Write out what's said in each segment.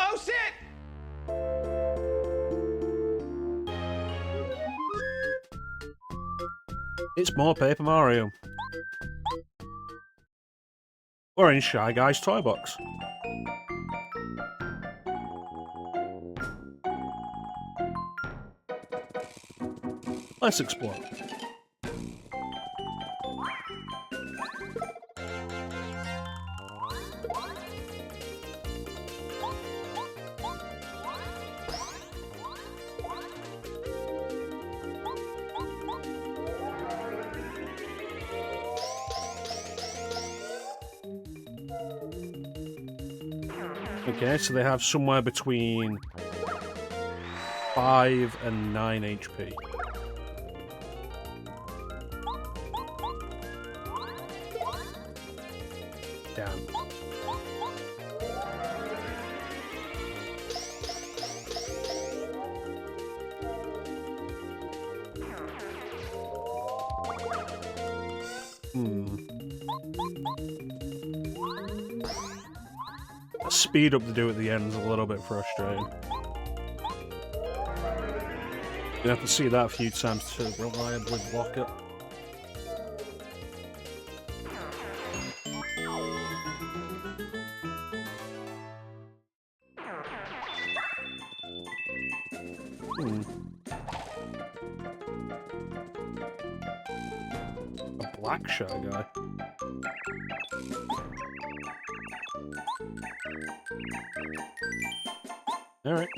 No sit! It's more Paper Mario. Or in Shy Guy's toy box. Let's explore. Okay, so they have somewhere between 5 and 9 HP. Damn. The speed up to do at the end is a little bit frustrating. You have to see that a few times to reliably block it. A black Shy Guy. Alright.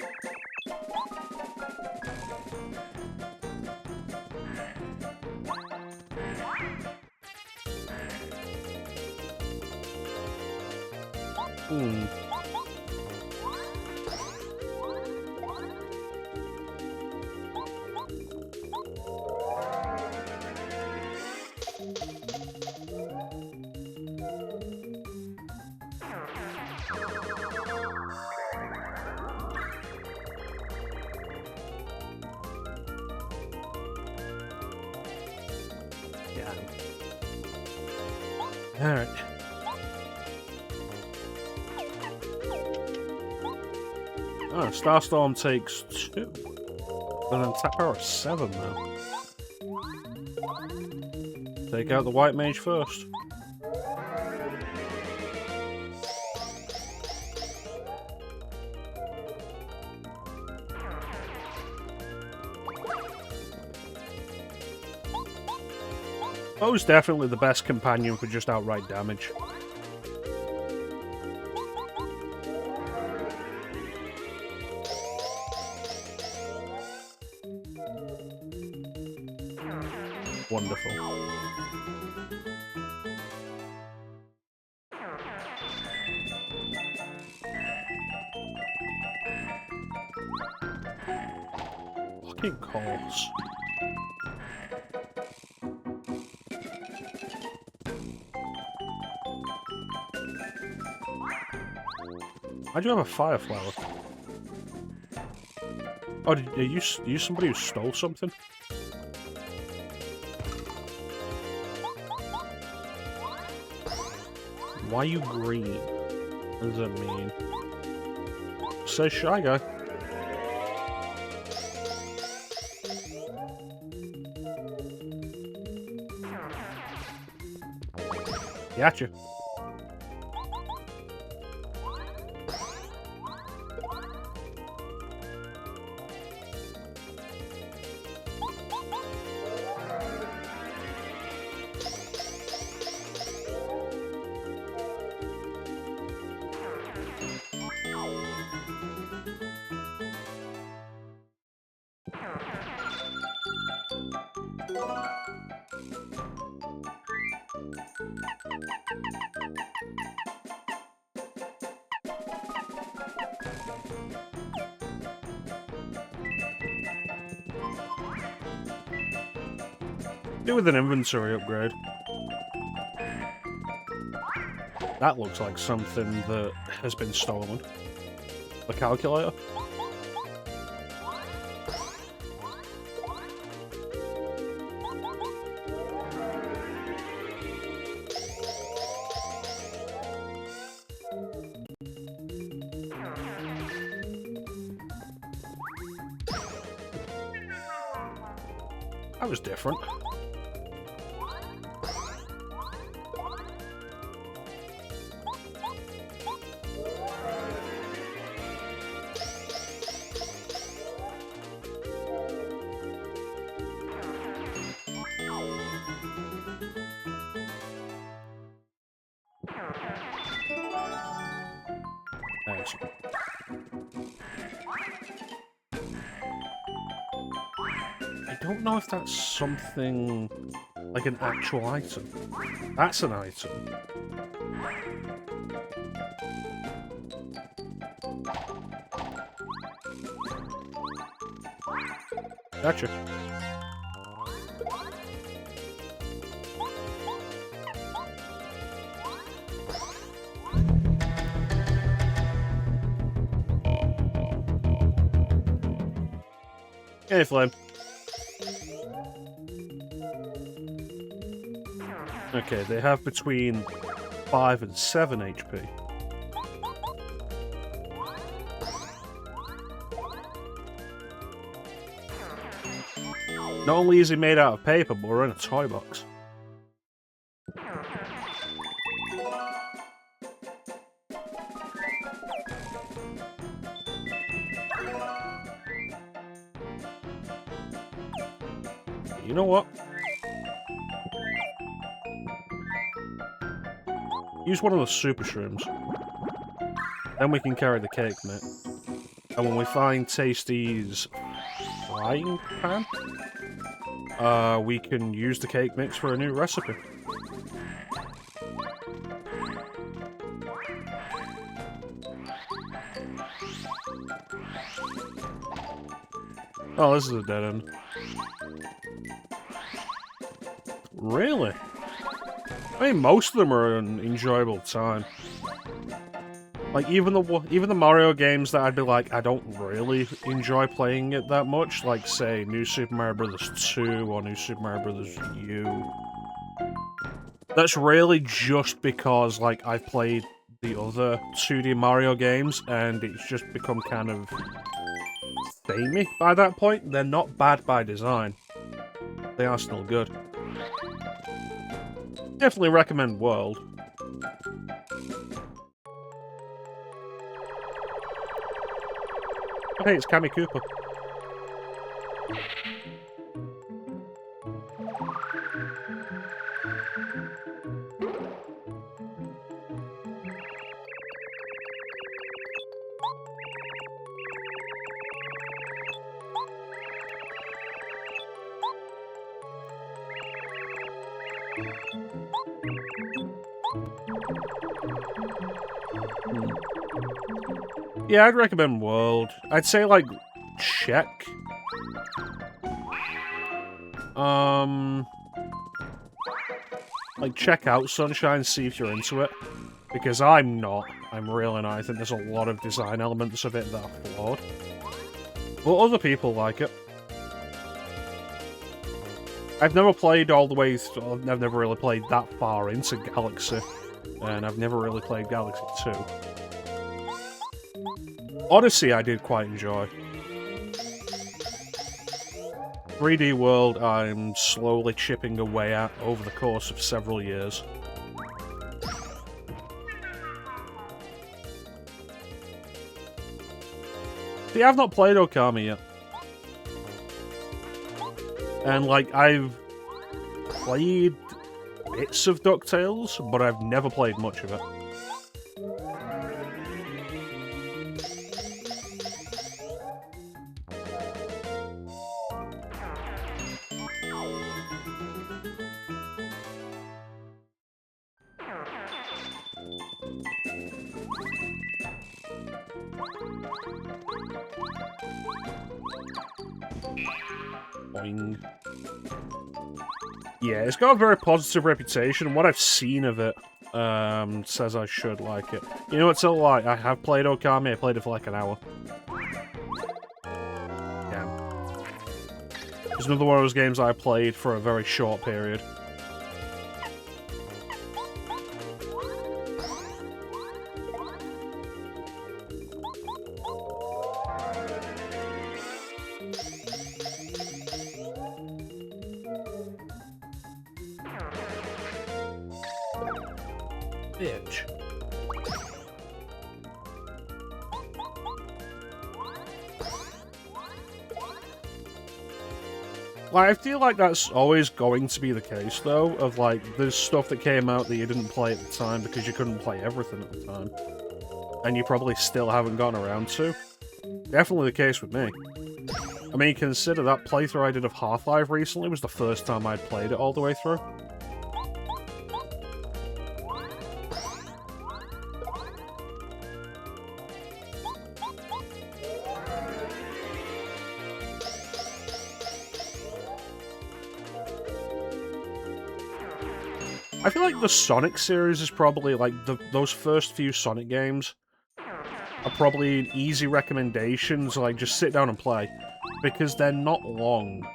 Yeah. Alright. Oh, Starstorm takes 2. With an attack power of 7 now. Take out the White Mage first. Bo's definitely the best companion for just outright damage. Wonderful. Fucking course. Why'd you have a fire flower? Oh, are you somebody who stole something? Why are you green? What does that mean? It says Shy Guy. Gotcha. Do with an inventory upgrade. That looks like something that has been stolen. The calculator. That was different. Excellent. I don't know if that's something like an actual item. That's an item. Gotcha. Hey, Flame. Okay, they have between 5 and 7 HP. Not only is he made out of paper, but we're in a toy box. You know what? Use one of the super shrooms. Then we can carry the cake mix. And when we find Tasty's frying pan, we can use the cake mix for a new recipe. Oh, this is a dead end. Really? I mean, most of them are an enjoyable time. Like, even the Mario games that I'd be like, I don't really enjoy playing it that much, like, say, New Super Mario Bros. 2 or New Super Mario Bros. U. That's really just because, like, I've played the other 2D Mario games, and it's just become kind of samey by that point. They're not bad by design. They are still good. Definitely recommend World. Oh, hey, it's Cammy Cooper. Yeah, I'd recommend World. I'd say, like, check. Like, check out Sunshine, see if you're into it. Because I'm not. I'm really not. I think there's a lot of design elements of it that are flawed. But other people like it. I've never played all the way through. I've never really played that far into Galaxy. And I've never really played Galaxy 2. Odyssey I did quite enjoy. 3D World I'm slowly chipping away at over the course of several years. See, I've not played Okami yet. And, like, I've played bits of DuckTales, but I've never played much of it. Boing. Yeah, it's got a very positive reputation. What I've seen of it says I should like it. You know, it's a lie. I have played Okami. I played it for like an hour. Yeah. It's another one of those games I played for a very short period. Bitch. Like, I feel like that's always going to be the case, though, of, like, there's stuff that came out that you didn't play at the time because you couldn't play everything at the time. And you probably still haven't gotten around to. Definitely the case with me. I mean, consider that playthrough I did of Half-Life recently was the first time I'd played it all the way through. I feel like the Sonic series is probably, like, those first few Sonic games are probably an easy recommendation to, like, just sit down and play. Because they're not long.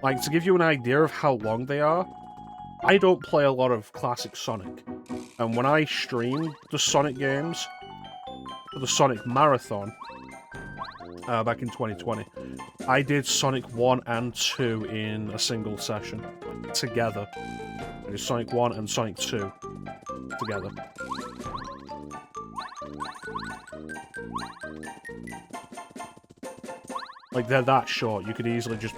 Like, to give you an idea of how long they are, I don't play a lot of classic Sonic. And when I streamed the Sonic games, for the Sonic Marathon, back in 2020, I did Sonic 1 and 2 in a single session, together. I did Sonic 1 and Sonic 2 together. Like, they're that short, you could easily just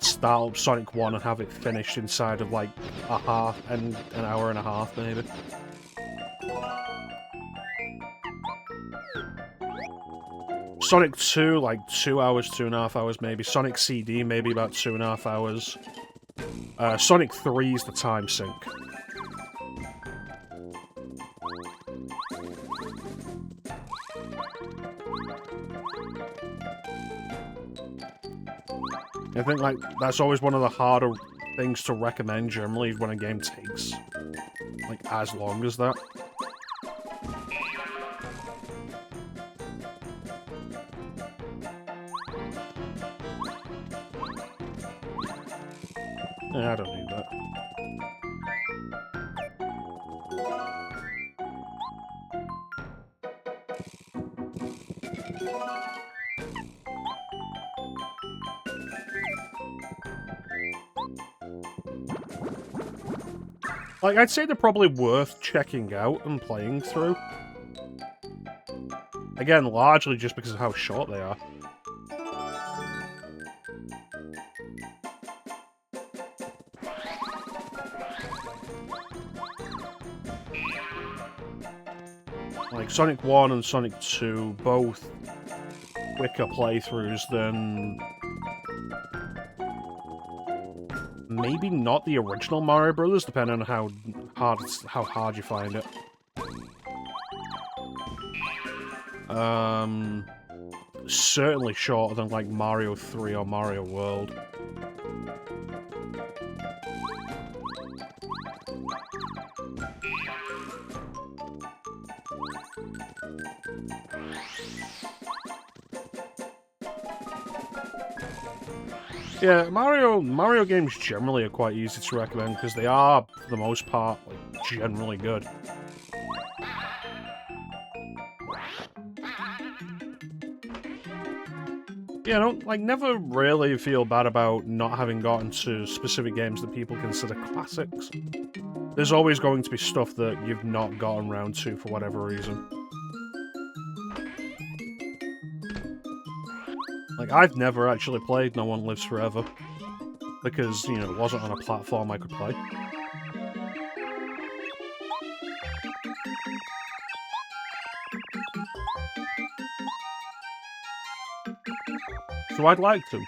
start up Sonic 1 and have it finished inside of, like, an hour and a half, maybe. Sonic 2, like, 2 hours, 2.5 hours, maybe. Sonic CD, maybe about 2.5 hours. Sonic 3 is the time sink. I think, like, that's always one of the harder things to recommend, generally, when a game takes, like, as long as that. Yeah, I don't need that. Like, I'd say they're probably worth checking out and playing through. Again, largely just because of how short they are. Like, Sonic 1 and Sonic 2, both quicker playthroughs than... maybe not the original Mario Brothers, depending on how hard you find it. Certainly shorter than, like, Mario 3 or Mario World. Yeah, Mario games generally are quite easy to recommend because they are, for the most part, like, generally good. Yeah, I don't, like, never really feel bad about not having gotten to specific games that people consider classics. There's always going to be stuff that you've not gotten around to for whatever reason. Like, I've never actually played No One Lives Forever, because, you know, it wasn't on a platform I could play. So I'd like to.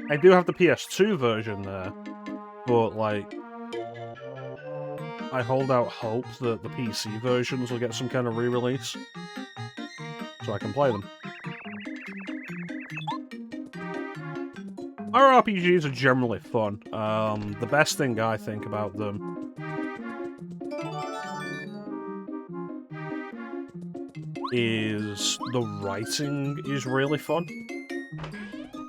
I do have the PS2 version there, but, like, I hold out hope that the PC versions will get some kind of re-release, so I can play them. RPGs are generally fun. The best thing I think about them is the writing is really fun.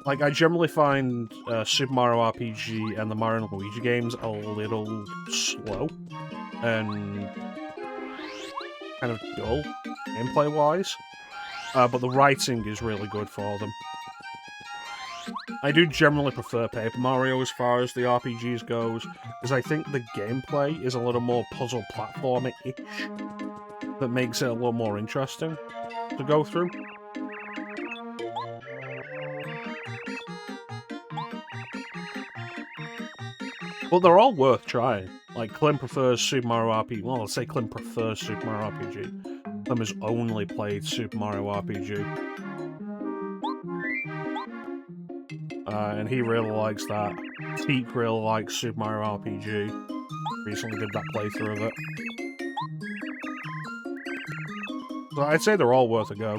Like, I generally find Super Mario RPG and the Mario & Luigi games a little slow and kind of dull gameplay-wise. but the writing is really good for them. I do generally prefer Paper Mario as far as the RPGs goes, because I think the gameplay is a little more puzzle platformer-ish, that makes it a little more interesting to go through. But they're all worth trying. Like, Clem prefers Super Mario RPG. Well, let's say Clem prefers Super Mario RPG. Clem has only played Super Mario RPG. And he really likes that. Teak really likes Super Mario RPG. Recently did that playthrough of it. So I'd say they're all worth a go.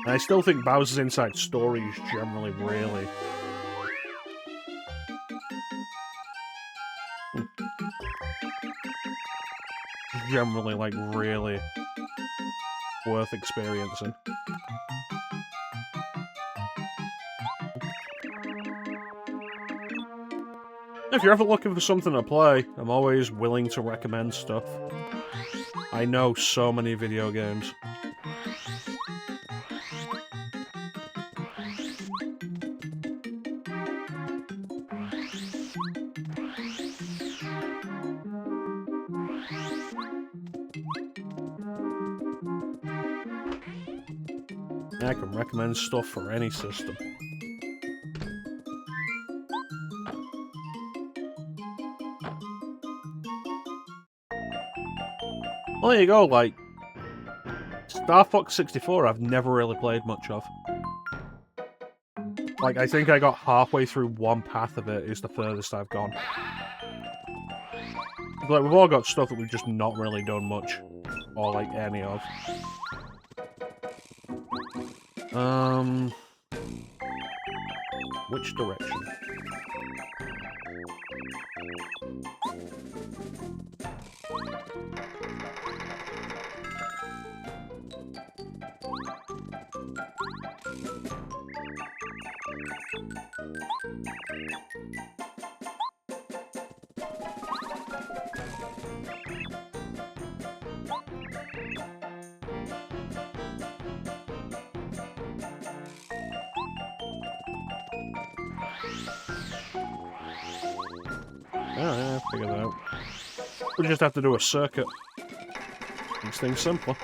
And I still think Bowser's Inside Story is generally really... generally, like, really worth experiencing. If you're ever looking for something to play, I'm always willing to recommend stuff. I know so many video games. I can recommend stuff for any system. Well, there you go, like... Star Fox 64 I've never really played much of. Like, I think I got halfway through one path of it is the furthest I've gone. Like, we've all got stuff that we've just not really done much. Or, like, any of. Which direction? Oh, yeah, figure that out. We just have to do a circuit. Makes things simpler.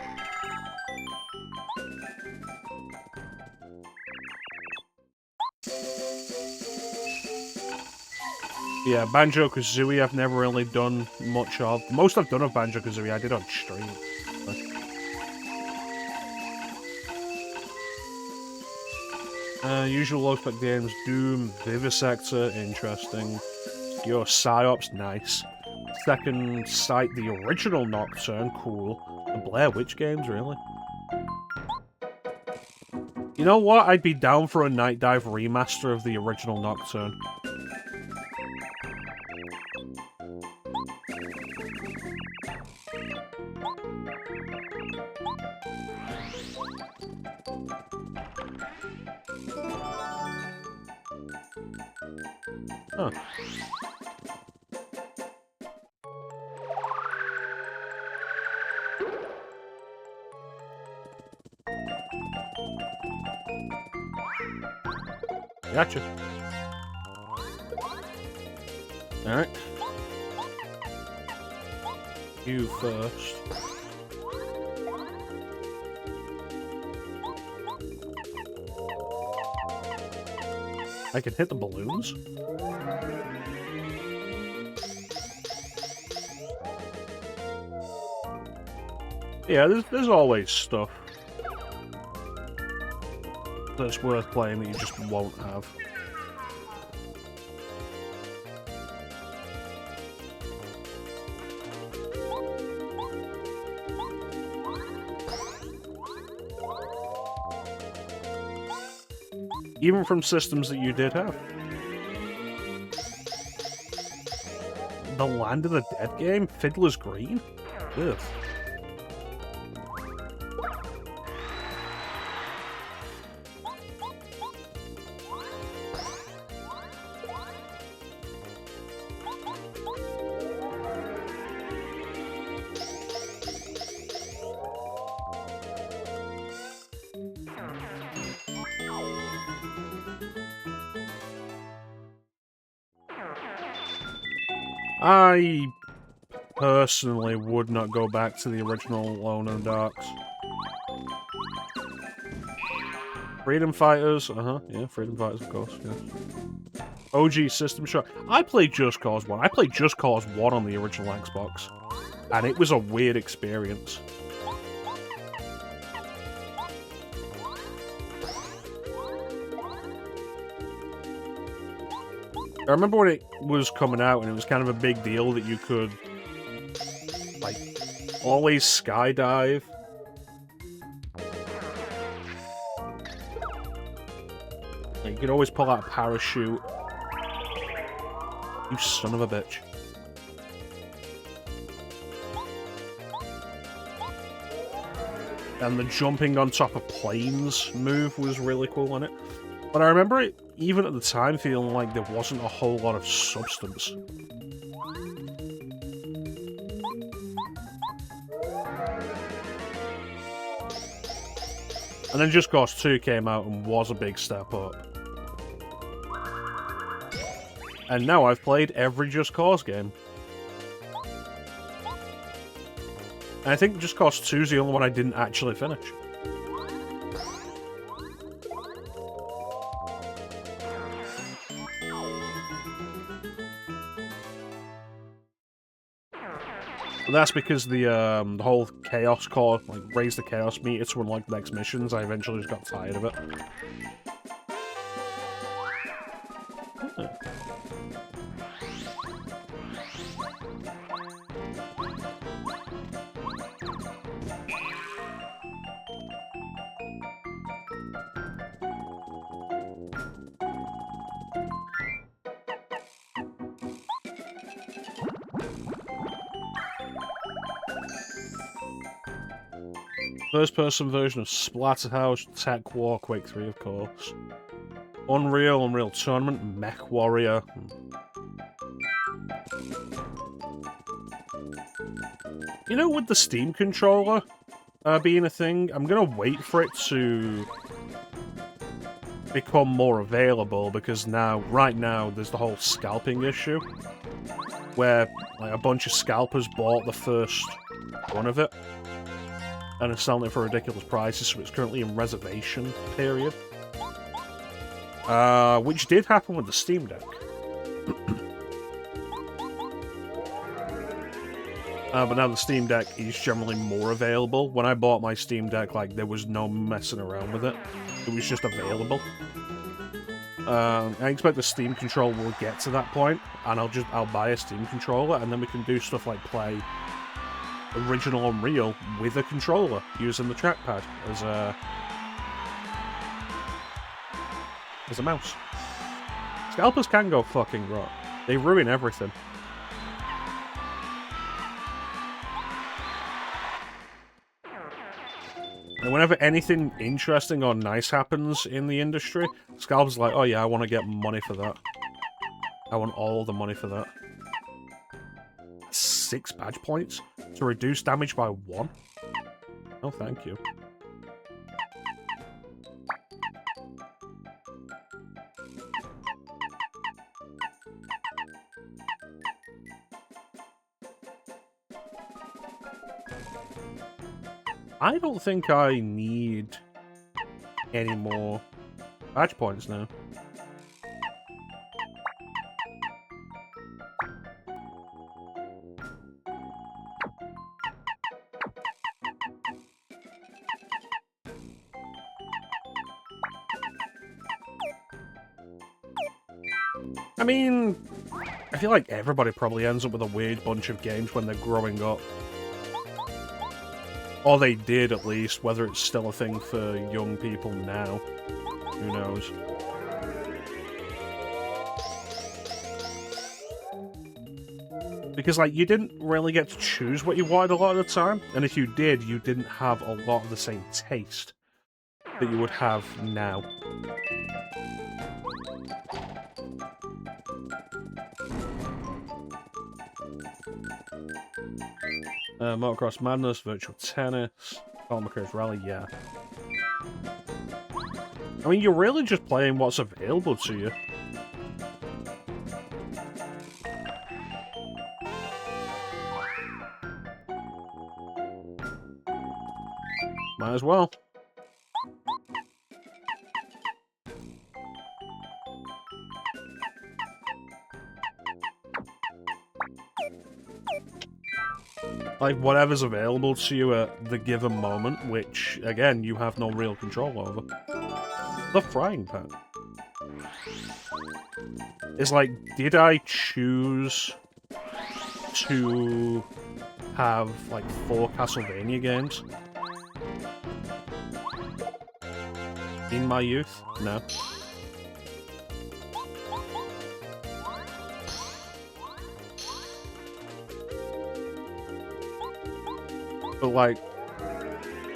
Yeah, Banjo-Kazooie I've never really done much of. Most I've done of Banjo-Kazooie I did on stream. Usual low-spec games, Doom, Vivisector, interesting. Your Psyops, nice. Second Sight, the original Nocturne, cool. The Blair Witch games, really? You know what? I'd be down for a Night Dive remaster of the original Nocturne. Huh. Gotcha. Alright. You first. I can hit the balloons? Yeah, there's always stuff that's worth playing that you just won't have. Even from systems that you did have. The Land of the Dead game? Fiddler's Green? Ugh. I personally would not go back to the original Alone in the Darks. Freedom Fighters, yeah, Freedom Fighters, of course, yeah. OG System Shock. I played Just Cause 1. I played Just Cause 1 on the original Xbox. And it was a weird experience. I remember when it was coming out and it was kind of a big deal that you could, like, always skydive. Like, you could always pull out a parachute. You son of a bitch. And the jumping on top of planes move was really cool on it. But I remember it, even at the time, feeling like there wasn't a whole lot of substance. And then Just Cause 2 came out and was a big step up. And now I've played every Just Cause game. And I think Just Cause 2 is the only one I didn't actually finish. But that's because the whole chaos core, like, raise the chaos meter to unlock the next missions, I eventually just got tired of it. First-person version of Splatterhouse, Tech War, Quake 3, of course. Unreal, Unreal Tournament, Mech Warrior. You know, with the Steam controller being a thing, I'm gonna wait for it to become more available, because right now, there's the whole scalping issue, where, like, a bunch of scalpers bought the first one of it, and are selling it for ridiculous prices, so it's currently in reservation period. Which did happen with the Steam Deck. But now the Steam Deck is generally more available. When I bought my Steam Deck, like, there was no messing around with it. It was just available. I expect the Steam controller will get to that point, and I'll buy a Steam controller, and then we can do stuff like play original Unreal with a controller, using the trackpad as a mouse. Scalpers can go fucking rot. They ruin everything. And whenever anything interesting or nice happens in the industry, Scalpers are like, oh yeah, I want to get money for that. I want all the money for that. 6 badge points to reduce damage by 1? Oh, thank you. I don't think I need any more badge points now. I mean, I feel like everybody probably ends up with a weird bunch of games when they're growing up. Or they did, at least. Whether it's still a thing for young people now, who knows. Because, like, you didn't really get to choose what you wanted a lot of the time, and if you did, you didn't have a lot of the same taste that you would have now. Motocross Madness, Virtual Tennis, Automakers Rally, yeah. I mean, you're really just playing what's available to you. Might as well. Like, whatever's available to you at the given moment, which, again, you have no real control over. The frying pan. It's like, did I choose to have, like, 4 Castlevania games in my youth? No. But, like,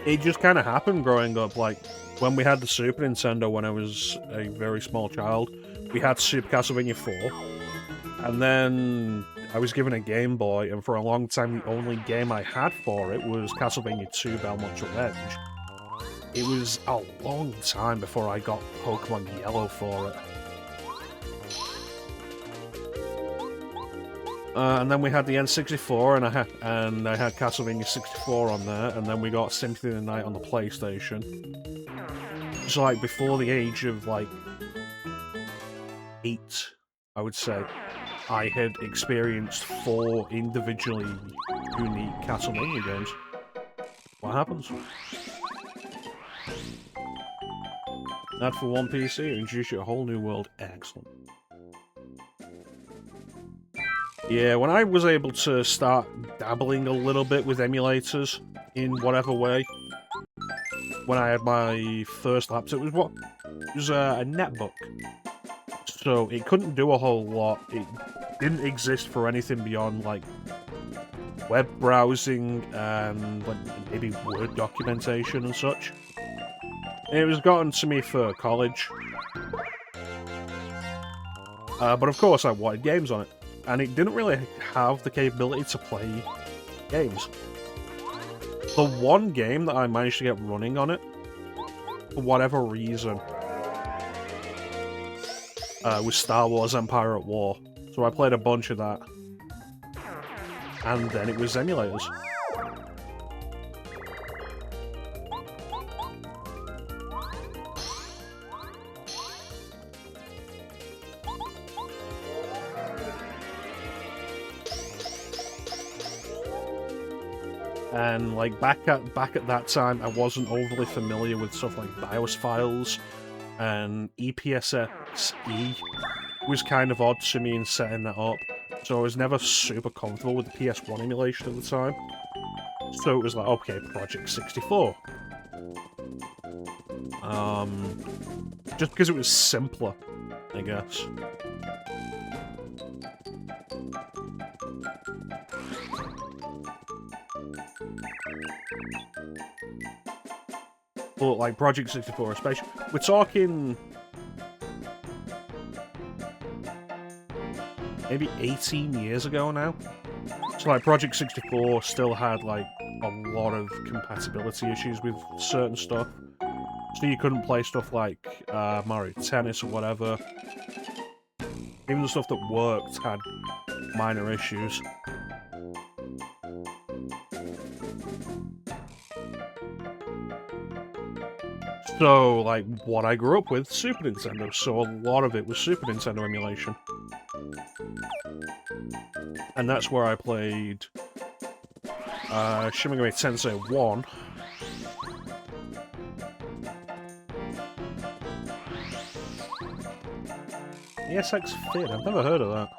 it just kind of happened growing up. Like, when we had the Super Nintendo when I was a very small child, we had Super Castlevania 4. And then I was given a Game Boy, and for a long time the only game I had for it was Castlevania 2 Belmont's Revenge. It was a long time before I got Pokemon Yellow for it. And then we had the N64, and I had Castlevania 64 on there, and then we got Symphony of the Night on the PlayStation. So, like, before the age of, like, 8, I would say, I had experienced 4 individually unique Castlevania games. What happens? That for one PC, introduce you to a whole new world. Excellent. Yeah, when I was able to start dabbling a little bit with emulators in whatever way, when I had my first laptop, it was a netbook, so it couldn't do a whole lot. It didn't exist for anything beyond like web browsing and like maybe Word documentation and such. And it was gotten to me for college, but of course I wanted games on it. And it didn't really have the capability to play games. The one game that I managed to get running on it, for whatever reason, was Star Wars Empire at War. So I played a bunch of that. And then it was emulators. And like back at that time, I wasn't overly familiar with stuff like BIOS files, and EPSXE was kind of odd to me in setting that up. So I was never super comfortable with the PS1 emulation at the time. So it was like, okay, Project 64. Just because it was simpler, I guess. But like Project 64 especially, we're talking maybe 18 years ago now. So like Project 64 still had like a lot of compatibility issues with certain stuff. So you couldn't play stuff like Mario Tennis or whatever. Even the stuff that worked had minor issues. So, like, what I grew up with, Super Nintendo, so a lot of it was Super Nintendo emulation. And that's where I played Shin Megami Tensei 1. ESX Fid, I've never heard of that.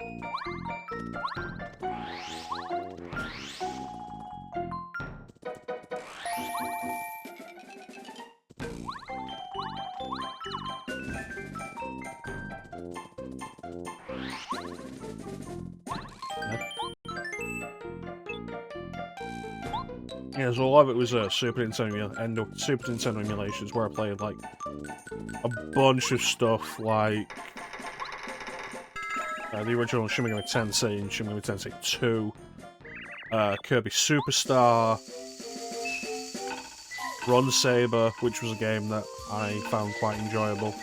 Yeah, so a lot of it was Super Nintendo emulations, where I played like a bunch of stuff like the original Shin Megami Tensei and Shin Megami Tensei 2, Kirby Superstar, Run Saber, which was a game that I found quite enjoyable.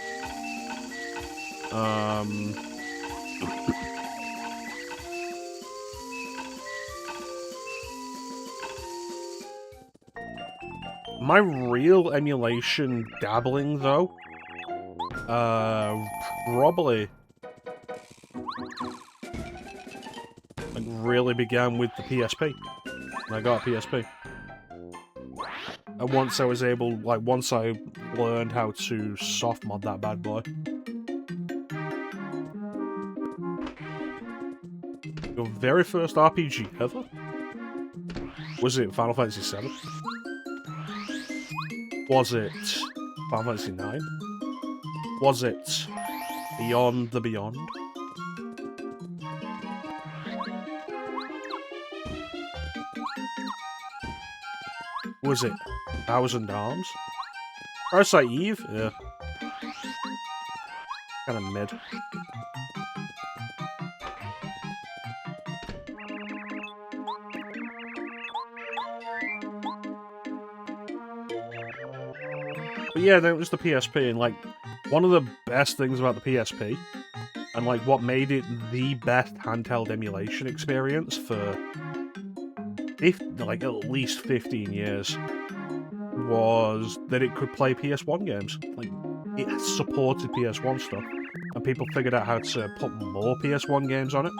My real emulation dabbling, though, probably like really began with the PSP. When I got a PSP. And once I was able, like, once I learned how to soft mod that bad boy. Your very first RPG ever? Was it Final Fantasy VII? Was it Final Fantasy IX? Was it Beyond the Beyond? Was it Thousand Arms? Parasite Eve? Yeah. Kinda mid. But yeah, then it was the PSP, and like, one of the best things about the PSP, and like what made it the best handheld emulation experience for like at least 15 years, was that it could play PS1 games. Like, it supported PS1 stuff, and people figured out how to put more PS1 games on it.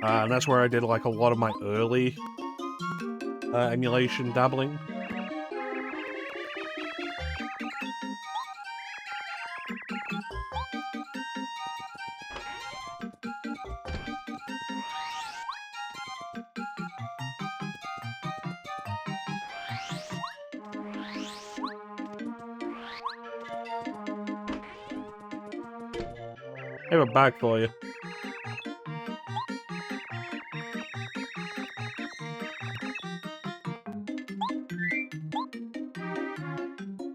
And that's where I did like a lot of my early emulation dabbling. I have a bag for you.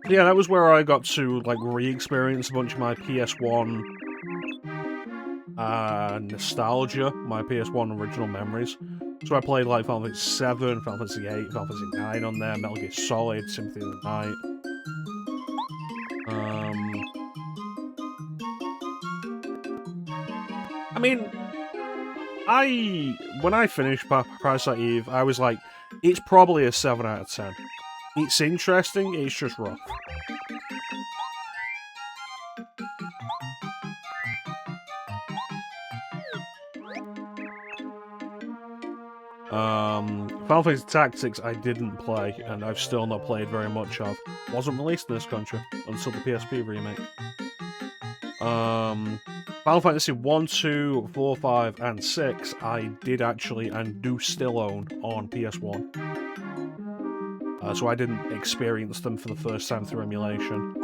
Yeah, that was where I got to, like, re-experience a bunch of my PS1 nostalgia, my PS1 original memories. So I played, like, Final Fantasy 7, Final Fantasy 8, Final Fantasy 9 on there, Metal Gear Solid, Symphony of the Night. I mean, when I finished Parasite Eve, I was like, it's probably a 7 out of 10. It's interesting, it's just rough. Final Fantasy Tactics I didn't play, and I've still not played very much of. Wasn't released in this country until the PSP remake. Final Fantasy 1, 2, 4, 5, and 6 I did actually and do still own on PS1. So I didn't experience them for the first time through emulation.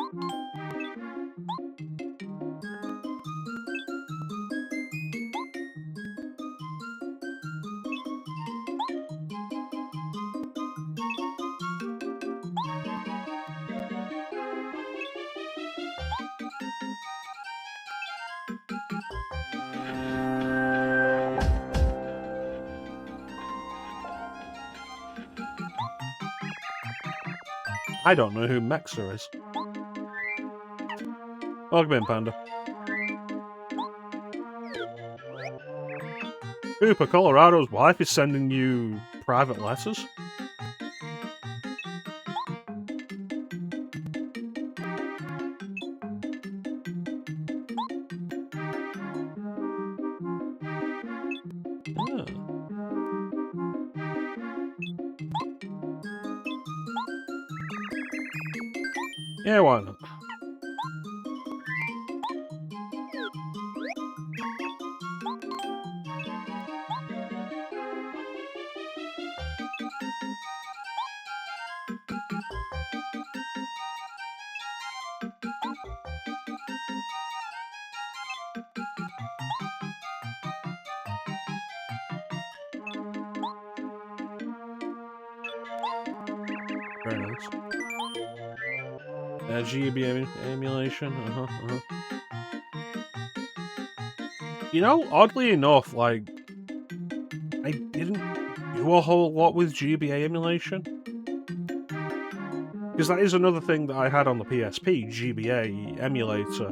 I don't know who Mexa is. Welcome in, Panda. Cooper, Colorado's wife is sending you private letters? Yeah, why not? Very nice. GB emulation, You know, oddly enough, like, I didn't do a whole lot with GBA emulation. Because that is another thing that I had on the PSP, GBA emulator.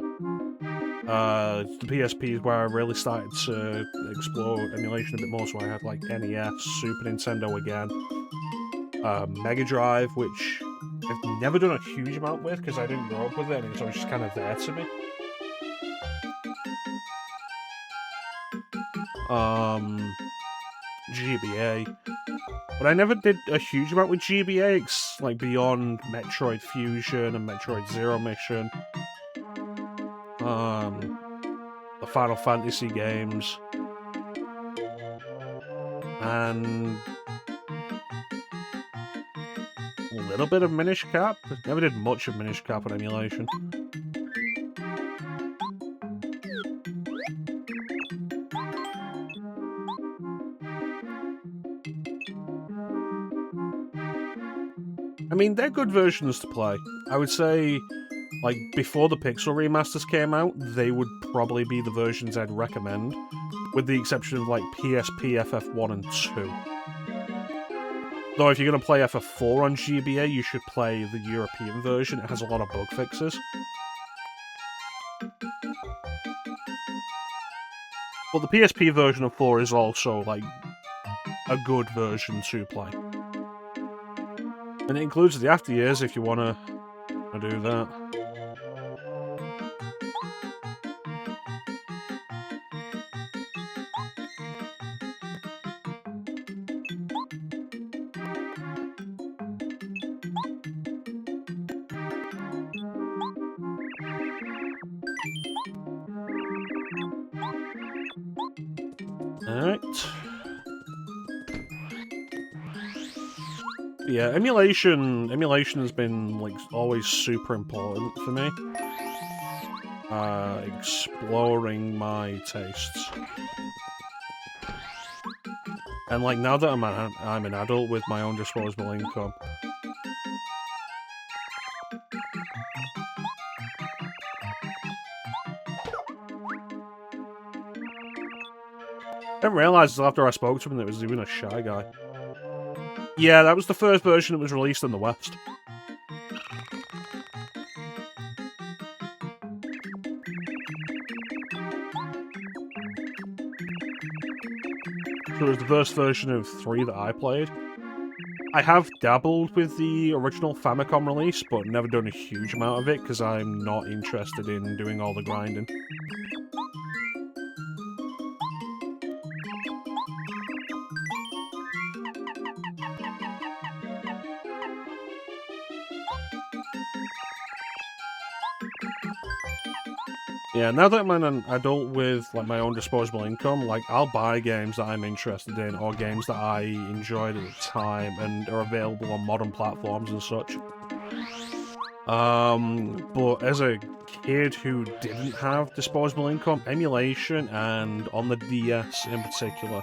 The PSP is where I really started to explore emulation a bit more, so I had, like, NES, Super Nintendo again, Mega Drive, which I've never done a huge amount with, because I didn't grow up with it, and it was always just kind of there to me. GBA. But I never did a huge amount with GBA, like, beyond Metroid Fusion and Metroid Zero Mission. The Final Fantasy games. And a little bit of Minish Cap. Never did much of Minish Cap on emulation. I mean, they're good versions to play. I would say, like, before the Pixel remasters came out, they would probably be the versions I'd recommend, with the exception of, like, PSP FF1 and 2. Though if you're going to play FF4 on GBA, you should play the European version. It has a lot of bug fixes. But the PSP version of 4 is also, like, a good version to play. And it includes the after years if you want to do that. Alright. Yeah, emulation has been, like, always super important for me. Exploring my tastes. And, like, now that I'm an adult with my own disposable income, I didn't realise until after I spoke to him that he was even a Shy Guy. Yeah, that was the first version that was released in the West. So it was the first version of 3 that I played. I have dabbled with the original Famicom release, but never done a huge amount of it, because I'm not interested in doing all the grinding. Yeah, now that I'm an adult with, like, my own disposable income, like, I'll buy games that I'm interested in, or games that I enjoyed at the time, and are available on modern platforms and such. But as a kid who didn't have disposable income, emulation, and on the DS in particular,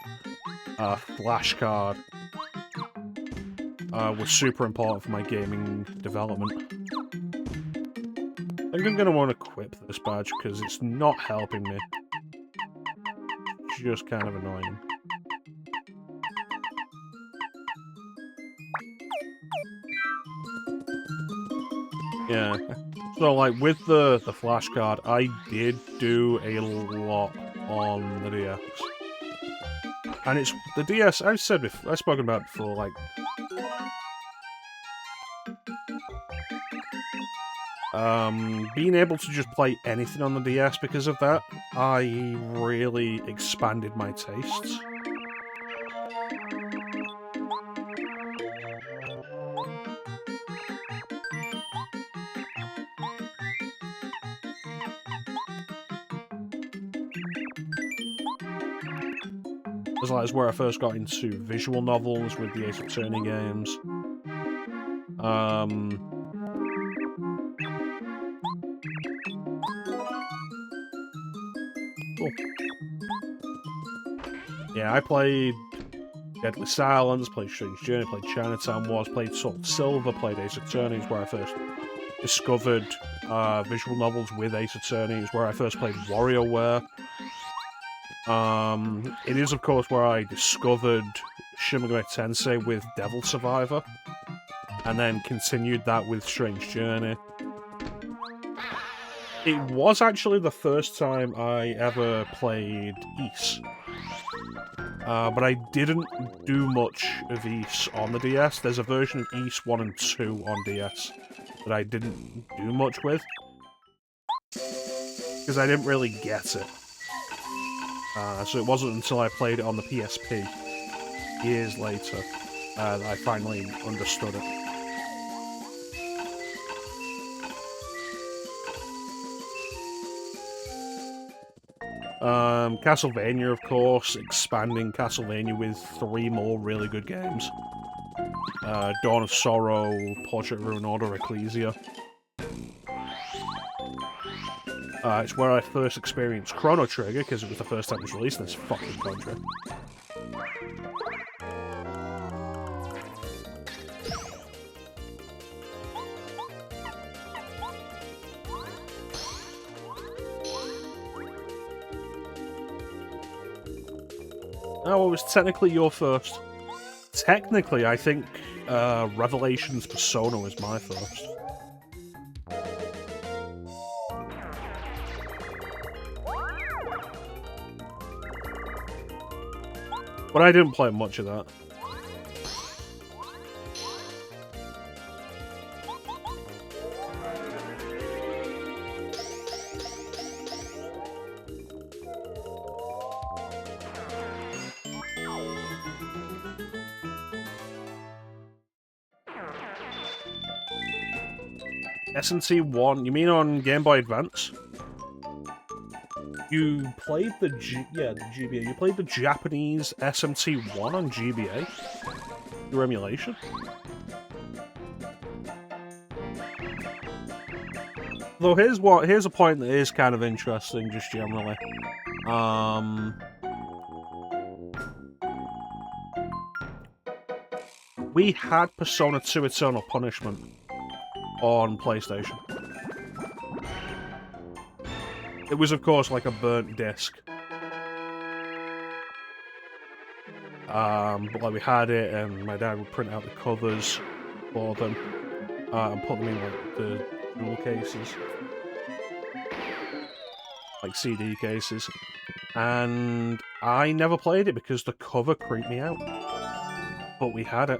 flashcard, was super important for my gaming development. I think I'm going to want to equip this badge, because it's not helping me. It's just kind of annoying. Yeah. So, like, with the flashcard, I did do a lot on the DS. And it's... the DS, I've spoken about it before, like... being able to just play anything on the DS because of that, I really expanded my tastes. That's where I first got into visual novels with the Ace Attorney games. Cool. Yeah, I played Deadly Silence, played Strange Journey, played Chinatown Wars, played Soul Silver, played Ace Attorney, is where I first discovered visual novels with Ace Attorney, is where I first played WarioWare. It is, of course, where I discovered Shin Megami Tensei with Devil Survivor, and then continued that with Strange Journey. It was actually the first time I ever played Ys. But I didn't do much of Ys on the DS. There's a version of Ys 1 and 2 on DS that I didn't do much with. Because I didn't really get it. So it wasn't until I played it on the PSP, years later, that I finally understood it. Castlevania, of course, expanding Castlevania with 3 more really good games. Dawn of Sorrow, Portrait of Ruin Order, Ecclesia. It's where I first experienced Chrono Trigger, because it was the first time it was released in this fucking country. Oh, it was technically your first. Technically, I think Revelations Persona was my first. But I didn't play much of that. SNT 1, you mean on Game Boy Advance? You played the GBA. You played the Japanese SMT 1 on GBA? Through emulation? Though here's a point that is kind of interesting, just generally. We had Persona 2 Eternal Punishment on PlayStation. It was, of course, like a burnt disc. But like we had it, and my dad would print out the covers for them and put them in like the jewel cases, like CD cases. And I never played it because the cover creeped me out. But we had it.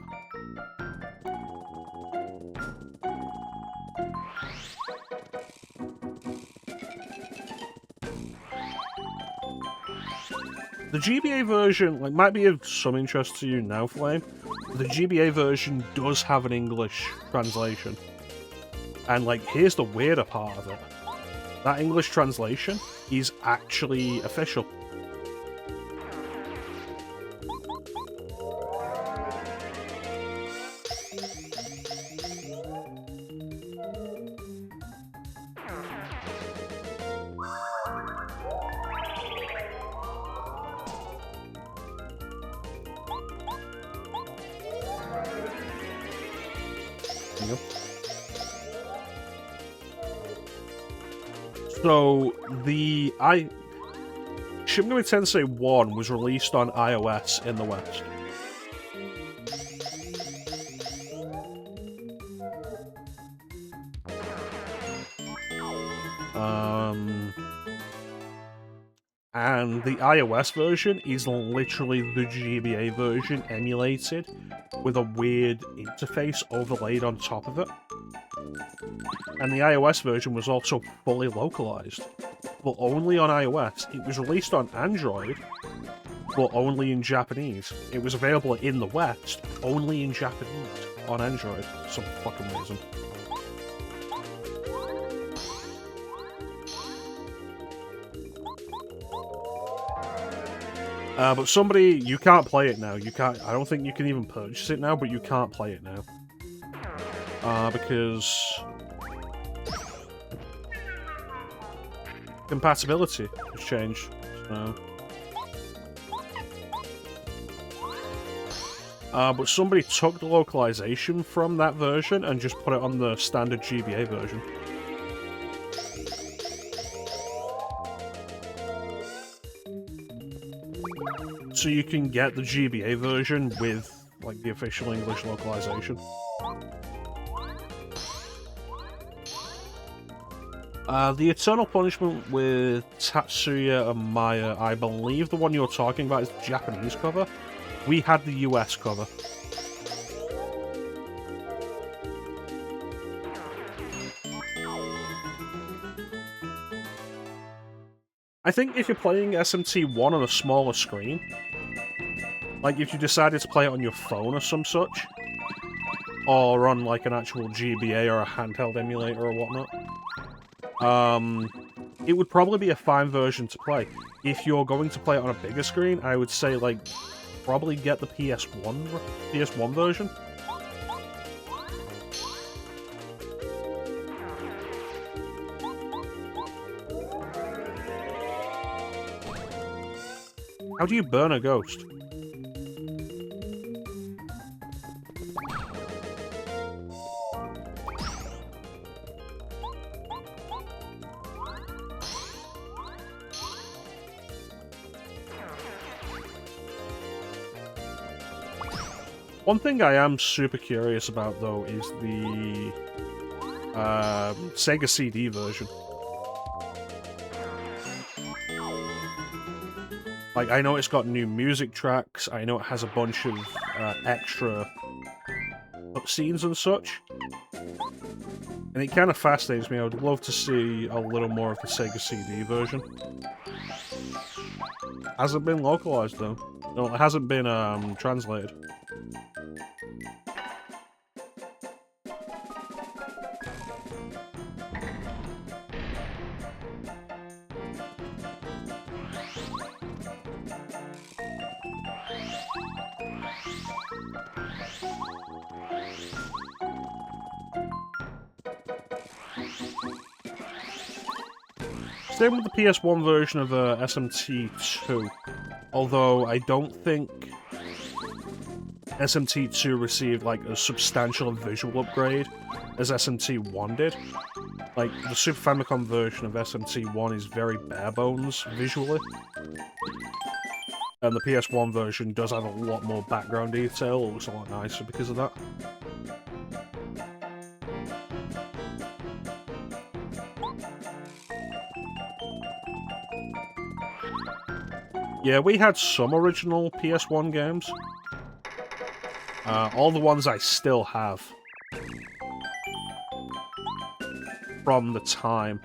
The GBA version, like, might be of some interest to you now, Flame. The GBA version does have an English translation. And, like, here's the weirder part of it. That English translation is actually official. So, Shin Megami Tensei 1 was released on iOS in the West. And the iOS version is literally the GBA version emulated with a weird interface overlaid on top of it. And the iOS version was also fully localized, but only on iOS. It was released on Android, but only in Japanese. It was available in the West, only in Japanese on Android, for some fucking reason. But somebody, you can't play it now. You can't. I don't think you can even purchase it now, but you can't play it now. Because compatibility has changed. So. But somebody took the localization from that version and just put it on the standard GBA version. So you can get the GBA version with, like, the official English localization. The Eternal Punishment with Tatsuya and Maya, I believe the one you're talking about is the Japanese cover. We had the US cover. I think if you're playing SMT1 on a smaller screen, like if you decided to play it on your phone or some such, or on like an actual GBA or a handheld emulator or whatnot, it would probably be a fine version to play. If you're going to play it on a bigger screen, I would say, like, probably get the PS1 version. How do you burn a ghost? One thing I am super curious about, though, is the Sega CD version. Like, I know it's got new music tracks, I know it has a bunch of extra cutscenes and such, and it kind of fascinates me. I would love to see a little more of the Sega CD version. Hasn't been localized, though. No, it hasn't been translated. Same with the PS1 version of SMT2, although I don't think SMT2 received like a substantial visual upgrade as SMT1 did. Like, the Super Famicom version of SMT1 is very bare bones visually, and the PS1 version does have a lot more background detail. It looks a lot nicer because of that. Yeah, we had some original PS1 games. All the ones I still have from the time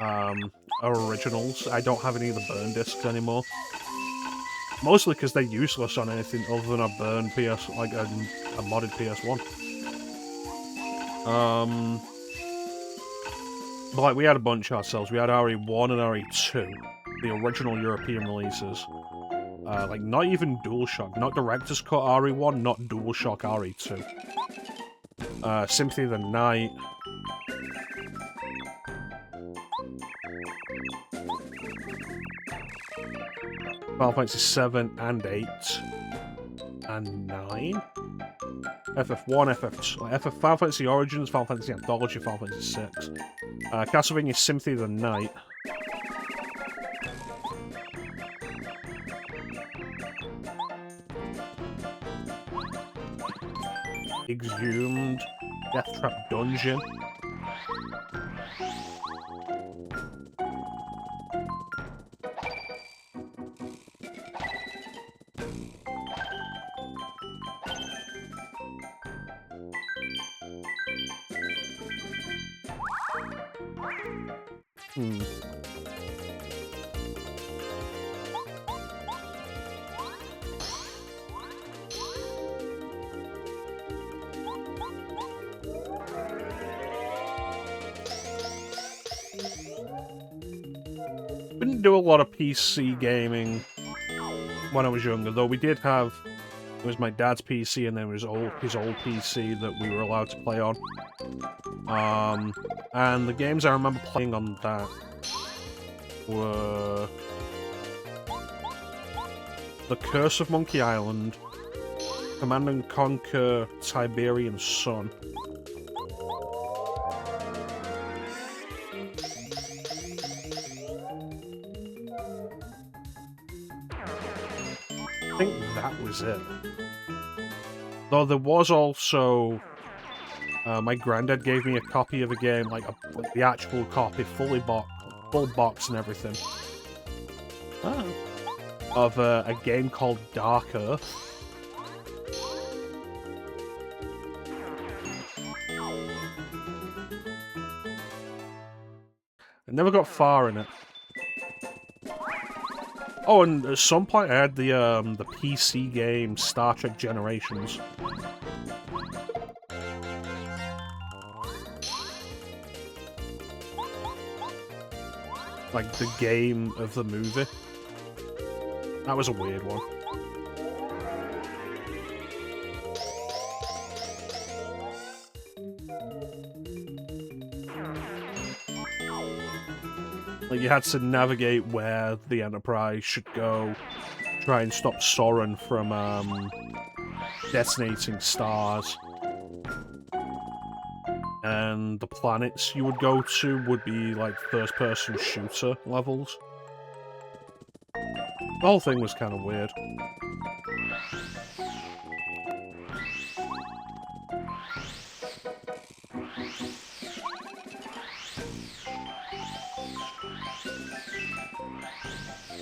are originals. I don't have any of the burn discs anymore. Mostly because they're useless on anything other than a burn PS, like a modded PS1. But like, we had a bunch ourselves. We had RE1 and RE2, the original European releases. Like, not even DualShock, not Director's Cut RE1, not DualShock RE2. Symphony of the Night. Final Fantasy 7 and 8. And 9? FF1, FF2, like Final Fantasy Origins, Final Fantasy Anthology, Final Fantasy 6. Castlevania Symphony of the Night. Exhumed, Death Trap Dungeon. Didn't do a lot of PC gaming when I was younger, though we did have... It was my dad's PC and then his old PC that we were allowed to play on. And the games I remember playing on that were... The Curse of Monkey Island, Command & Conquer Tiberian Sun. I think that was it. Though there was also My granddad gave me a copy of a game, like the actual copy, full box and everything. Oh. Of a game called Dark Earth. I never got far in it. Oh, and at some point I had the PC game Star Trek Generations. Like the game of the movie. That was a weird one. Like, you had to navigate where the Enterprise should go, try and stop Soren from, detonating stars. And the planets you would go to would be, like, first-person shooter levels. The whole thing was kind of weird.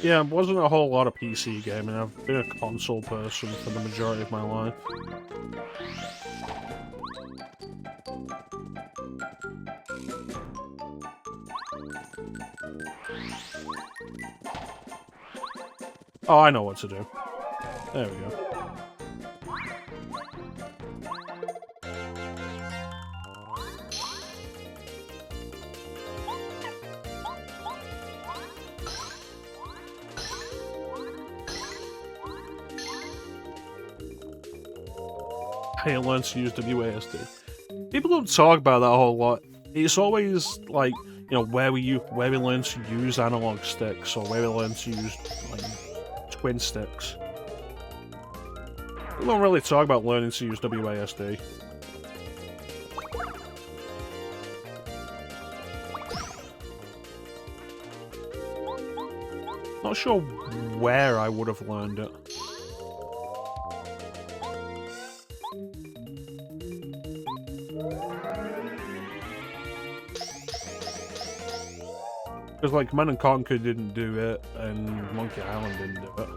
Yeah, it wasn't a whole lot of PC gaming. I've been a console person for the majority of my life. Oh, I know what to do. There we go. I learned to use WASD. People don't talk about that a whole lot. It's always like, you know, where we learn to use analog sticks or where we learn to use like twin sticks. We don't really talk about learning to use WASD. Not sure where I would have learned it. Because, like, Command & Conquer didn't do it, and Monkey Island didn't do it.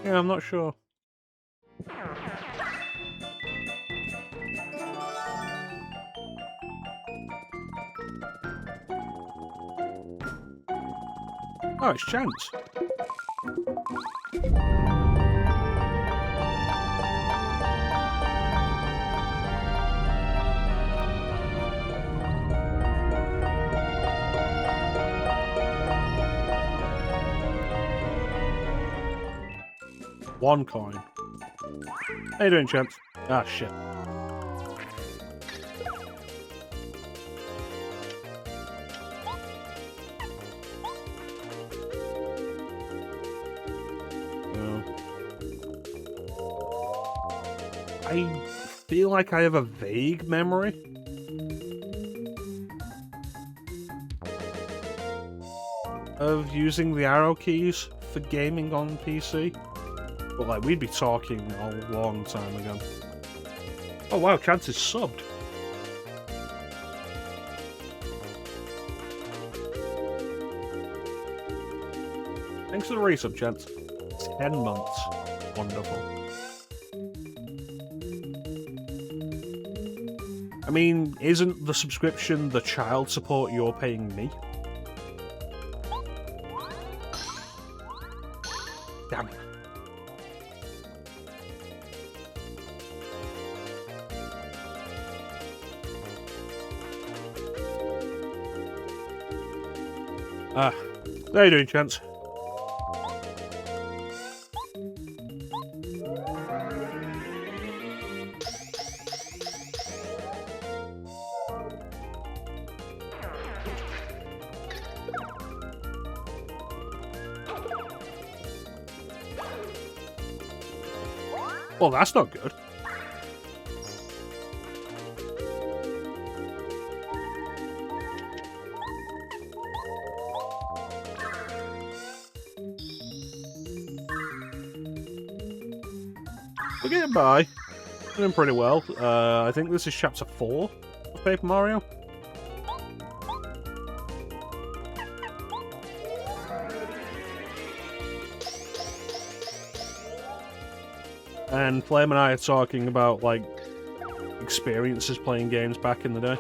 Yeah, I'm not sure. Oh, it's Chance. One coin. How you doing, Chance? Ah, shit. I feel like I have a vague memory. Of using the arrow keys for gaming on PC. But, like, we'd be talking a long time ago. Oh, wow, Chance is subbed. Thanks for the resub, Chance. 10 months. Wonderful. I mean, isn't the subscription the child support you're paying me? Damn it. Ah, how you doing, Chance? Well, that's not good. We're getting by. Doing pretty well. I think this is chapter 4 of Paper Mario. And Flame and I are talking about, like, experiences playing games back in the day.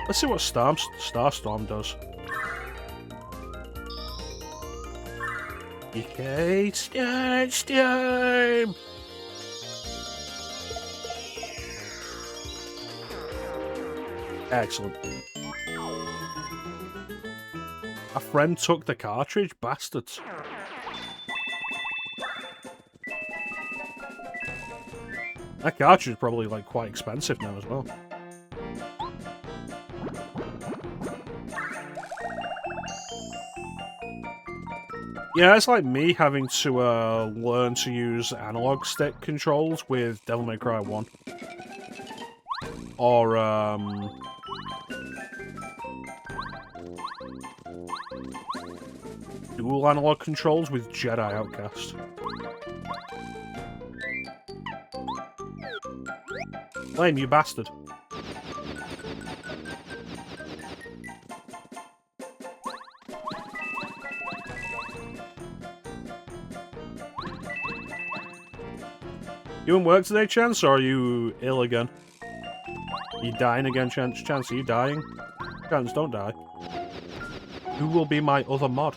Let's see what Starstorm does. Okay, it's time! Excellent. A friend took the cartridge, bastards. That cartridge is probably, like, quite expensive now as well. Yeah, it's like me having to learn to use analog stick controls with Devil May Cry 1. Or, dual analog controls with Jedi Outcast. Flame, you bastard. You in work today, Chance, or are you ill again? Are you dying again, Chance? Chance, are you dying? Chance, don't die. Who will be my other mod?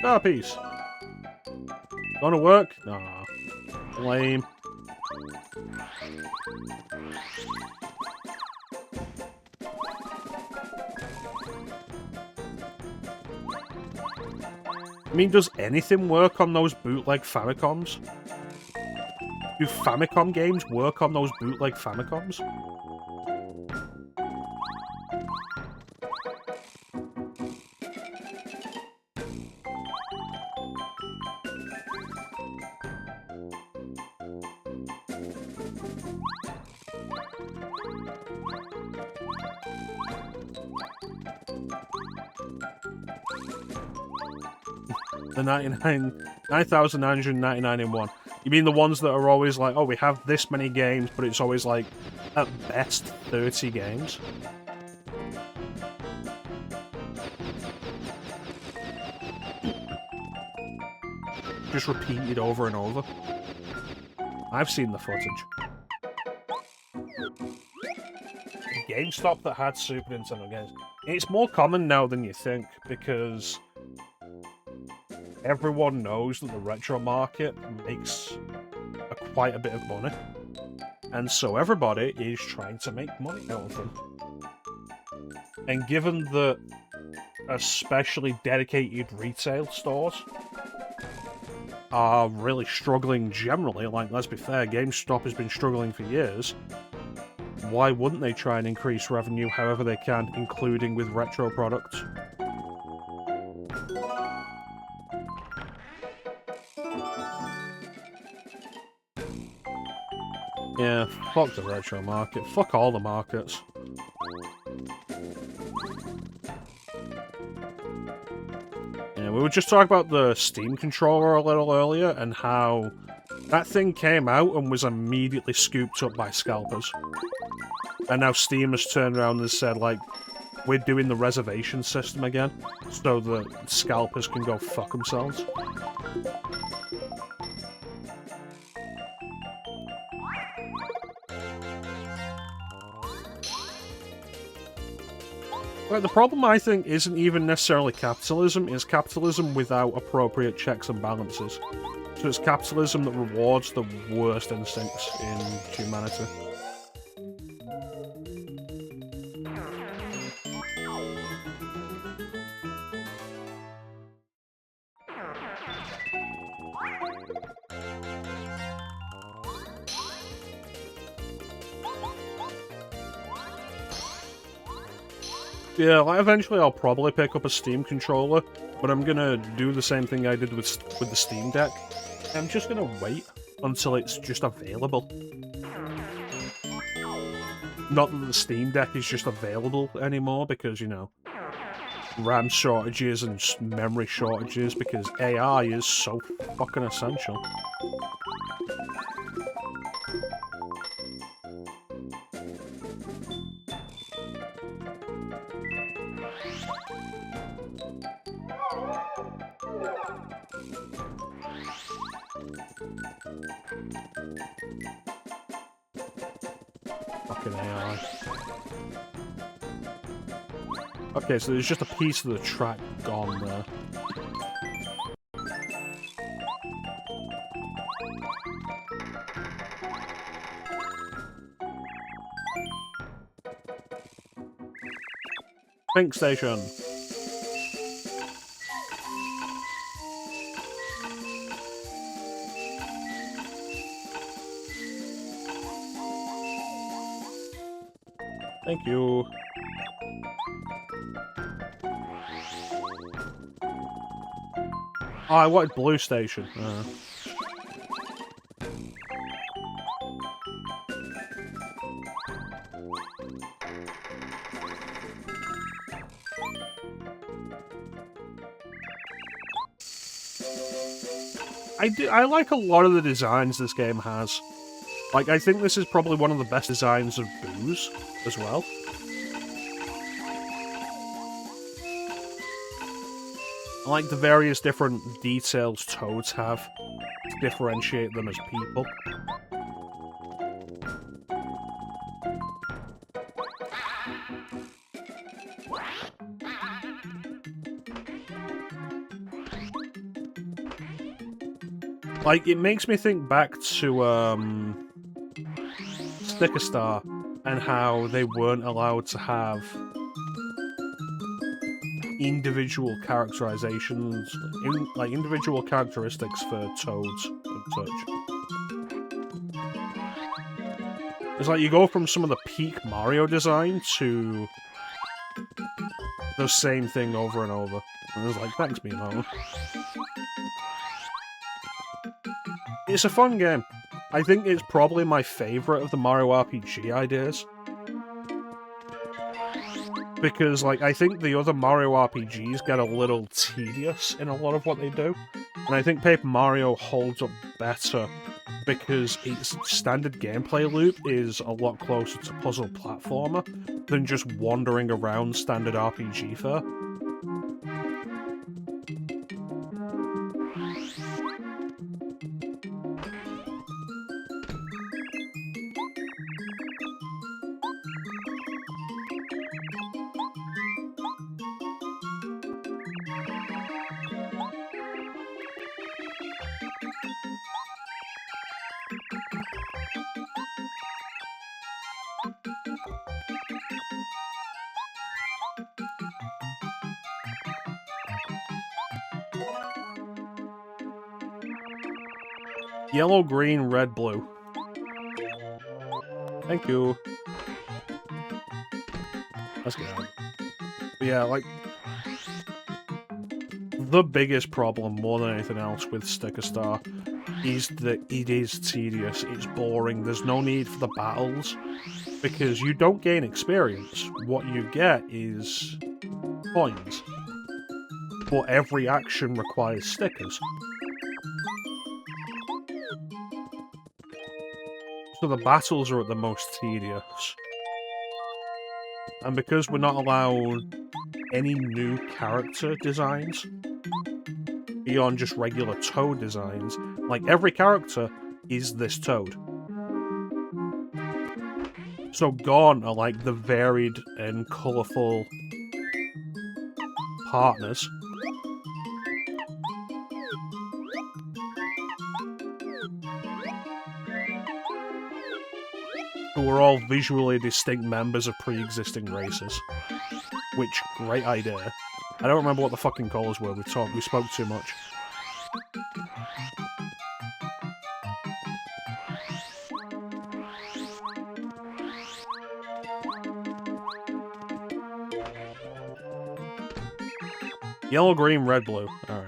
Ah, peace. Going to work? Nah. Lame. I mean, does anything work on those bootleg Famicoms? Do Famicom games work on those bootleg Famicoms? The 9,999 in one. You mean the ones that are always like, oh, we have this many games, but it's always like, at best, 30 games? Just repeated over and over. I've seen the footage. GameStop that had Super Nintendo games. It's more common now than you think, because everyone knows that the retro market makes quite a bit of money. And so everybody is trying to make money out of them. And given that especially dedicated retail stores are really struggling generally, like, let's be fair, GameStop has been struggling for years, why wouldn't they try and increase revenue however they can, including with retro products? Yeah, fuck the retro market. Fuck all the markets. Yeah, we were just talking about the Steam controller a little earlier and how that thing came out and was immediately scooped up by scalpers. And now Steam has turned around and said, like, we're doing the reservation system again, so the scalpers can go fuck themselves. Like, the problem, I think, isn't even necessarily capitalism, it's capitalism without appropriate checks and balances. So it's capitalism that rewards the worst instincts in humanity. Yeah, like, eventually I'll probably pick up a Steam controller, but I'm gonna do the same thing I did with the Steam Deck. I'm just gonna wait until it's just available. Not that the Steam Deck is just available anymore, because, you know, RAM shortages and memory shortages, because AI is so fucking essential. Fucking AI. Okay, so there's just a piece of the track gone there. Pink Station. Thank you. Oh, I wanted Blue Station. I like a lot of the designs this game has. Like, I think this is probably one of the best designs of booze as well. I like the various different details toads have to differentiate them as people. Like, it makes me think back to, Sticker Star, and how they weren't allowed to have individual characterizations, like individual characteristics for toads and such. It's like you go from some of the peak Mario design to the same thing over and over. And it's like, thanks, Miyamoto. It's a fun game. I think it's probably my favourite of the Mario RPG ideas. Because, like, I think the other Mario RPGs get a little tedious in a lot of what they do. And I think Paper Mario holds up better because its standard gameplay loop is a lot closer to puzzle platformer than just wandering around standard RPG fare. Yellow, green, red, blue. Thank you. Let's get out. But yeah, like, the biggest problem, more than anything else, with Sticker Star is that it is tedious, it's boring, there's no need for the battles, because you don't gain experience. What you get is coins. But every action requires stickers. So the battles are at the most tedious. And because we're not allowed any new character designs beyond just regular Toad designs, like, every character is this Toad. So gone are, like, the varied and colourful partners. Who were all visually distinct members of pre-existing races. Which, great idea. I don't remember what the fucking calls were, we spoke too much. Yellow, green, red, blue. Alright.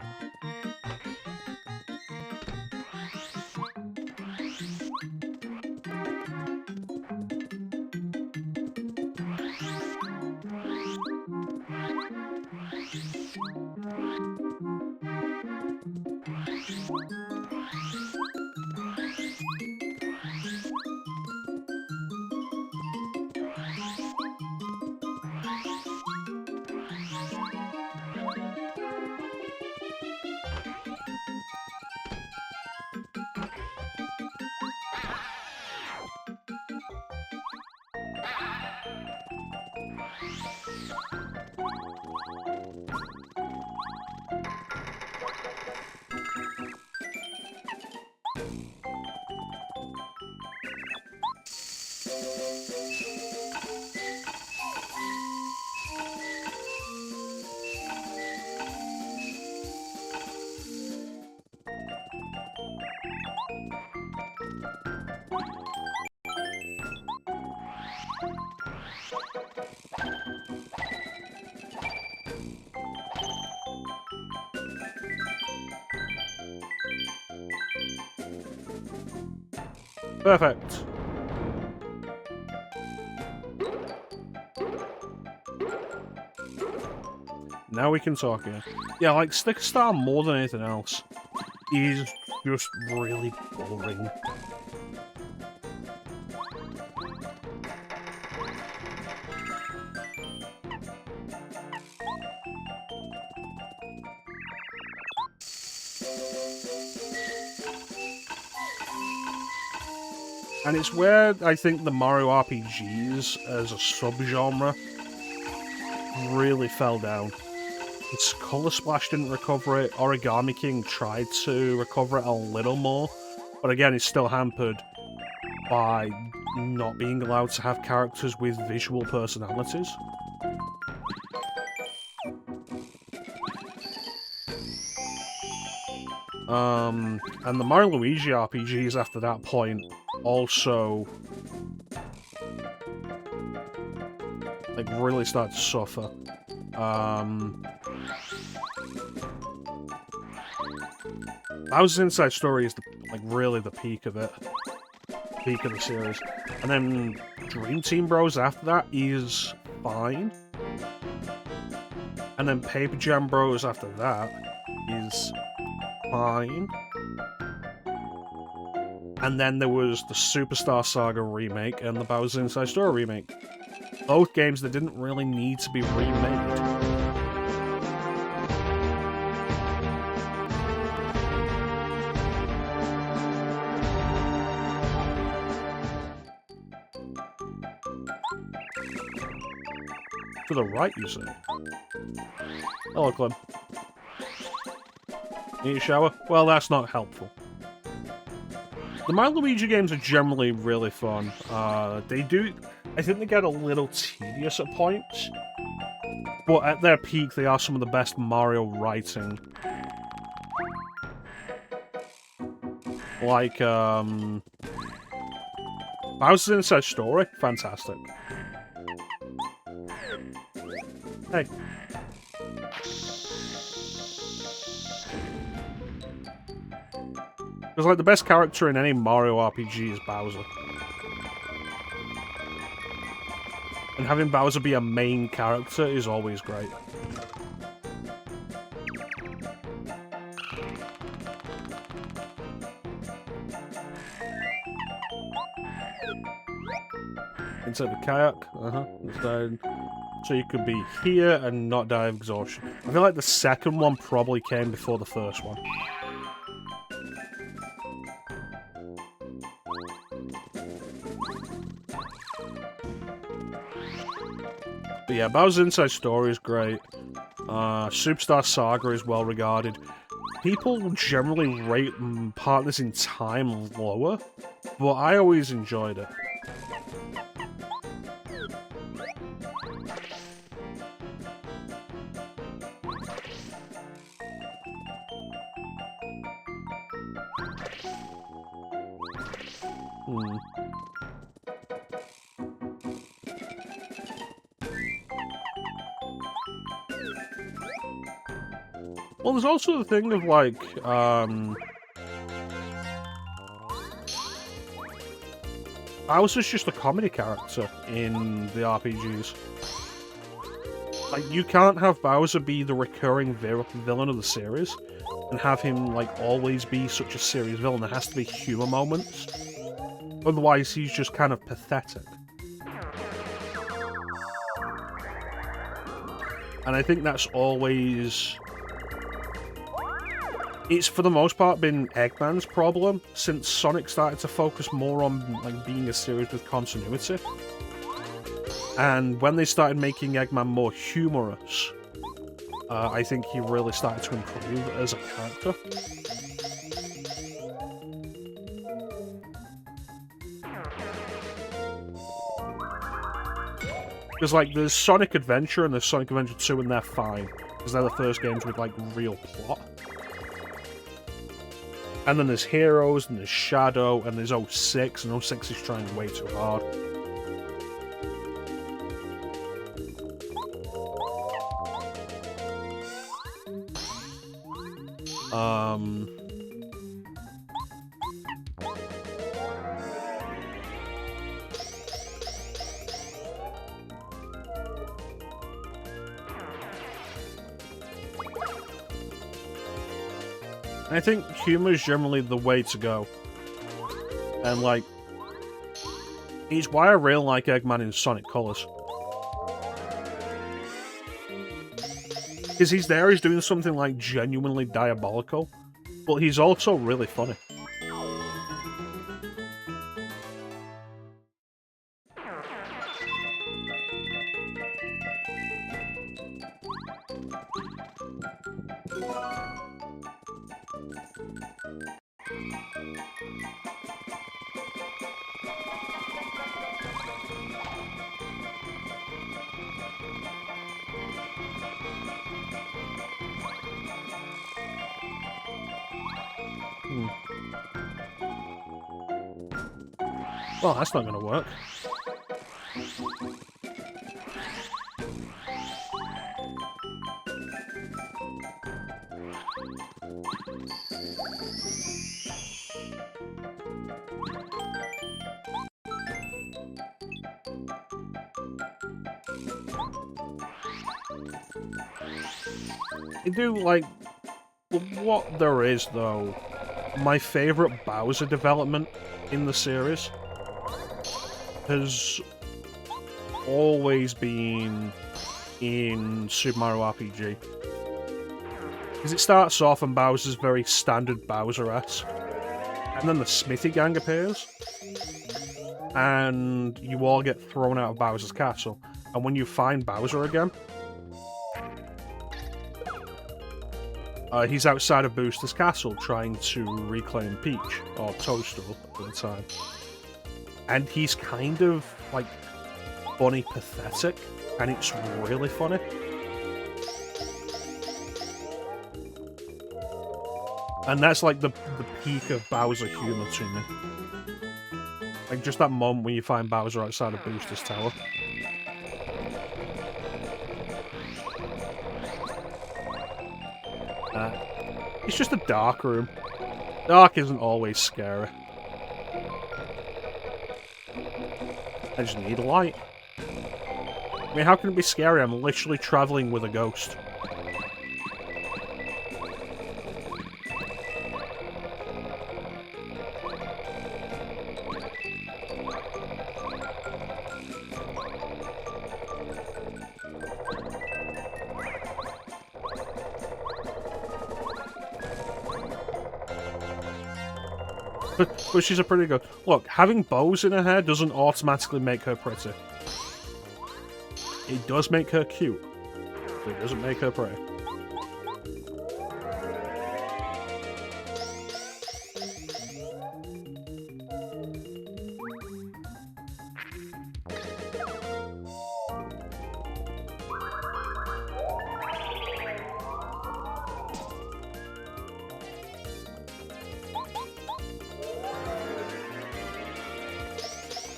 Perfect. Now we can talk again. Yeah, like, Sticker Star more than anything else is just really boring. And it's where I think the Mario RPGs as a subgenre really fell down. It's Color Splash didn't recover it, Origami King tried to recover it a little more, but again it's still hampered by not being allowed to have characters with visual personalities. And the Mario Luigi RPGs after that point also like really started to suffer. Bowser's Inside Story is really the peak of it. Peak of the series. And then Dream Team Bros after that is fine. And then Paper Jam Bros after that is fine. And then there was the Superstar Saga remake and the Bowser's Inside Story remake. Both games that didn't really need to be remade. To the right, you say? Hello, Clem. Need a shower? Well, that's not helpful. The Mario Luigi games are generally really fun. I think they get a little tedious at points, but at their peak, they are some of the best Mario writing. Like, Bowser's Inside Story, fantastic. Hey. Because, like, the best character in any Mario RPG is Bowser. And having Bowser be a main character is always great. Inside the kayak, inside. So you could be here and not die of exhaustion. I feel like the second one probably came before the first one. But yeah, Bowser's Inside Story is great. Superstar Saga is well regarded. People generally rate Partners in Time lower, but I always enjoyed it. Well, there's also the thing of, like, Bowser's just a comedy character in the RPGs. Like, you can't have Bowser be the recurring villain of the series and have him, like, always be such a serious villain. There has to be humor moments. Otherwise, he's just kind of pathetic. And I think that's always... It's, for the most part, been Eggman's problem, since Sonic started to focus more on, like, being a series with continuity. And when they started making Eggman more humorous, I think he really started to improve as a character. Because, like, there's Sonic Adventure and there's Sonic Adventure 2 and they're fine, because they're the first games with, like, real plot. And then there's Heroes, and there's Shadow, and there's 06, and 06 is trying way too hard. I think humor is generally the way to go. And, like, it's why I really like Eggman in Sonic Colors. Because he's doing something, like, genuinely diabolical, but he's also really funny. Well, that's not gonna work. I do like what there is, though. My favorite Bowser development in the series has always been in Super Mario RPG. Because it starts off and Bowser's very standard Bowser-esque, and then the Smithy Gang appears, and you all get thrown out of Bowser's castle. And when you find Bowser again, he's outside of Booster's castle trying to reclaim Peach, or Toadstool at the time. And he's kind of, like, funny, pathetic, and it's really funny. And that's, like, the peak of Bowser humour to me. Like, just that moment when you find Bowser outside of Booster's tower. It's just a dark room. Dark isn't always scary. I just need a light. I mean, how can it be scary? I'm literally traveling with a ghost. But she's a pretty good... Look, having bows in her hair doesn't automatically make her pretty. It does make her cute. It doesn't make her pretty.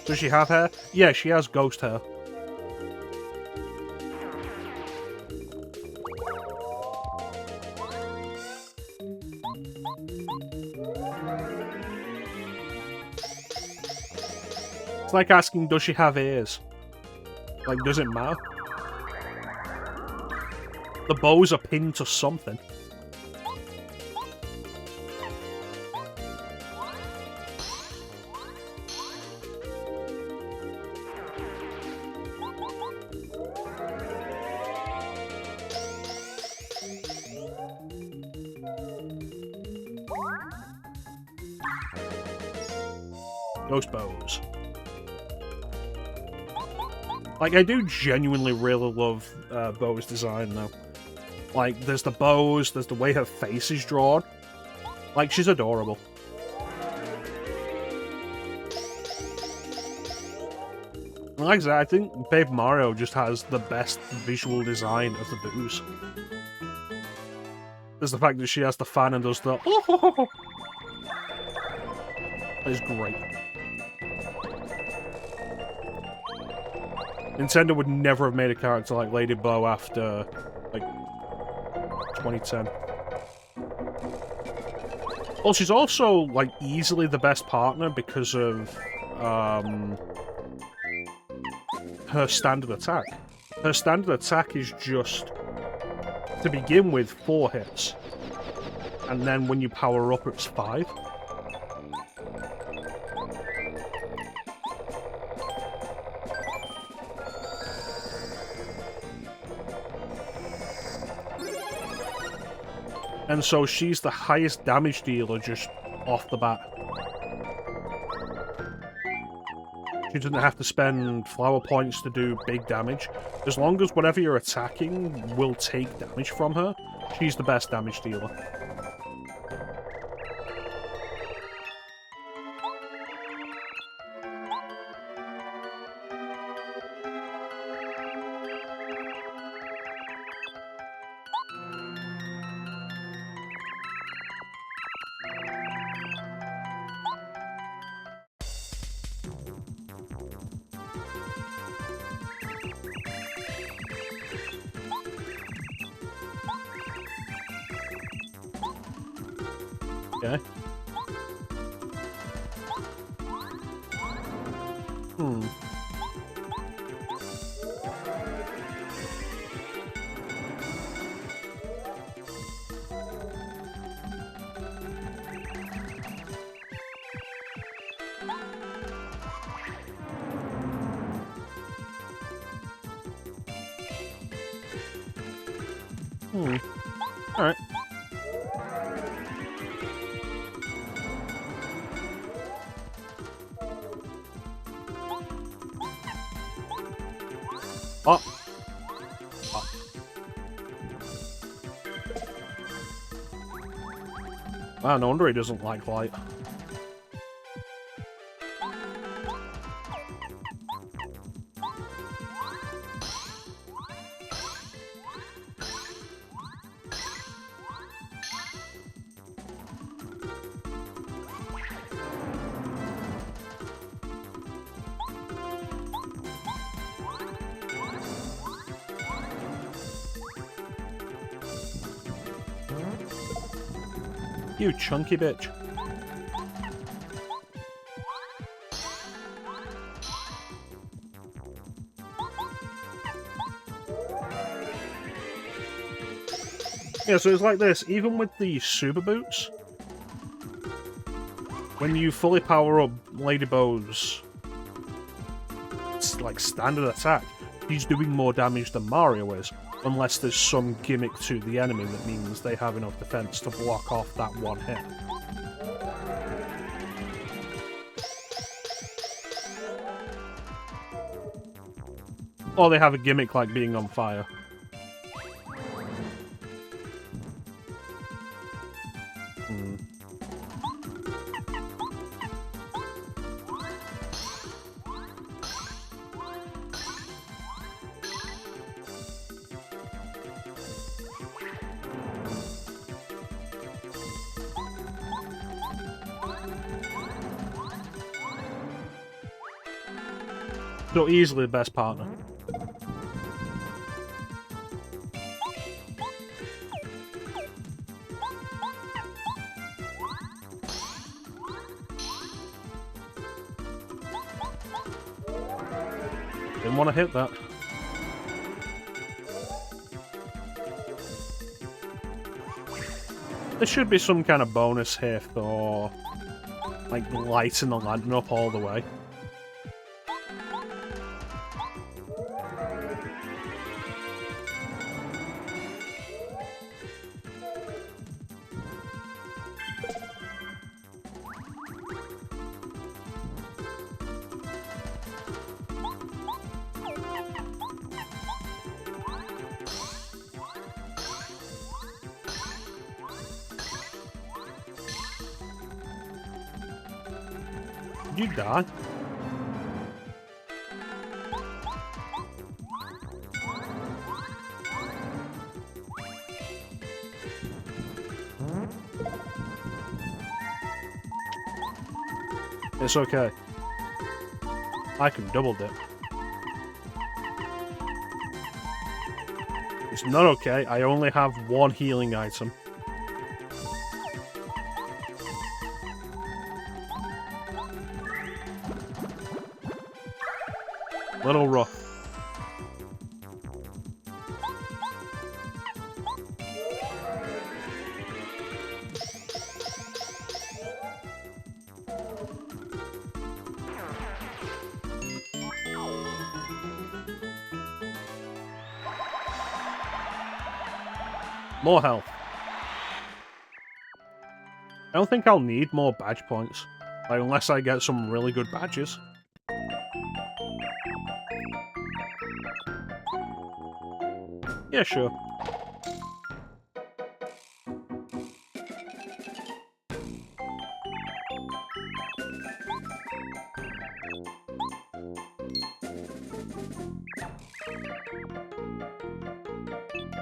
Does she have hair? Yeah, she has ghost hair. It's like asking, does she have ears? Like, does it matter? The bows are pinned to something. Ghost bows. Like, I do genuinely really love Bo's design, though. Like, there's the bows, there's the way her face is drawn. Like, she's adorable. Like I said, I think Babe Mario just has the best visual design of the Boos. There's the fact that she has the fan and does the oh. It's great. Nintendo would never have made a character like Lady Bo after, like, 2010. Well, she's also, like, easily the best partner because of, her standard attack. Her standard attack is just, to begin with, 4 hits. And then when you power up, it's 5. And so she's the highest damage dealer just off the bat. She doesn't have to spend flower points to do big damage. As long as whatever you're attacking will take damage from her, she's the best damage dealer. Okay. Alright. Oh. Oh. Wow, no wonder he doesn't like light. You chunky bitch. Yeah, so it's like this. Even with the super boots, when you fully power up Lady Bo's, like, standard attack, he's doing more damage than Mario is. Unless there's some gimmick to the enemy that means they have enough defense to block off that one hit. Or they have a gimmick like being on fire. So easily the best partner. Didn't want to hit that. There should be some kind of bonus here for, like, lighting the lantern up all the way. Did you die? It's okay. I can double dip. It's not okay. I only have one healing item. Little rough. More health. I don't think I'll need more badge points. Like, unless I get some really good badges. Yeah, sure.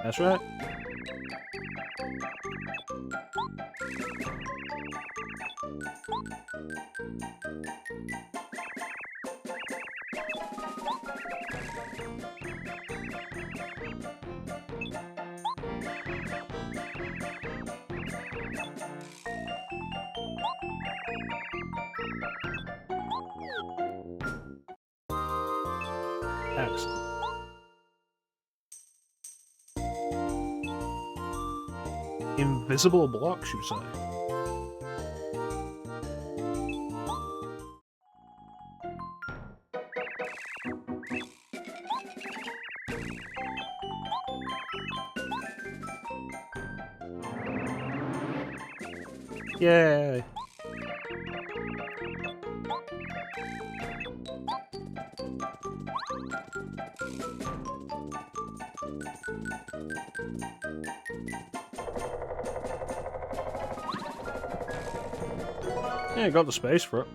That's right. Excellent. Invisible blocks, you say? Yay! Yeah, got the space for it.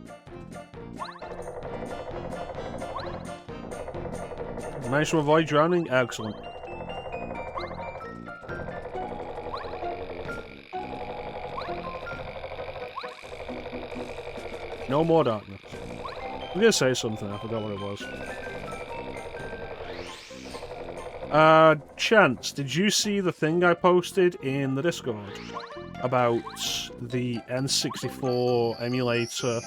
Managed to avoid drowning? Excellent. No more darkness. I'm gonna say something, I forgot what it was. Chance, did you see the thing I posted in the Discord about the N64 emulator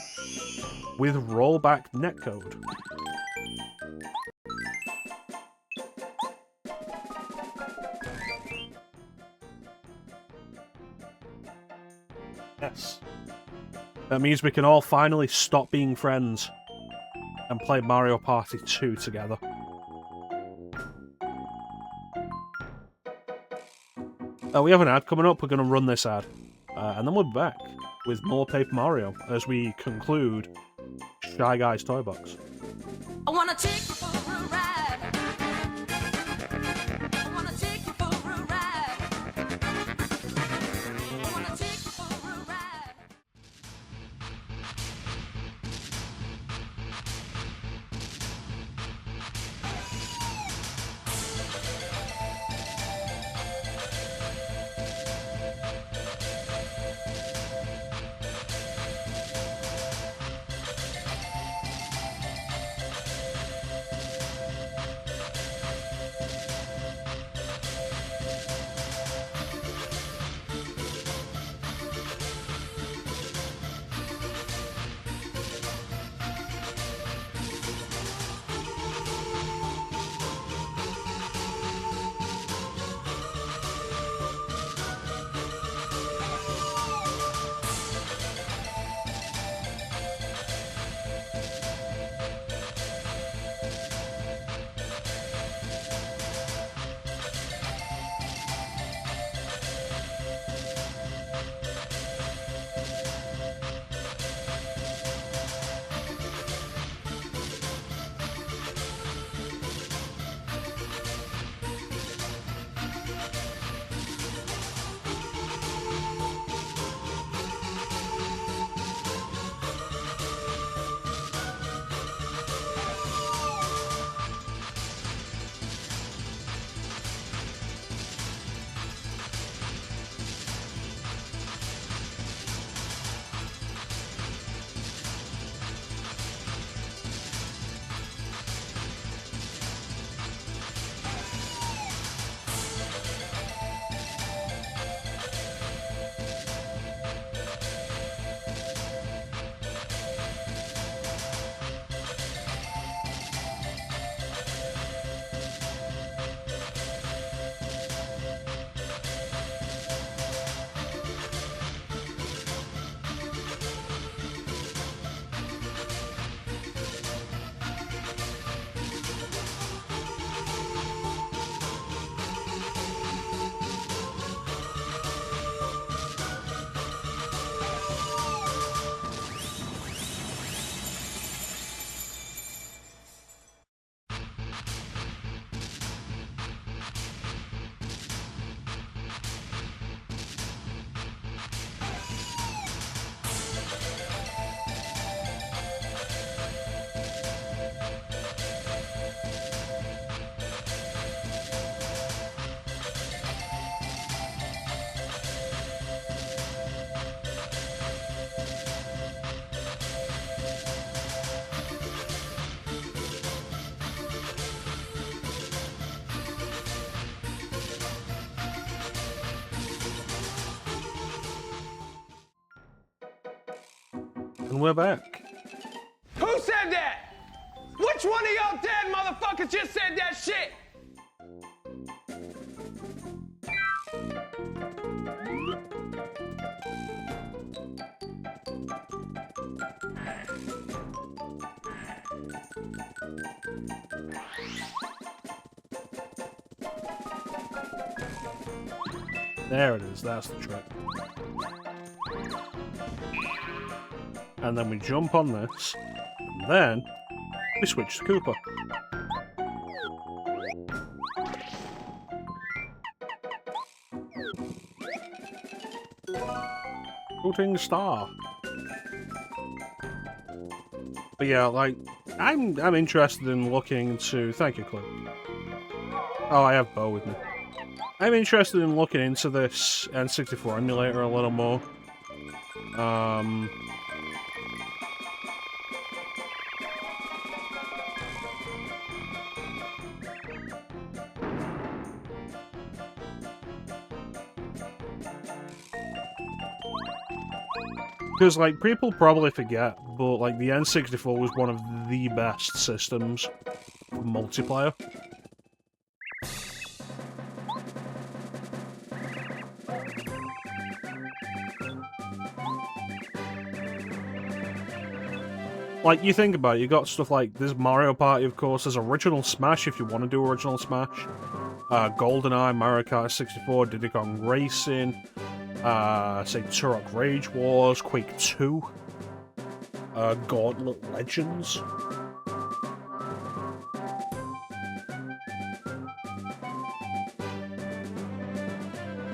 with rollback netcode? Yes. That means we can all finally stop being friends and play Mario Party 2 together. We have an ad coming up. We're going to run this ad. And then we're back with more Paper Mario as we conclude Shy Guy's Toy Box. I wanna take you for a ride. I wanna take you for a ride. I wanna take you for a ride. And we're back. Who said that? Which one of y'all dead motherfuckers just said that shit? There it is, that's the trick. And then we jump on this, and then we switch to Koopa. Shooting star. But yeah, like, I'm interested in looking into... Thank you, Clint. Oh, I have Bo with me. I'm interested in looking into this N64 emulator a little more. Because, like, people probably forget, but, like, the N64 was one of the best systems for multiplayer. Like, you think about it, you got stuff like, there's Mario Party, of course, there's Original Smash if you want to do Original Smash, GoldenEye, Mario Kart 64, Diddy Kong Racing, say Turok Rage Wars, Quake 2, Gauntlet Legends.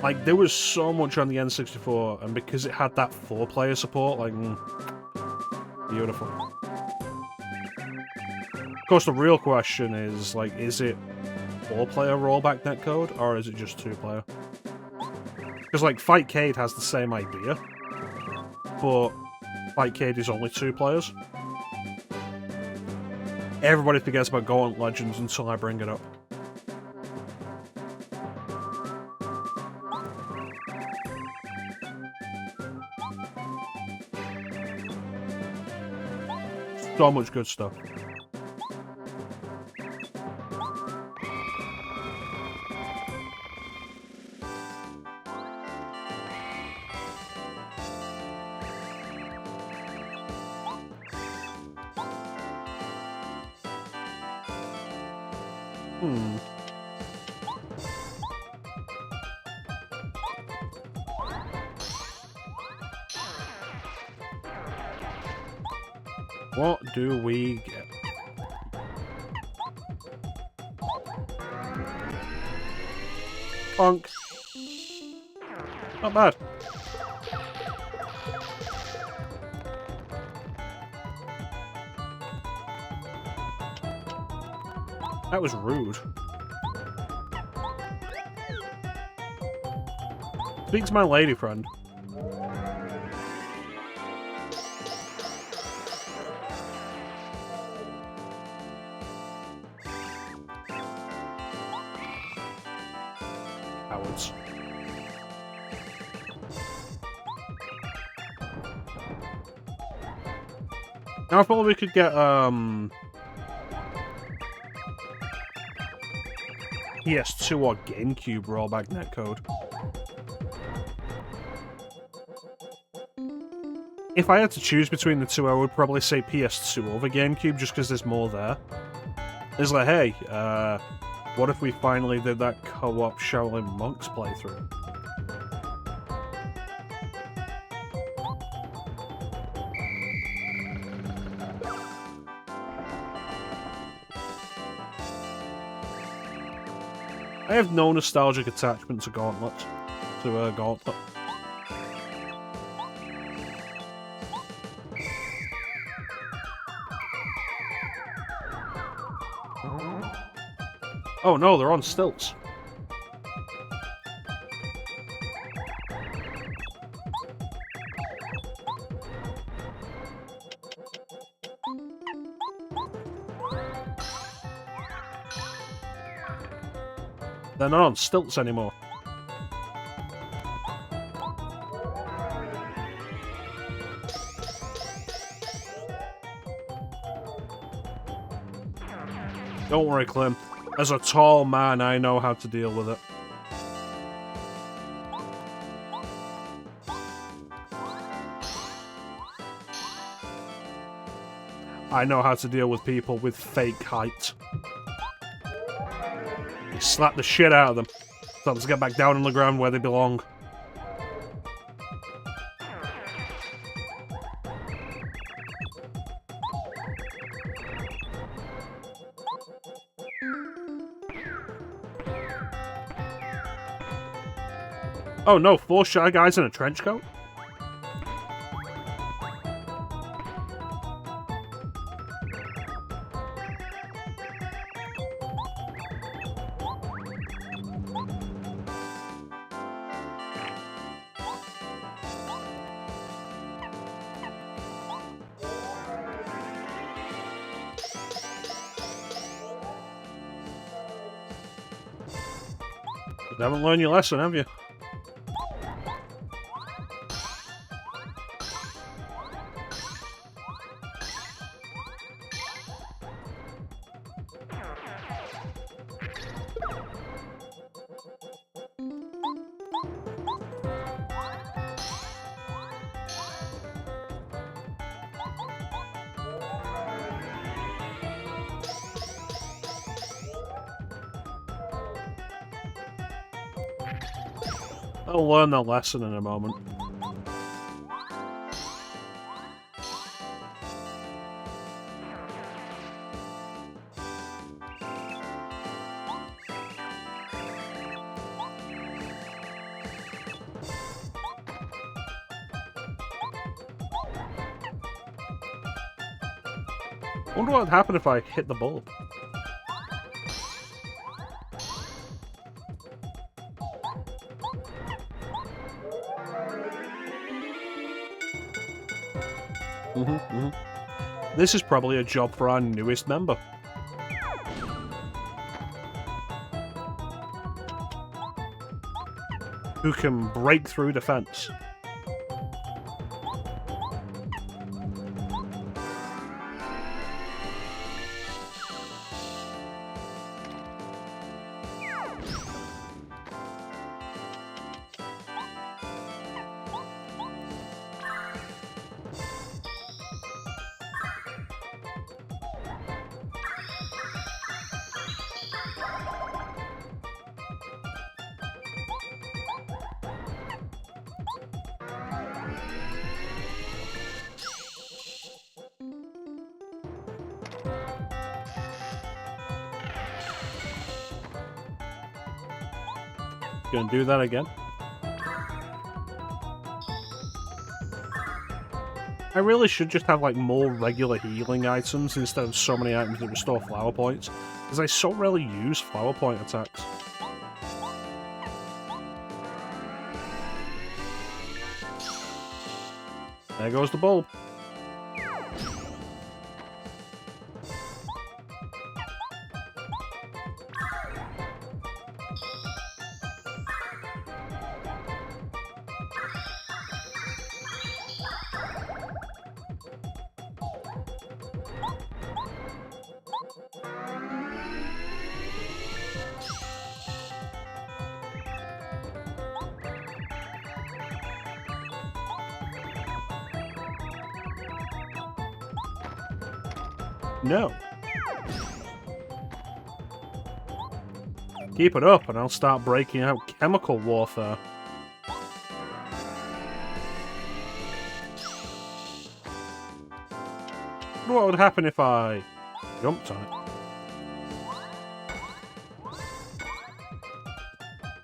Like, there was so much on the N64, and because it had that 4-player support, like, beautiful. Of course, the real question is, like, is it 4-player rollback netcode, or is it just 2-player? Because, like, Fightcade has the same idea, but Fightcade is only 2 players. Everybody forgets about Gauntlet Legends until I bring it up. So much good stuff. What do we get? Bonk. Not bad. That was rude. Speak to my lady friend. Cowards. Now I thought we could get PS2 or GameCube rollback netcode. If I had to choose between the two, I would probably say PS2 over GameCube, just because there's more there. It's like, hey, what if we finally did that co-op Shaolin Monks playthrough? I have no nostalgic attachment to Gauntlet. Gauntlet. Oh no, they're on stilts. They're not on stilts anymore. Don't worry, Clem. As a tall man, I know how to deal with it. I know how to deal with people with fake height. You slap the shit out of them. Tell them to get back down on the ground where they belong. Oh no, 4 shy guys in a trench coat? You haven't learned your lesson, have you? I'll learn the lesson in a moment. I wonder what would happen if I hit the ball. This is probably a job for our newest member. Who can break through the fence. Gonna do that again. I really should just have like more regular healing items instead of so many items that restore flower points, because I so rarely use flower point attacks. There goes the bulb. No. Keep it up and I'll start breaking out chemical warfare. What would happen if I jumped on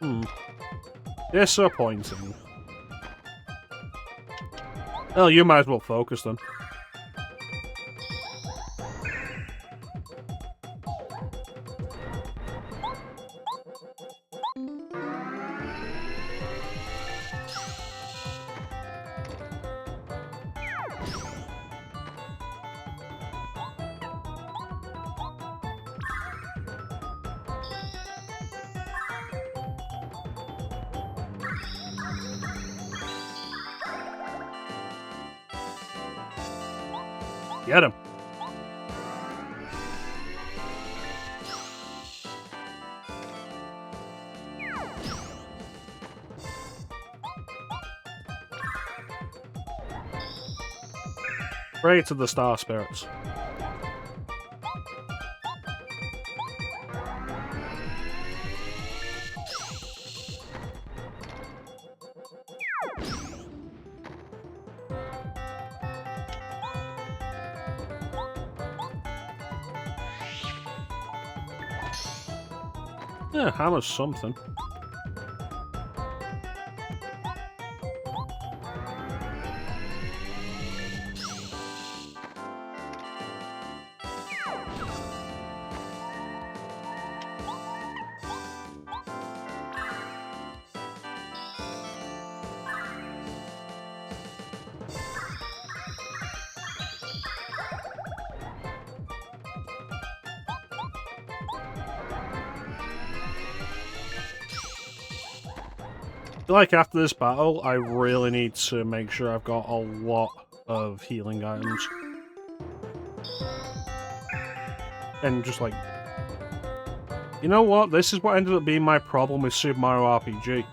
it? Disappointing. Well, you might as well focus then. Get him. Pray to the star spirits. Yeah, hammer's something. I feel like after this battle, I really need to make sure I've got a lot of healing items. And just like... You know what? This is what ended up being my problem with Super Mario RPG.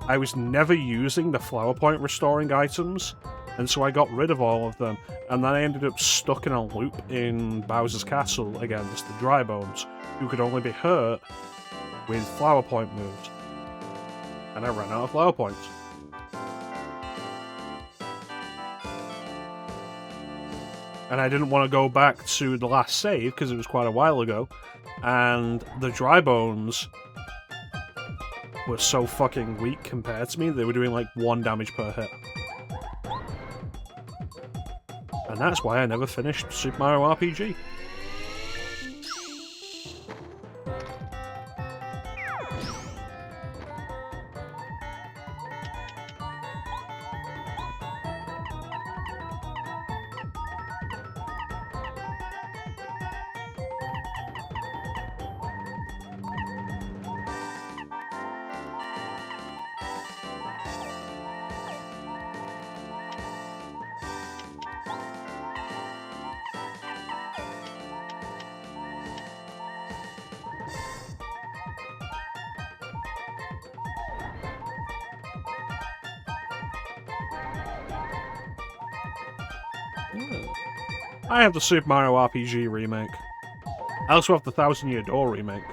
I was never using the flower point restoring items, and so I got rid of all of them, and then I ended up stuck in a loop in Bowser's Castle against the Dry Bones, who could only be hurt with flower point moves. And I ran out of flower points. And I didn't want to go back to the last save, because it was quite a while ago, and the Dry Bones were so fucking weak compared to me, they were doing like 1 damage per hit. And that's why I never finished Super Mario RPG. I have the Super Mario RPG remake. I also have the Thousand Year Door remake.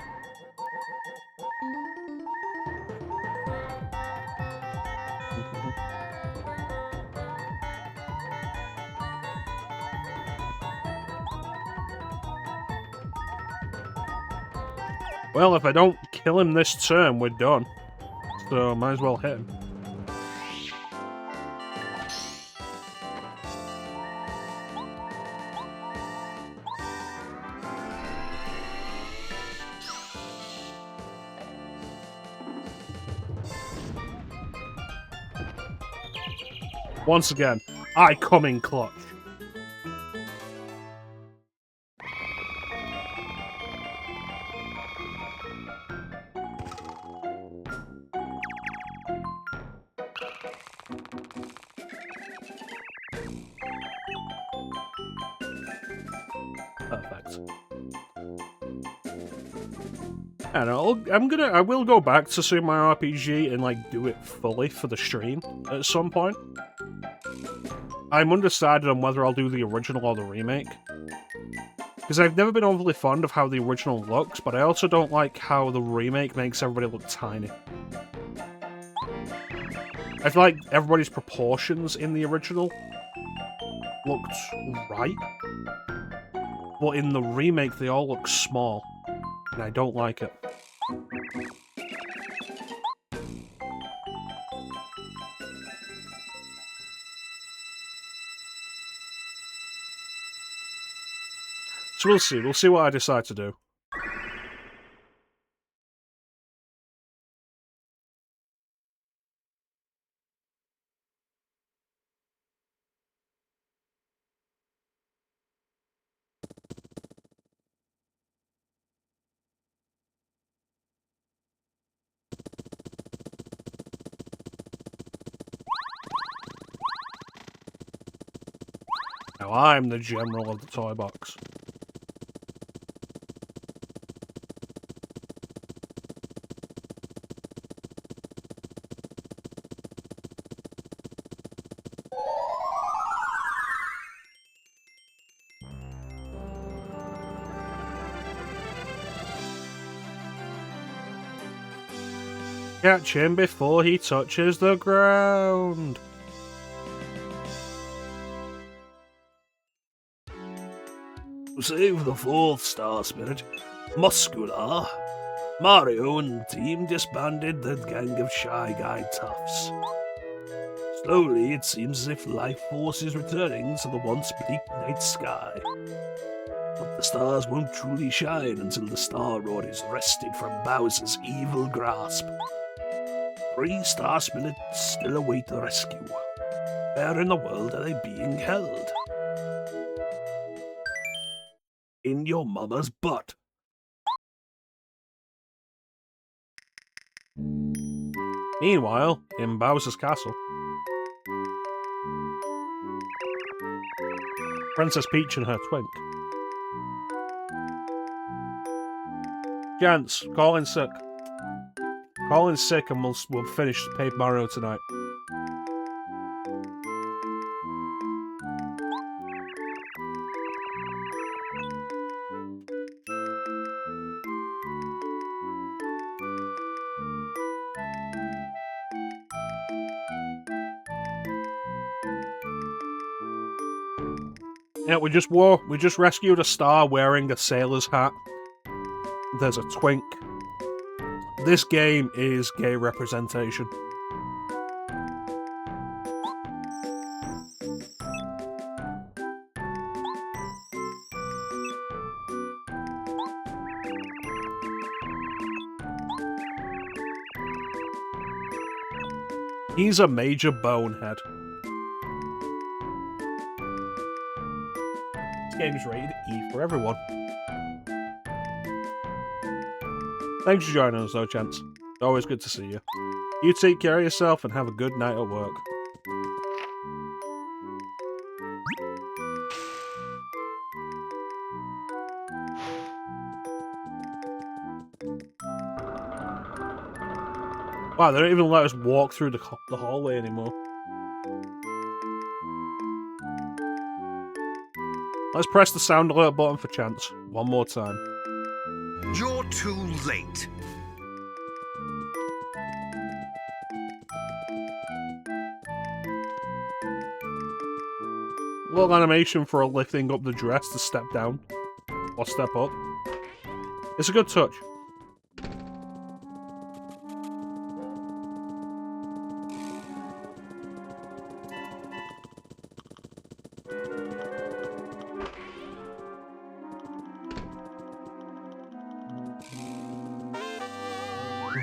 Well, if I don't kill him this turn, we're done. So, might as well hit him. Once again, I come in clutch. Perfect. And I will go back to Super Mario RPG and like do it fully for the stream at some point. I'm undecided on whether I'll do the original or the remake. Because I've never been overly fond of how the original looks, but I also don't like how the remake makes everybody look tiny. I feel like everybody's proportions in the original looked right, but in the remake they all look small, and I don't like it. So we'll see what I decide to do. Now I'm the general of the toy box. Catch him before he touches the ground. To save the fourth star spirit, Muscular, Mario and the team disbanded the gang of Shy Guy toughs. Slowly, it seems as if life force is returning to the once bleak night sky. But the stars won't truly shine until the Star Rod is wrested from Bowser's evil grasp. 3 star spirits still await the rescue. Where in the world are they being held? In your mama's butt. Meanwhile, in Bowser's castle, Princess Peach and her twink. Gents, call in sick. Call in sick and we'll finish Paper Mario tonight. Yeah, we just rescued a star wearing a sailor's hat. There's a twink. This game is gay representation. He's a major bonehead. This game is rated E for everyone. Thanks for joining us, though, Chance. Always good to see you. You take care of yourself and have a good night at work. Wow, they don't even let us walk through the hallway anymore. Let's press the sound alert button for Chance. One more time. You're too late. Little animation for lifting up the dress to step down. Or step up. It's a good touch.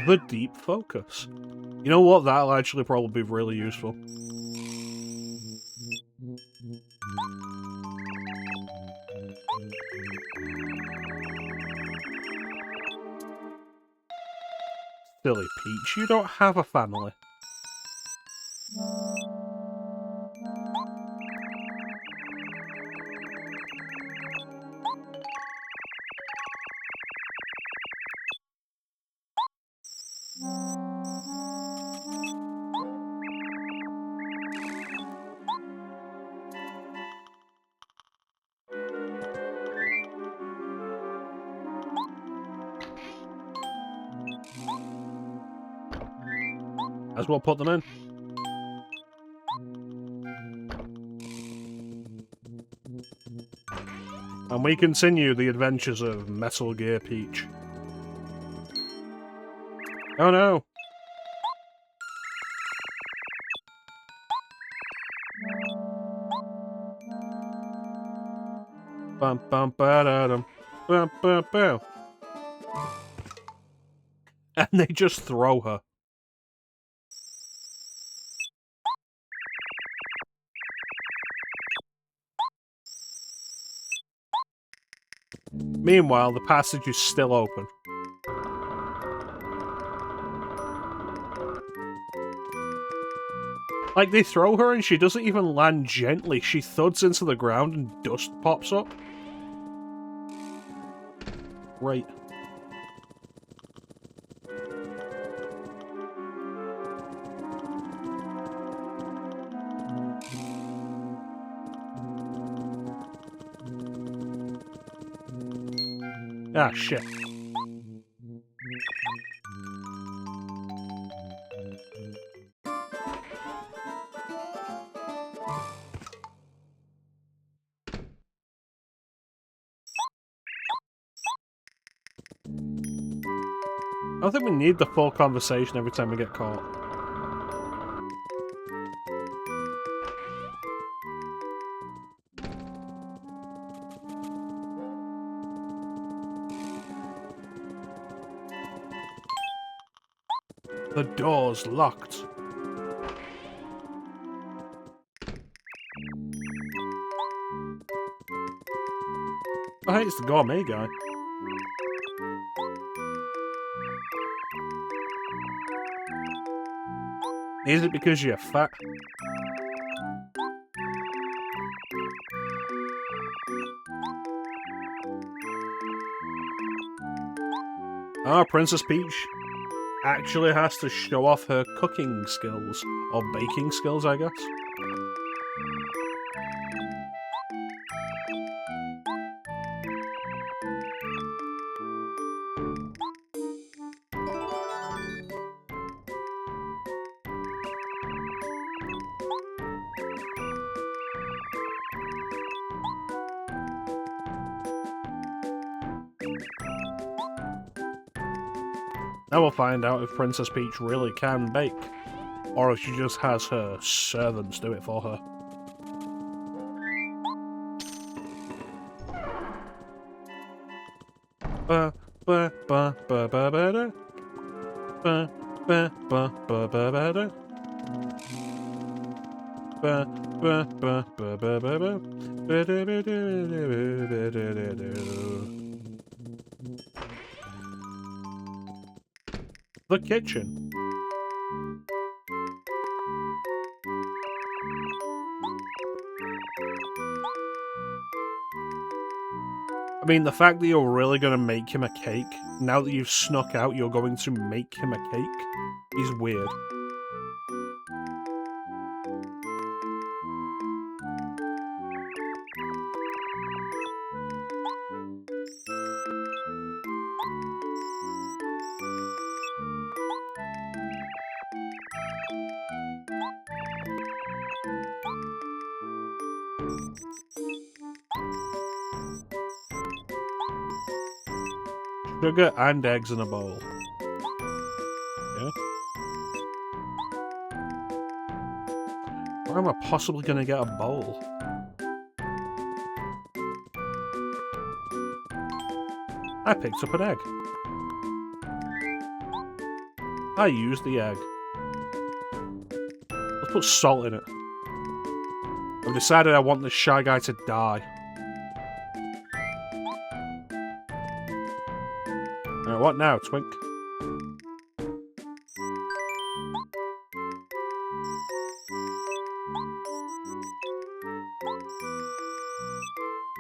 The deep focus. You know what? That'll actually probably be really useful. Silly Peach, you don't have a family. As well put them in. And we continue the adventures of Metal Gear Peach. Oh no! Bum bum ba da dum. Bum bum bum. And they just throw her. Meanwhile, the passage is still open. Like, they throw her and she doesn't even land gently. She thuds into the ground and dust pops up. Right. Ah, shit. I think we need the full conversation every time we get caught. The door's locked. Oh, hey, it's the gourmet guy. Is it because you're fat? Ah, Princess Peach actually has to show off her cooking skills. Or baking skills, I guess. Now we'll find out if Princess Peach really can bake, or if she just has her servants do it for her. Ba ba ba ba ba ba da. Ba ba ba ba ba ba da. Ba ba ba ba ba ba ba. Ba da ba da ba da da da da. The kitchen. I mean, the fact that you're really going to make him a cake, now that you've snuck out, you're going to make him a cake, is weird. Sugar and eggs in a bowl. Yeah. Where am I possibly going to get a bowl? I picked up an egg. I used the egg. Let's put salt in it. I've decided I want this shy guy to die. Alright, what now, Twink?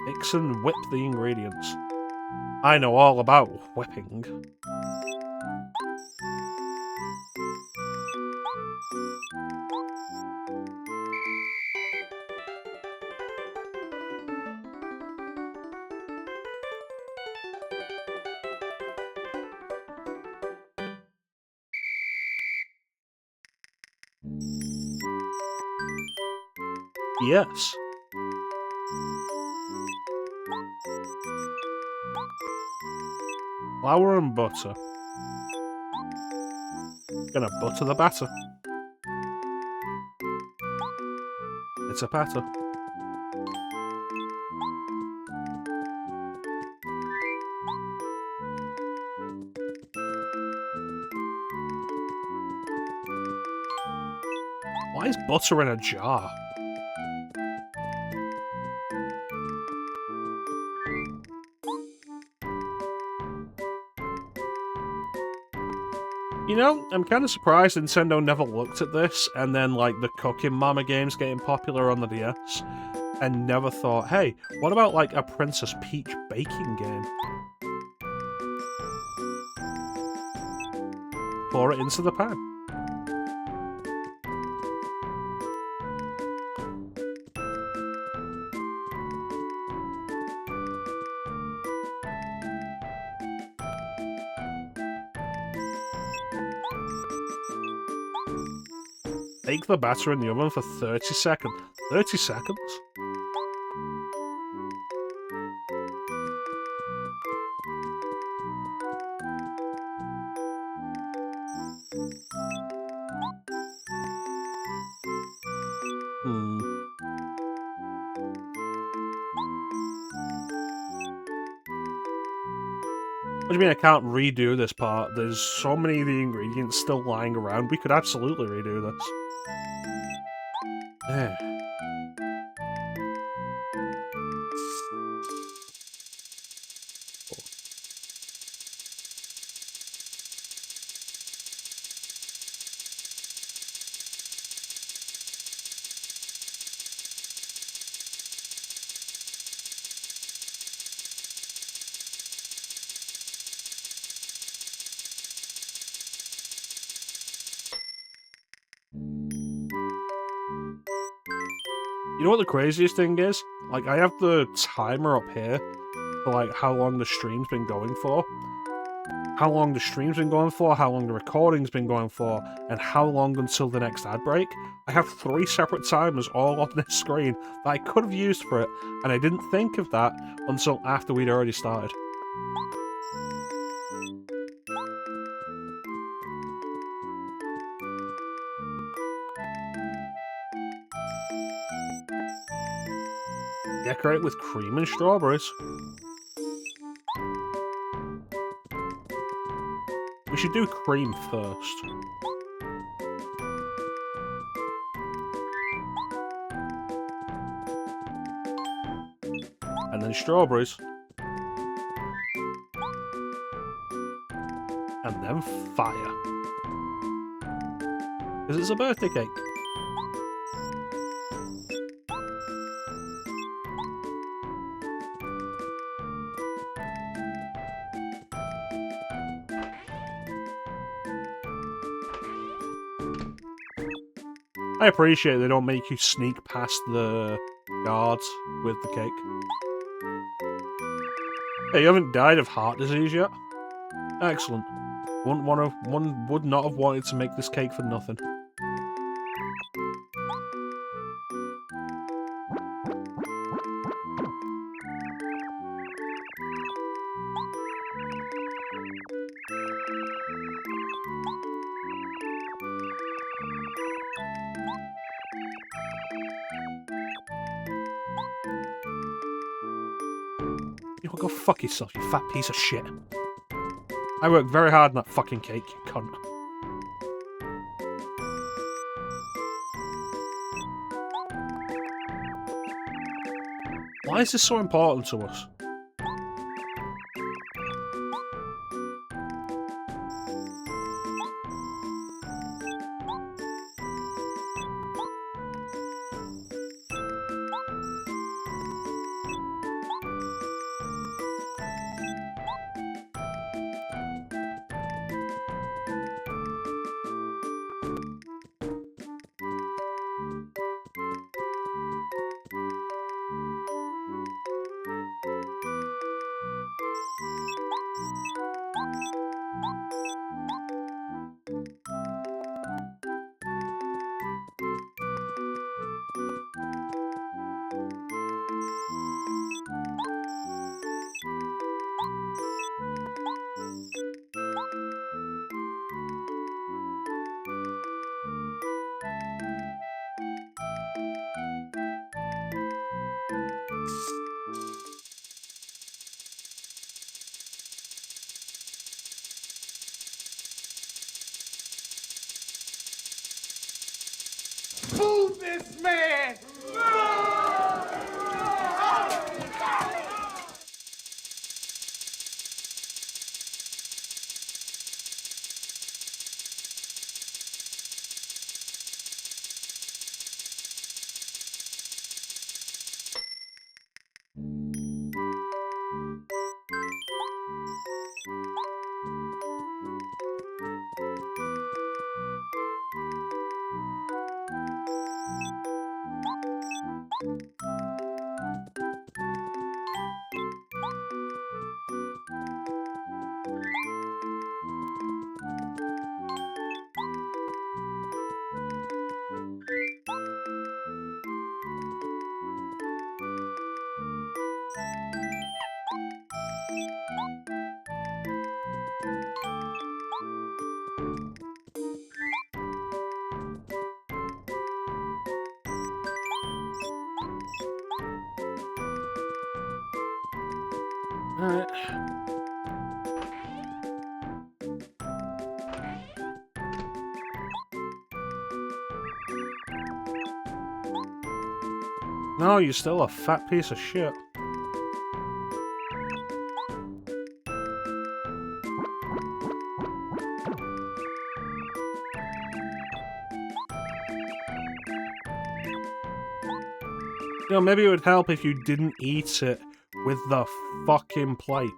Mix and whip the ingredients. I know all about whipping. Yes. Flour and butter. Gonna butter the batter. It's a batter. Why is butter in a jar? You know, I'm kind of surprised Nintendo never looked at this, and then, like, the Cooking Mama games getting popular on the DS, and never thought, hey, what about, like, a Princess Peach baking game? Pour it into the pan. Bake the batter in the oven for 30 seconds. 30 seconds? do you mean I can't redo this part? There's so many of the ingredients still lying around. We could absolutely redo this. Yeah. You know what the craziest thing is? Like, I have the timer up here for, like, how long the stream's been going for. How long the stream's been going for, how long the recording's been going for, and how long until the next ad break. I have 3 separate timers all on this screen that I could have used for it, and I didn't think of that until after we'd already started. Decorate with cream and strawberries. We should do cream first. And then strawberries. And then fire. Because it's a birthday cake. I appreciate they don't make you sneak past the guards with the cake. Hey, you haven't died of heart disease yet? Excellent. One would not have wanted to make this cake for nothing. You go fuck yourself, you fat piece of shit. I worked very hard on that fucking cake, you cunt. Why is this so important to us? Fool this man! Alright. No, you're still a fat piece of shit. You know, maybe it would help if you didn't eat it with the fucking plate.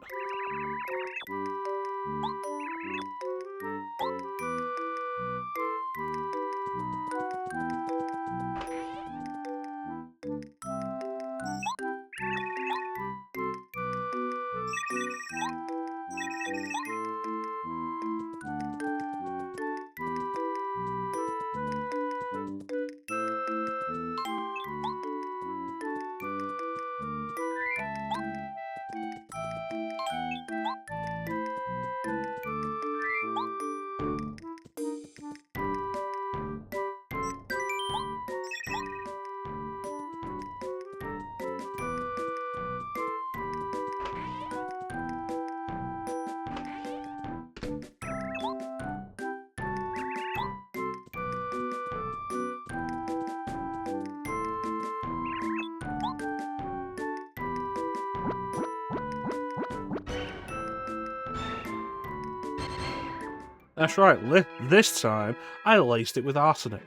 That's right, this time I laced it with arsenic.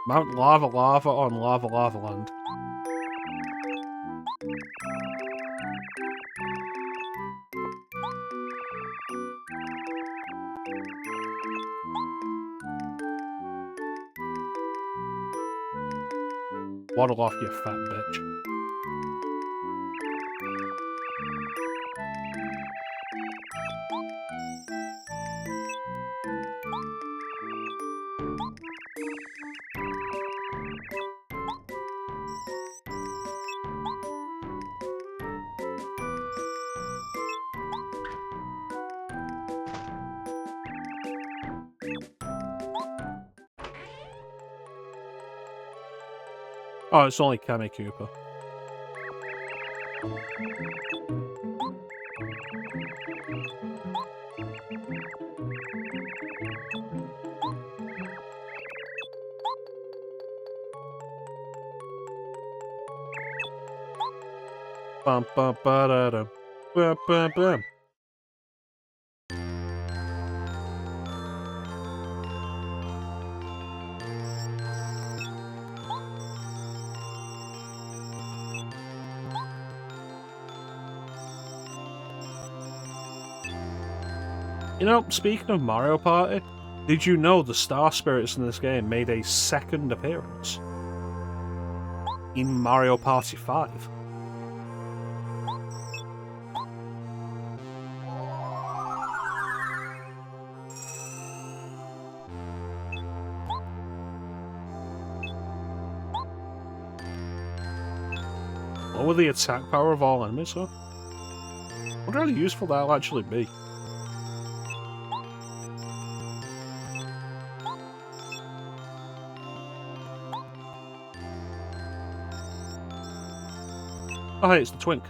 Mount Lava Lava on Lava Lava Land. Waddle off, you fat bitch. Oh, it's only Kami Cooper. Bum bum ba da da. Bum bum bum. You know, speaking of Mario Party, did you know the Star Spirits in this game made a second appearance in Mario Party 5? Lower the attack power of all enemies, huh? I wonder how useful that'll actually be. Oh hey, it's the Twink.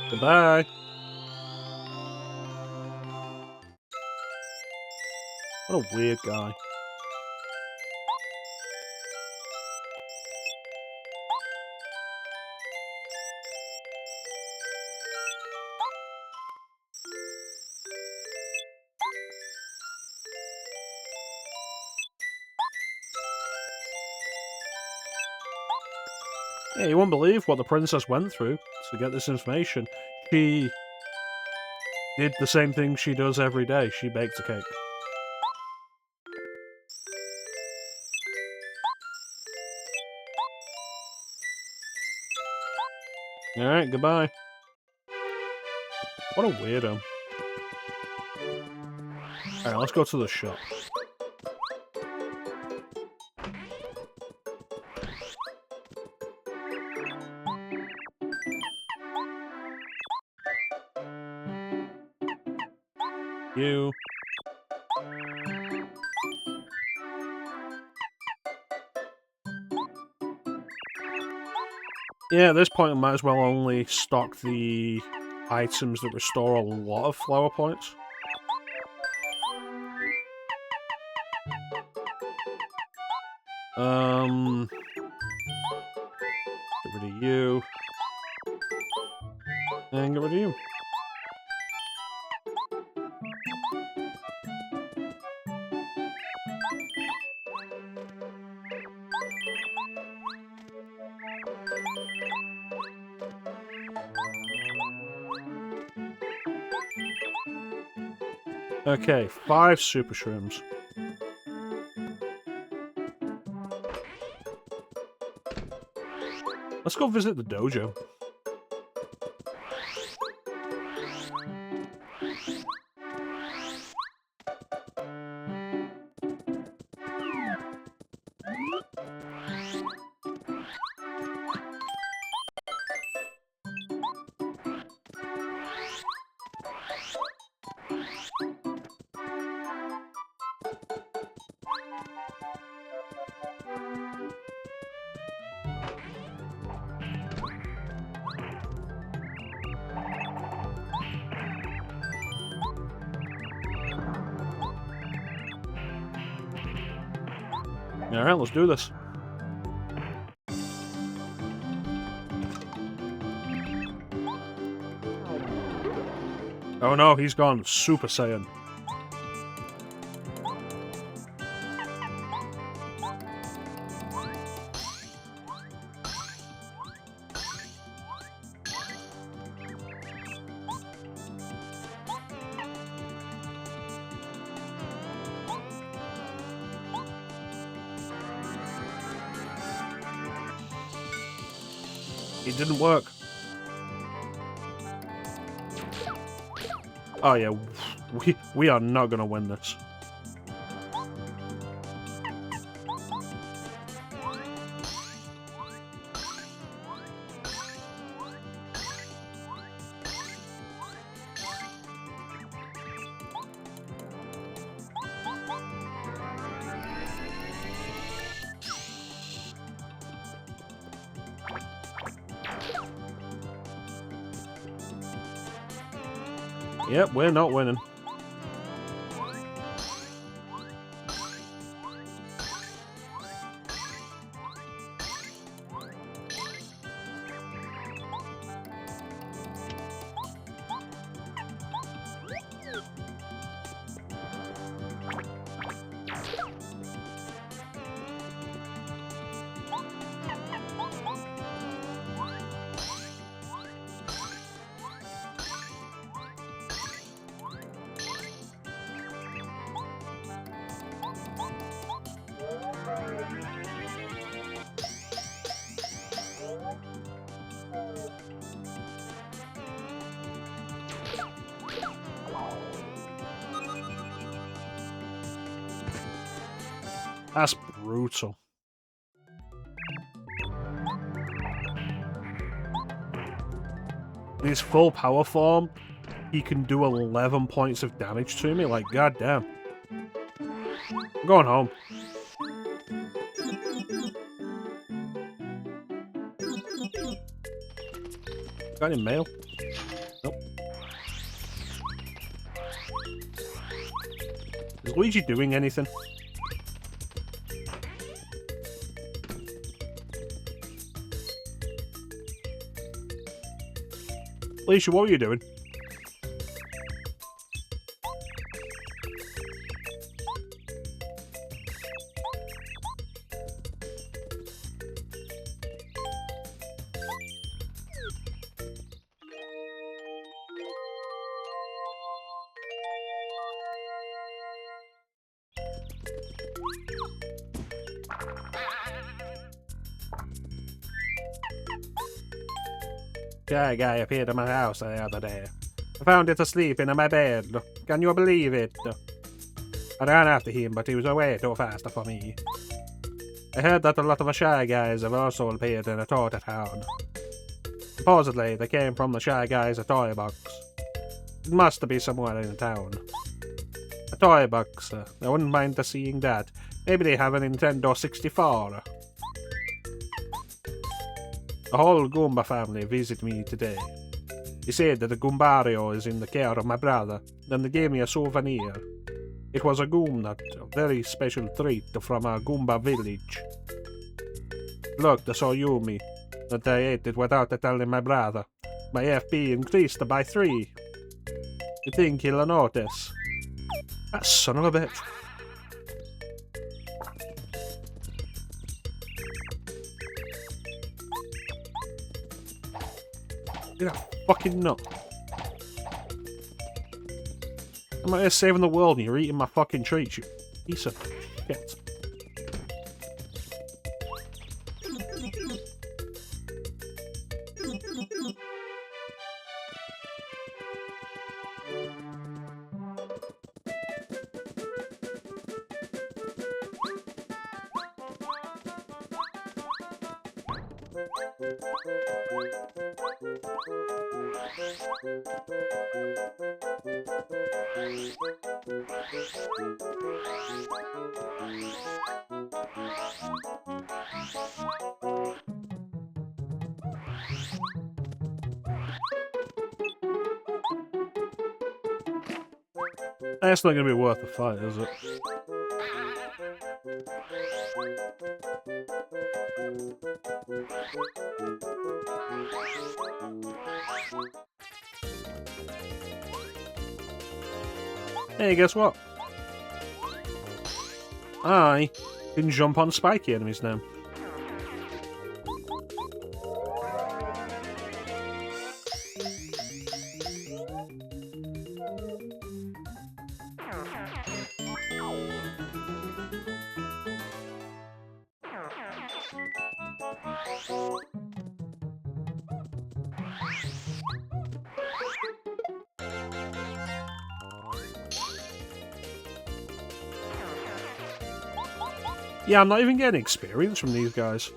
Goodbye. What a weird guy. Yeah, you won't believe what the princess went through to get this information. She did the same thing she does every day. She baked a cake. Alright, goodbye. What a weirdo. Alright, let's go to the shop. You. Yeah, at this point I might as well only stock the items that restore a lot of flower points. Get rid of you. And get rid of you. Okay, 5 super shrooms. Let's go visit the dojo. Alright, let's do this. Oh no, he's gone Super Saiyan. It didn't work. Oh yeah, we are not gonna win this. Yep, we're not winning. That's brutal. In his full power form, he can do 11 points of damage to me. Like, goddamn. I'm going home. Got any mail? Nope. Is Luigi doing anything? Alicia, what were you doing? Shy Guy appeared in my house the other day. I found it asleep in my bed. Can you believe it? I ran after him, but he was way too fast for me. I heard that a lot of Shy Guys have also appeared in a toy town. Supposedly, they came from the Shy Guys' toy box. It must be somewhere in town. A toy box. I wouldn't mind seeing that. Maybe they have a Nintendo 64. The whole Goomba family visited me today. They said that the Goombario is in the care of my brother. Then they gave me a souvenir. It was a Goomnut, a very special treat from a Goomba village. Looked so yummy that I ate it without telling my brother. My FP increased by 3. You think he'll notice? That son of a bitch. You're a fucking nut. I'm out here saving the world and you're eating my fucking treats, you piece of shit. That's not gonna be worth the fight, is it? Hey, guess what? I can jump on spiky enemies now. Yeah, I'm not even getting experience from these guys.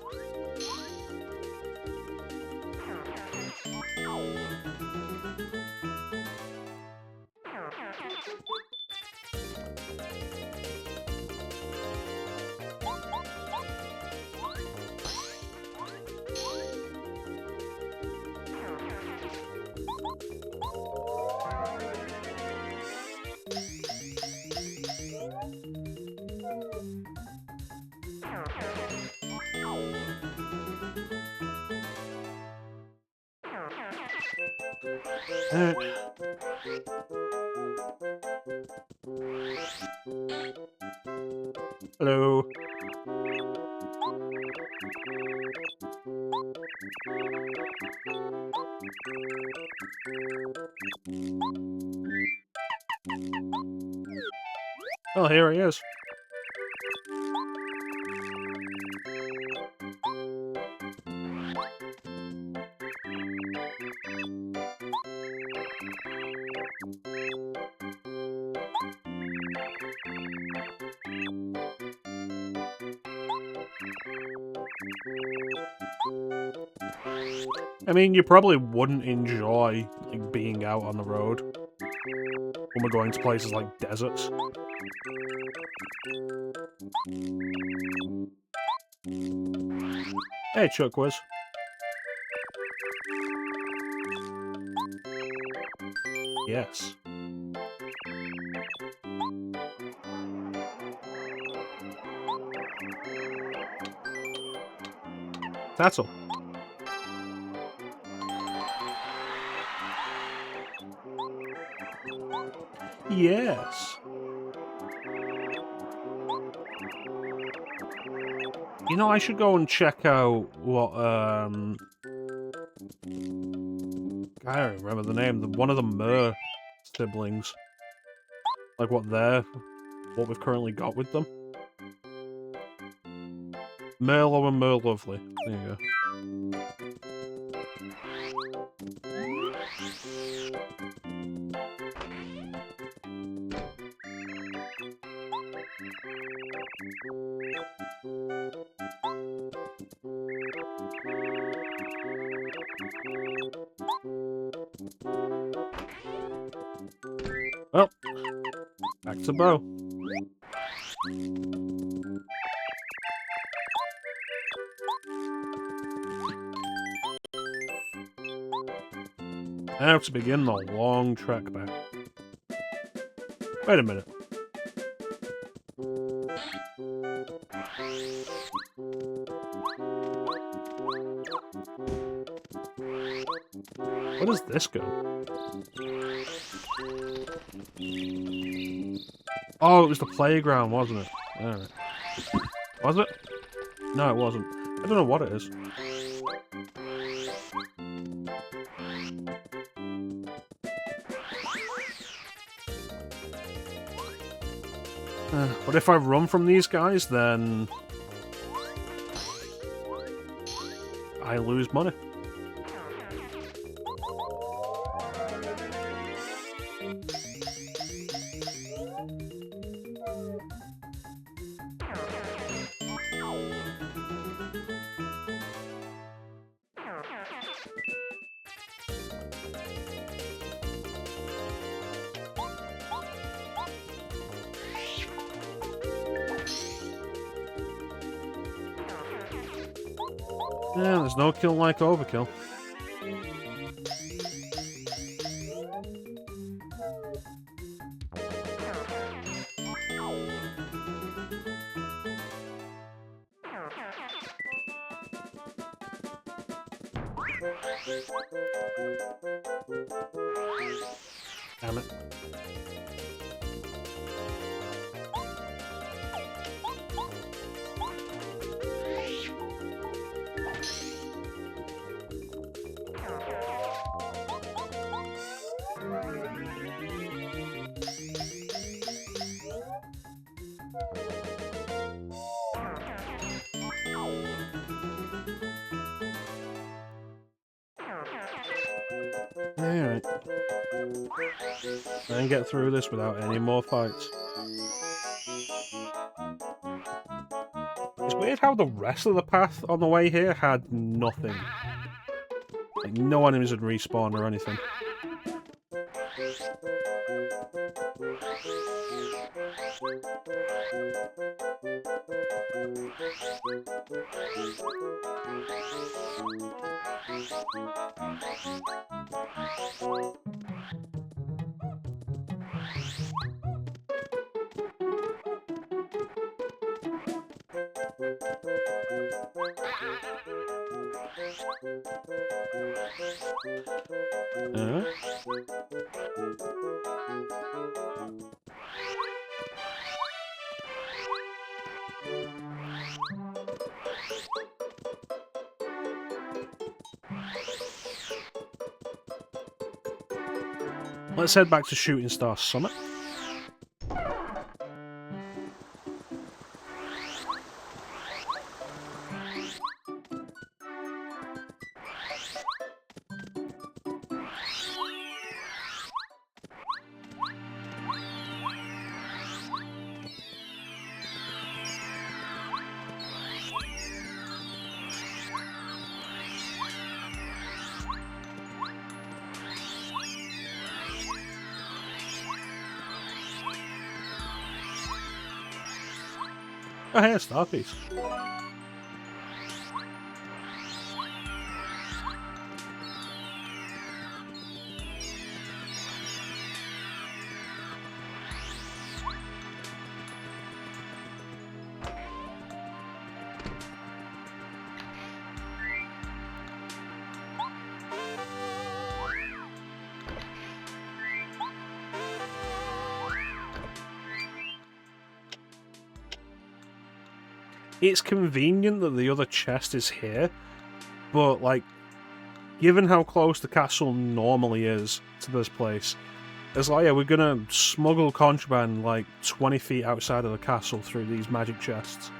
Hello. Oh, here he is. I mean, you probably wouldn't enjoy like, being out on the road when we're going to places like deserts. Hey, Chuck Whiz. Yes. That's all. Yes. You know, I should go and check out what, I don't remember the name, one of the Mer siblings. Like what we've currently got with them. Merlo and Merlovely. There you go. Well, back to Bo. Now to begin the long trek back. Wait a minute. Where does this go? Oh, it was the playground, wasn't it? Alright. Was it? No, it wasn't. I don't know what it is. But if I run from these guys, then I lose money. Yeah, there's no kill like overkill. Damn it. Alright. And get through this without any more fights. It's weird how the rest of the path on the way here had nothing. Like, no enemies had respawned or anything. Let's head back to Shooting Star Summit. Oh, hey, a star piece. It's convenient that the other chest is here, but, like, given how close the castle normally is to this place, it's like, yeah, we're gonna smuggle contraband, like, 20 feet outside of the castle through these magic chests.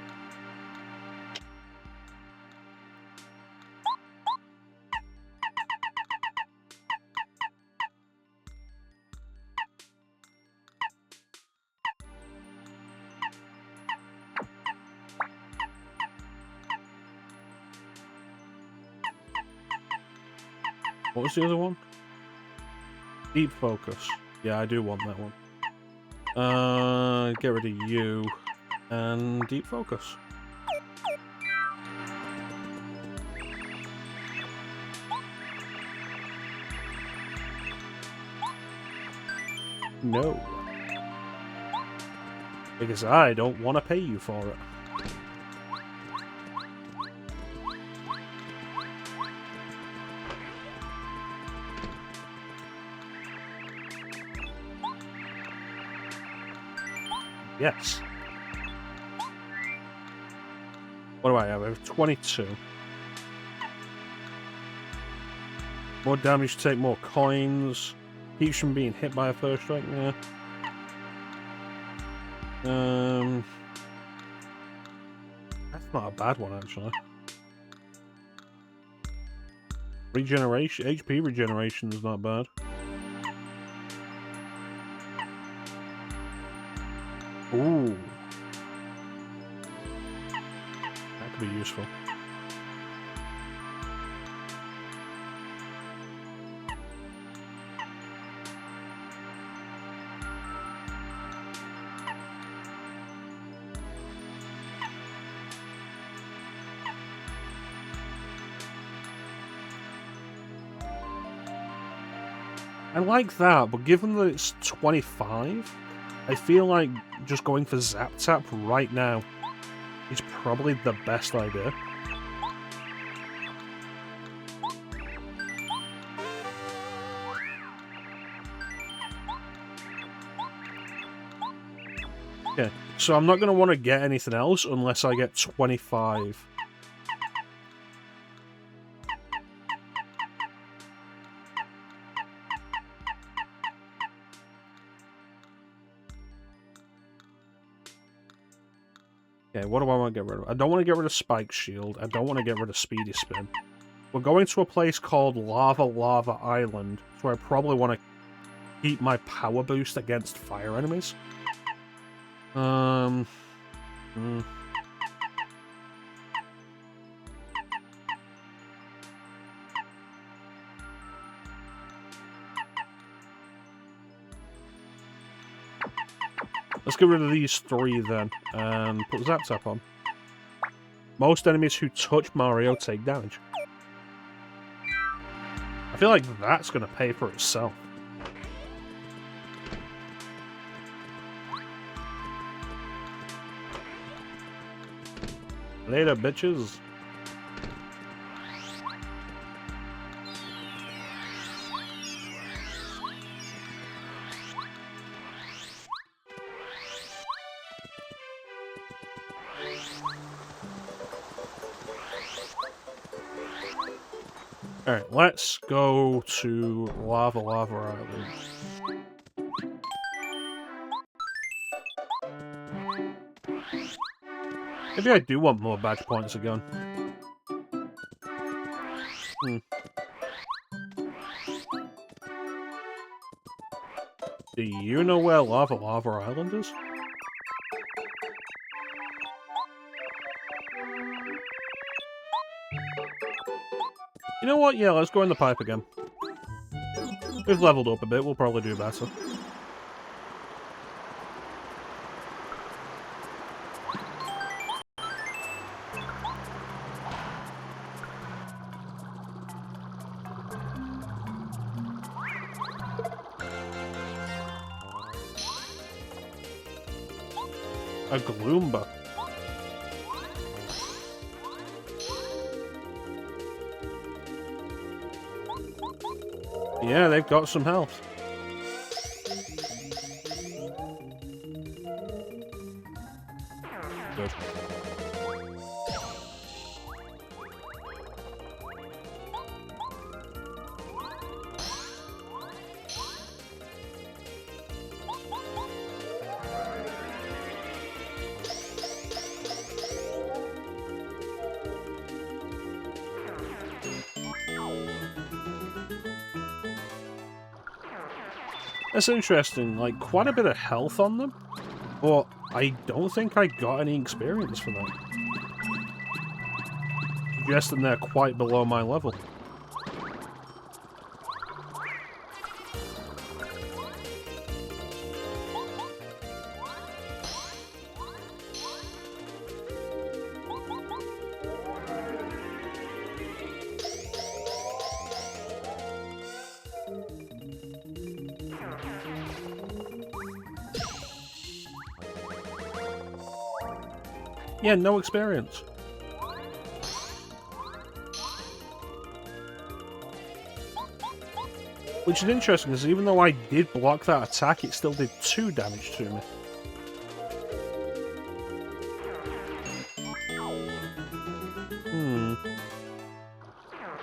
What was the other one? Deep focus. Yeah, I do want that one. Get rid of you. And deep focus. No. Because I don't want to pay you for it. Yes. What do I have? I have 22. More damage to take more coins. Keeps from being hit by a first strike, yeah. That's not a bad one, actually. Regeneration, HP regeneration is not bad. Ooh. That could be useful. I like that, but given that it's 25, I feel like just going for Zap Tap right now is probably the best idea. Okay, so I'm not going to want to get anything else unless I get 25. Okay, what do I want to get rid of? I don't want to get rid of Spike Shield. I don't want to get rid of Speedy Spin. We're going to a place called Lava Island, so I probably want to keep my power boost against fire enemies. Let's get rid of these three then, and put Zap Tap on. Most enemies who touch Mario take damage. I feel like that's going to pay for itself. Later, bitches. Alright, let's go to Lava Island. Maybe I do want more badge points again. Do you know where Lava Island is? You know what? Yeah, let's go in the pipe again. We've leveled up a bit, we'll probably do better. A Gloomba. Yeah, they've got some health. Good. That's interesting, like, quite a bit of health on them, but I don't think I got any experience for that. Suggesting they're quite below my level. Yeah, no experience. Which is interesting, because even though I did block that attack, it still did 2 damage to me.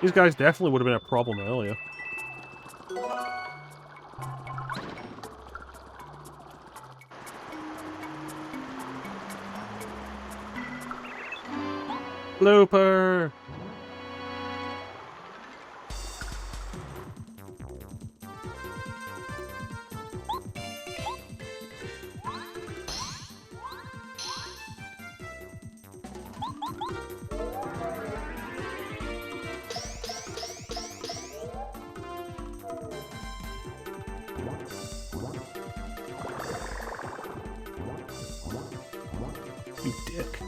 These guys definitely would have been a problem earlier. Blooper! You dick.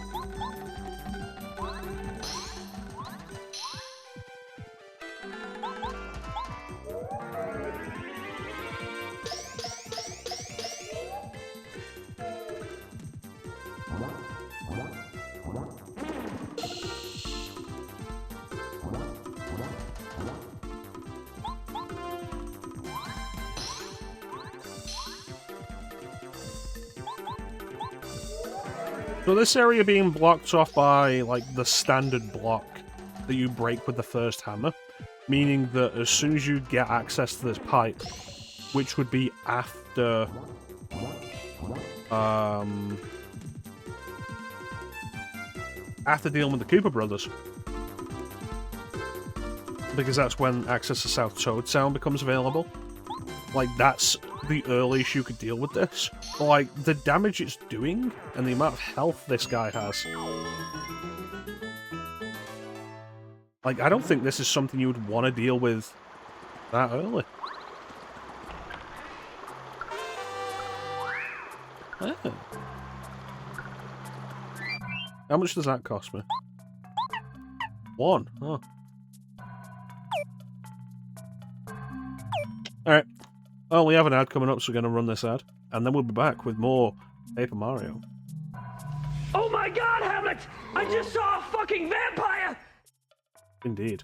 So this area being blocked off by, like, the standard block that you break with the first hammer, meaning that as soon as you get access to this pipe, which would be after... after dealing with the Cooper brothers. Because that's when access to South Toad Sound becomes available. Like, that's the earliest you could deal with this. But, like, the damage it's doing, and the amount of health this guy has. Like, I don't think this is something you would want to deal with that early. Oh. How much does that cost me? 1. Oh. Alright. Well, we have an ad coming up, so we're going to run this ad. And then we'll be back with more Paper Mario. Oh my god, Hamlet! I just saw a fucking vampire! Indeed.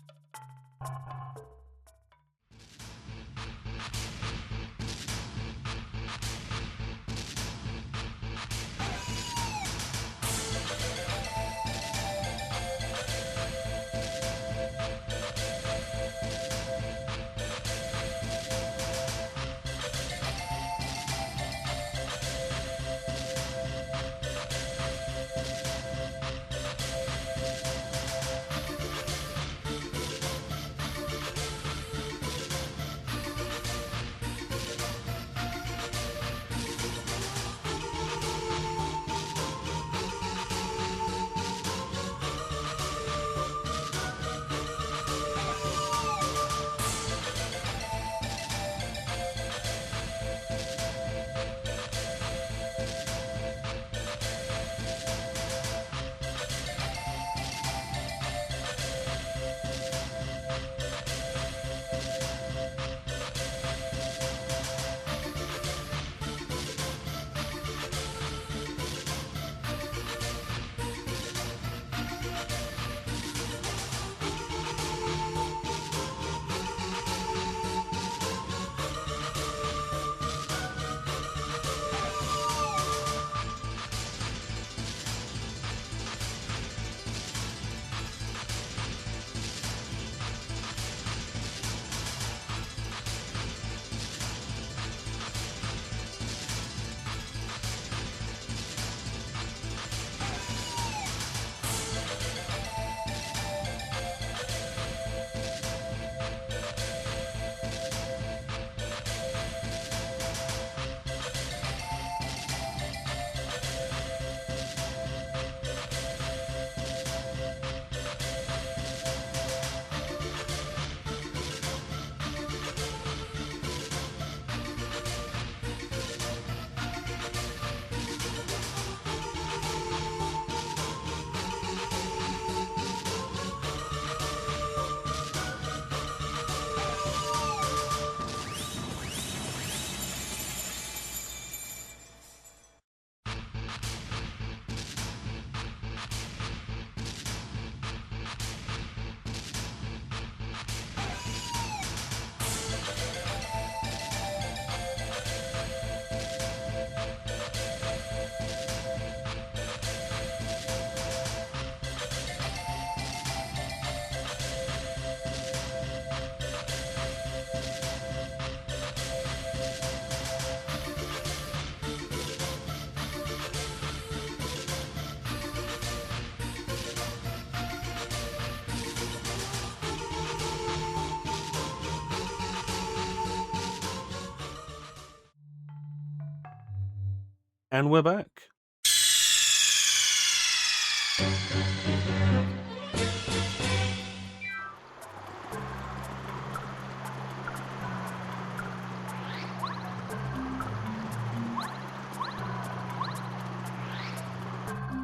And we're back.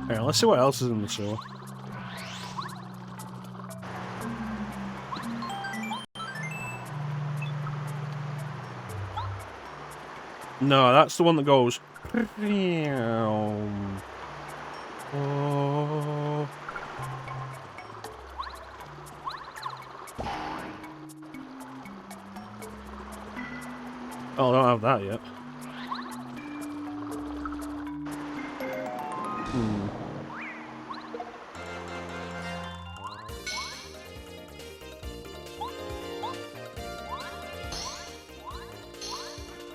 Alright, let's see what else is in the sewer. No, that's the one that goes. Oh. Oh, I don't have that yet.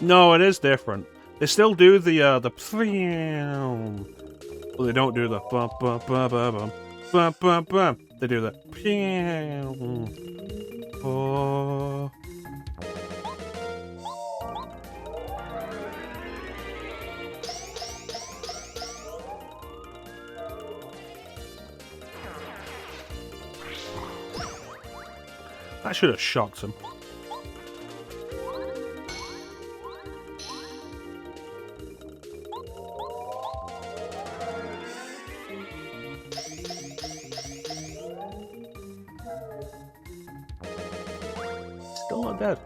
No, it is different. They still do the well, they don't do the bum bum bum bum bum bum bum. They do the oh. That should have shocked him. Still not dead.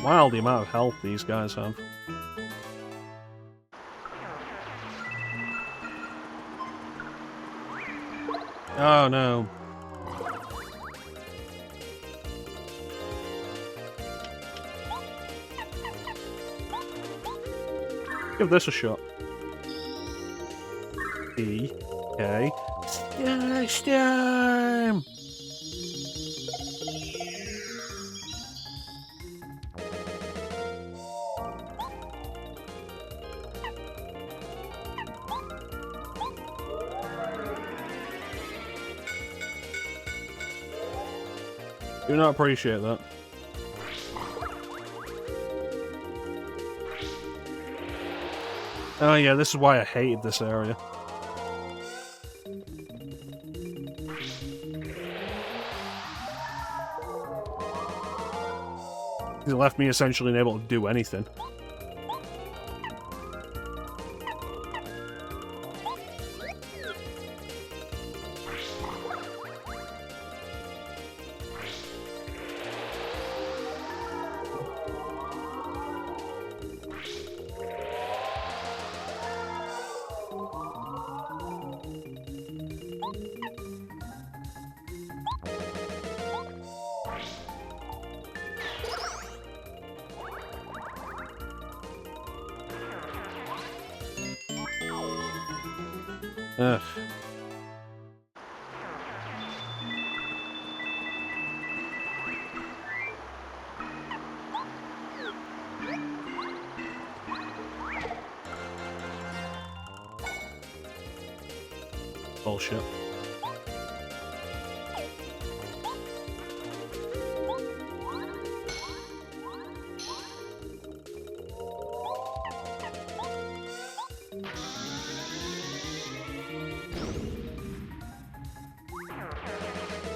Wow, the amount of health these guys have. Oh no. Give this a shot. E-K. Storm! Do not appreciate that. Oh yeah, this is why I hated this area. It left me essentially unable to do anything. Ugh. Bullshit.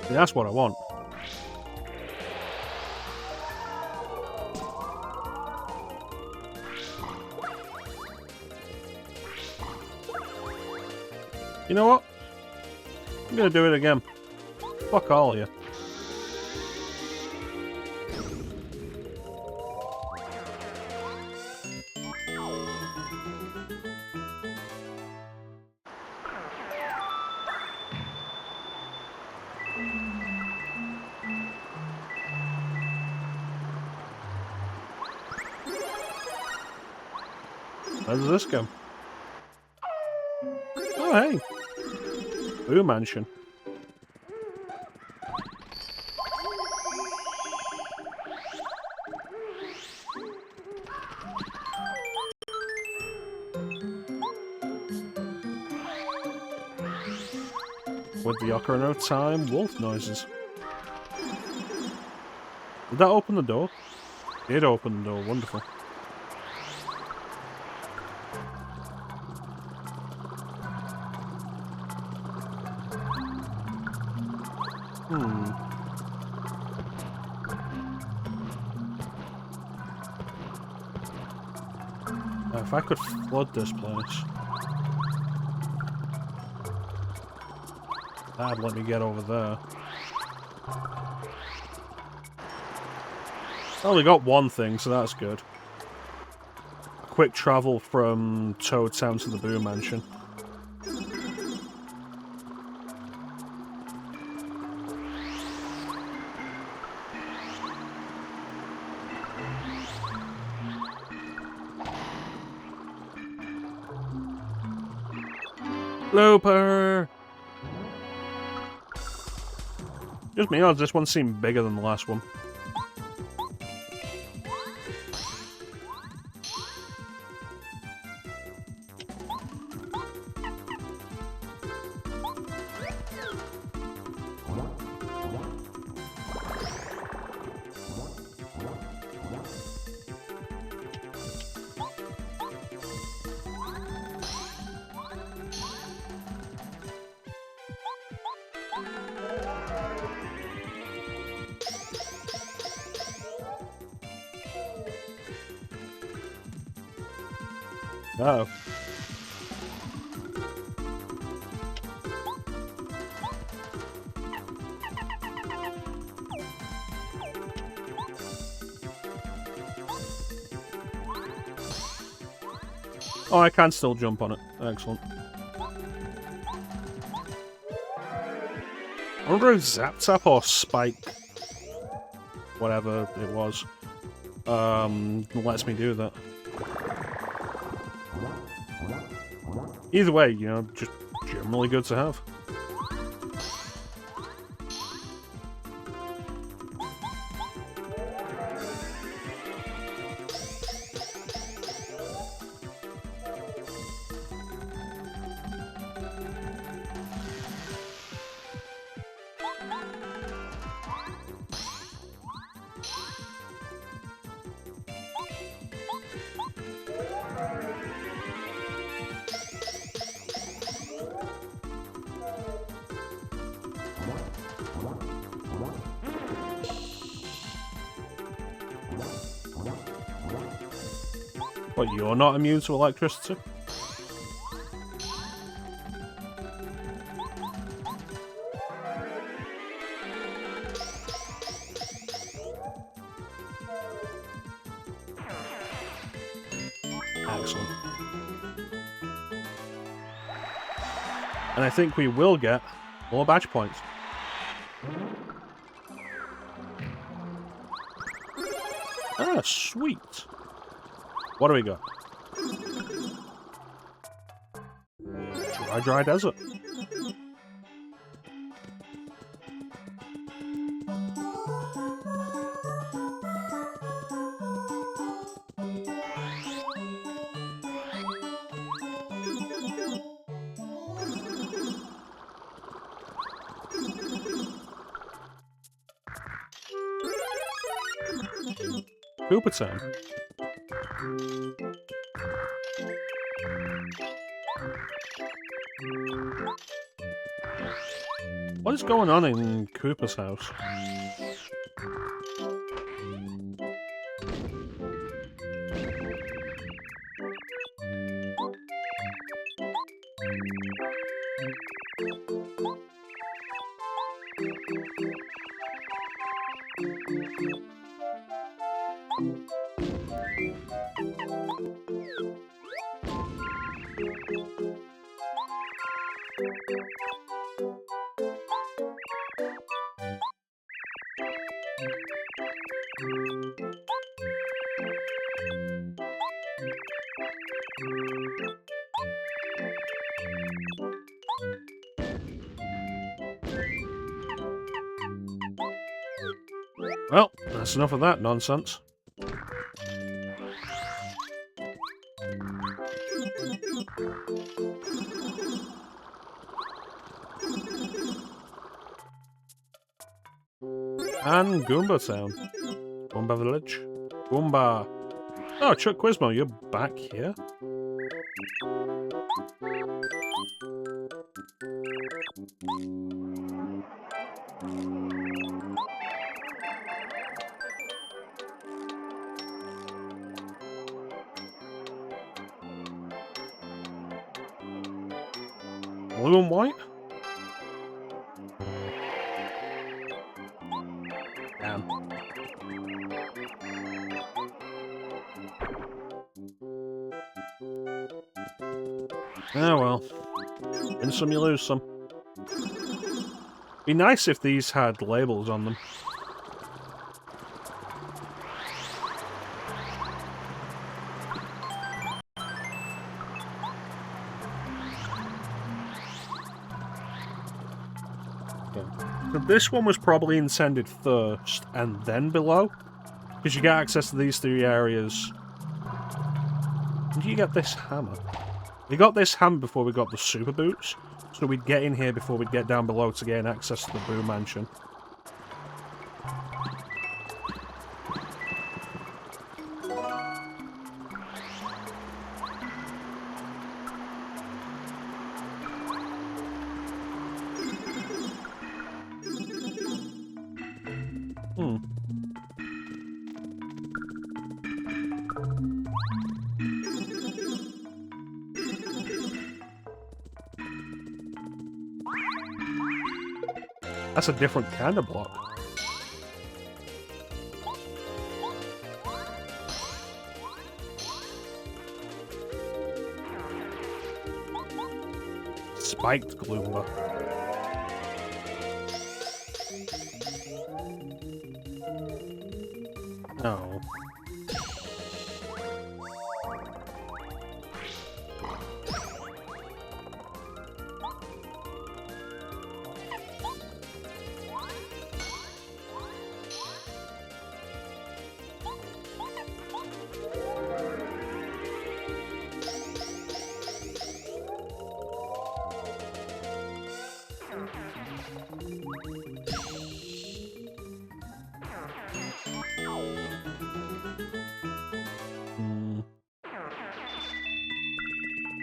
That's what I want. You know what? I'm gonna do it again. Fuck all of you. How does this go? Oh, hey. Boo Mansion. With the Ocarina of Time wolf noises. Did that open the door? It did open the door, wonderful. If I could flood this place, that'd let me get over there. I only got one thing, so that's good. A quick travel from Toad Town to the Boo Mansion. Looper! Just me, or does this one seem bigger than the last one? Uh-oh. Oh, I can still jump on it. Excellent. I wonder if Zap Tap or Spike, whatever it was, lets me do that. Either way, you know, just generally good to have. What, you're not immune to electricity? Excellent. And I think we will get more badge points. Ah, sweet. What do we got? Dry desert. Koopa Town. What is going on in Koopa's house? Well, that's enough of that nonsense. And Goomba Town. Goomba Village. Goomba. Oh, Chuck Quizmo, you're back here? Blue and white? Damn. Oh well. Win some, you lose some. Be nice if these had labels on them. So this one was probably intended first and then below, because you get access to these 3 areas. Did you get this hammer? We got this hammer before we got the super boots, so we'd get in here before we'd get down below to gain access to the Boo Mansion. That's a different kind of block. Spiked Gloomba. No.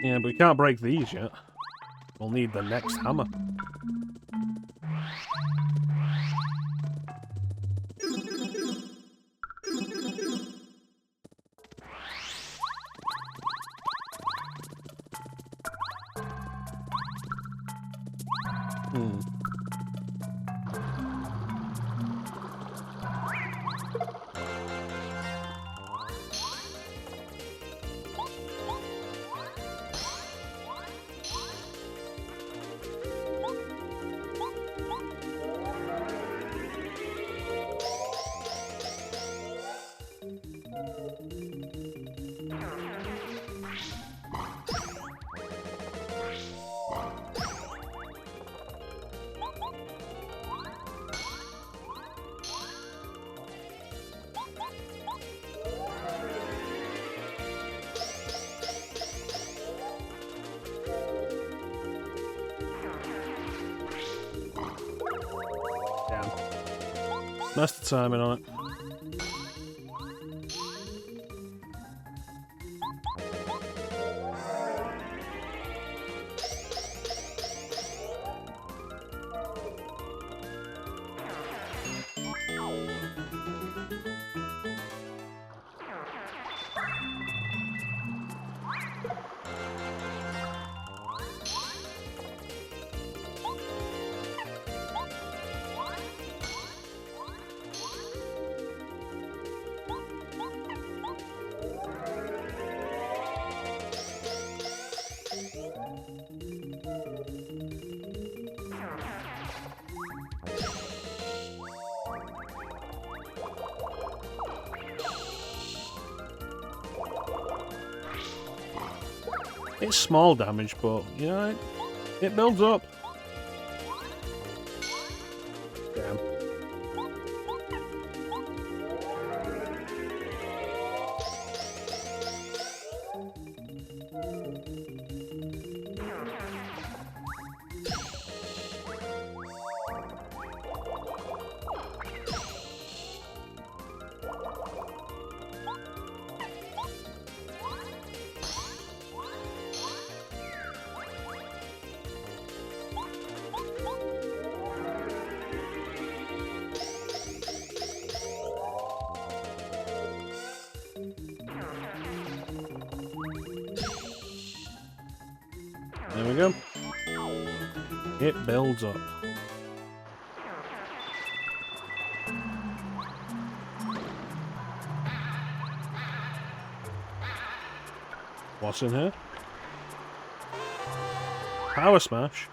Yeah, but we can't break these yet. We'll need the next hammer. Messed the timing on it. It's small damage, but, you know, it builds up. Damn. There we go. It builds up. What's in here? Power Smash.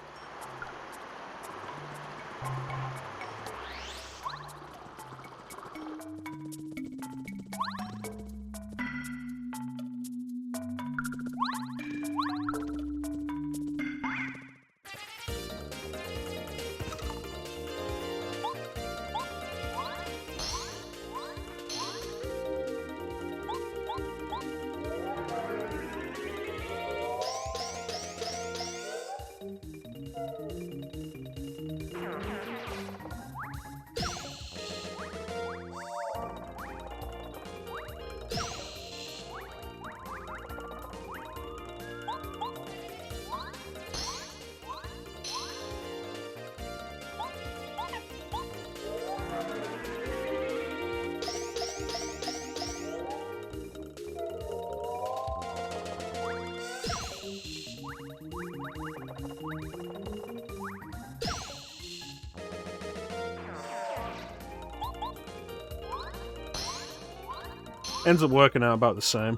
Ends up working out about the same.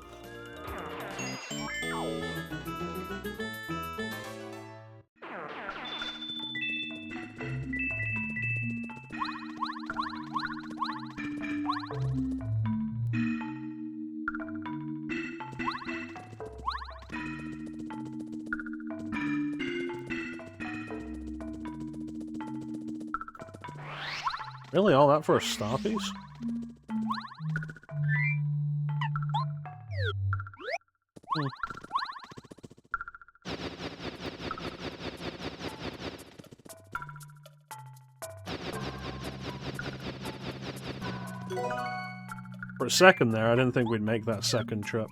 Really, all that for a star piece? For a second there, I didn't think we'd make that second trip.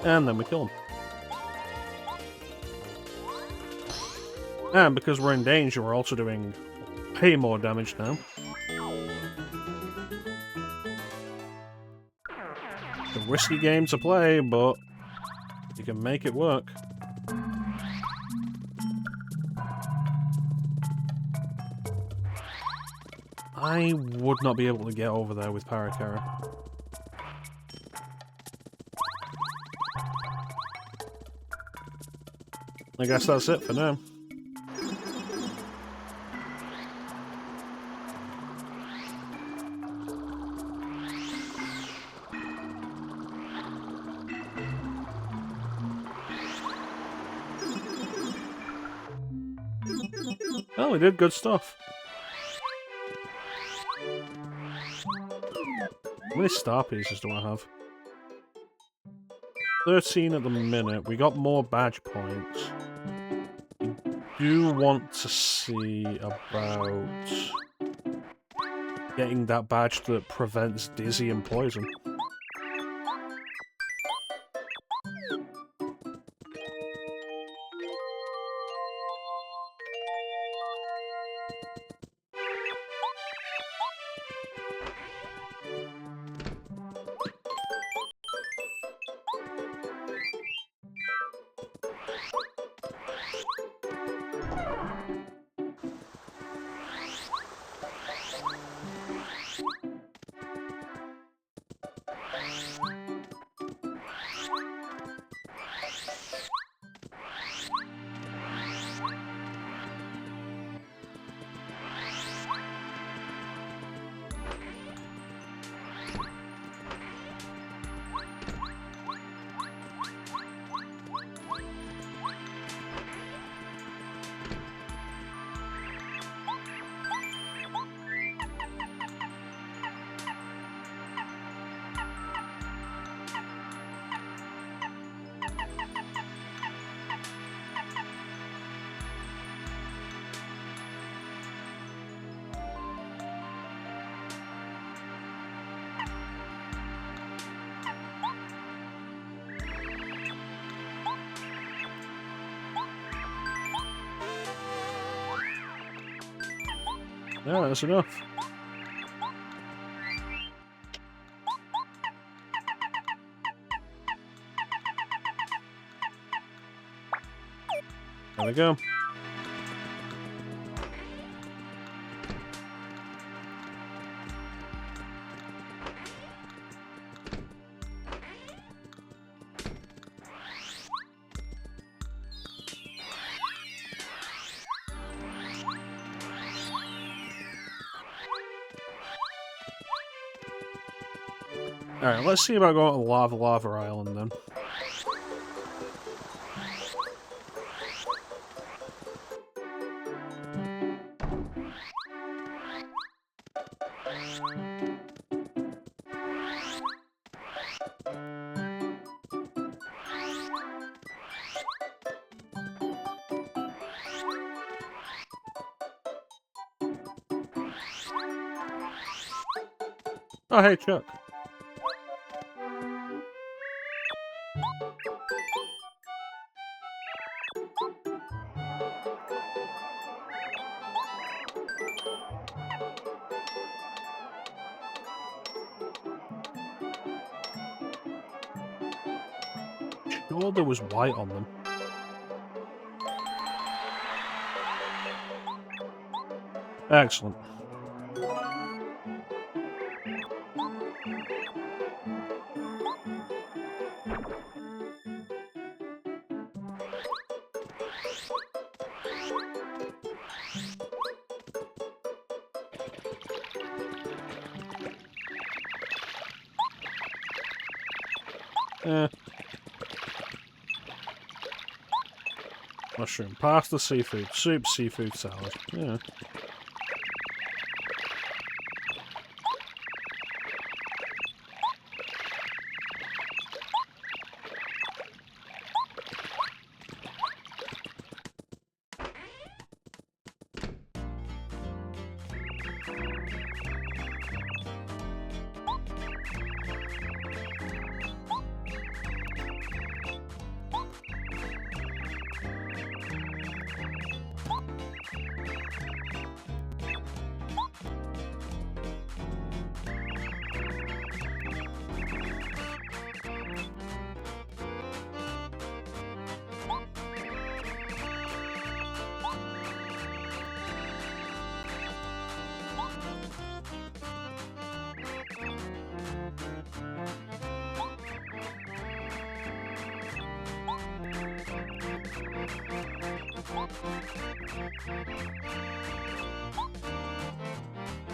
And then we kill him. And because we're in danger, we're also doing way more damage now. It's a risky game to play, but you can make it work. I would not be able to get over there with Paracara. I guess that's it for now. Oh, we did good stuff. How many star pieces do I have? 13 at the minute. We got more badge points. Do want to see about getting that badge that prevents dizzy and poison. Yeah, that's enough. There we go. Alright, let's see about going to Lava Island then. Oh, hey, Chuck. Sure, there was white on them. Excellent. Mushroom, pasta, seafood, soup, seafood salad. Yeah.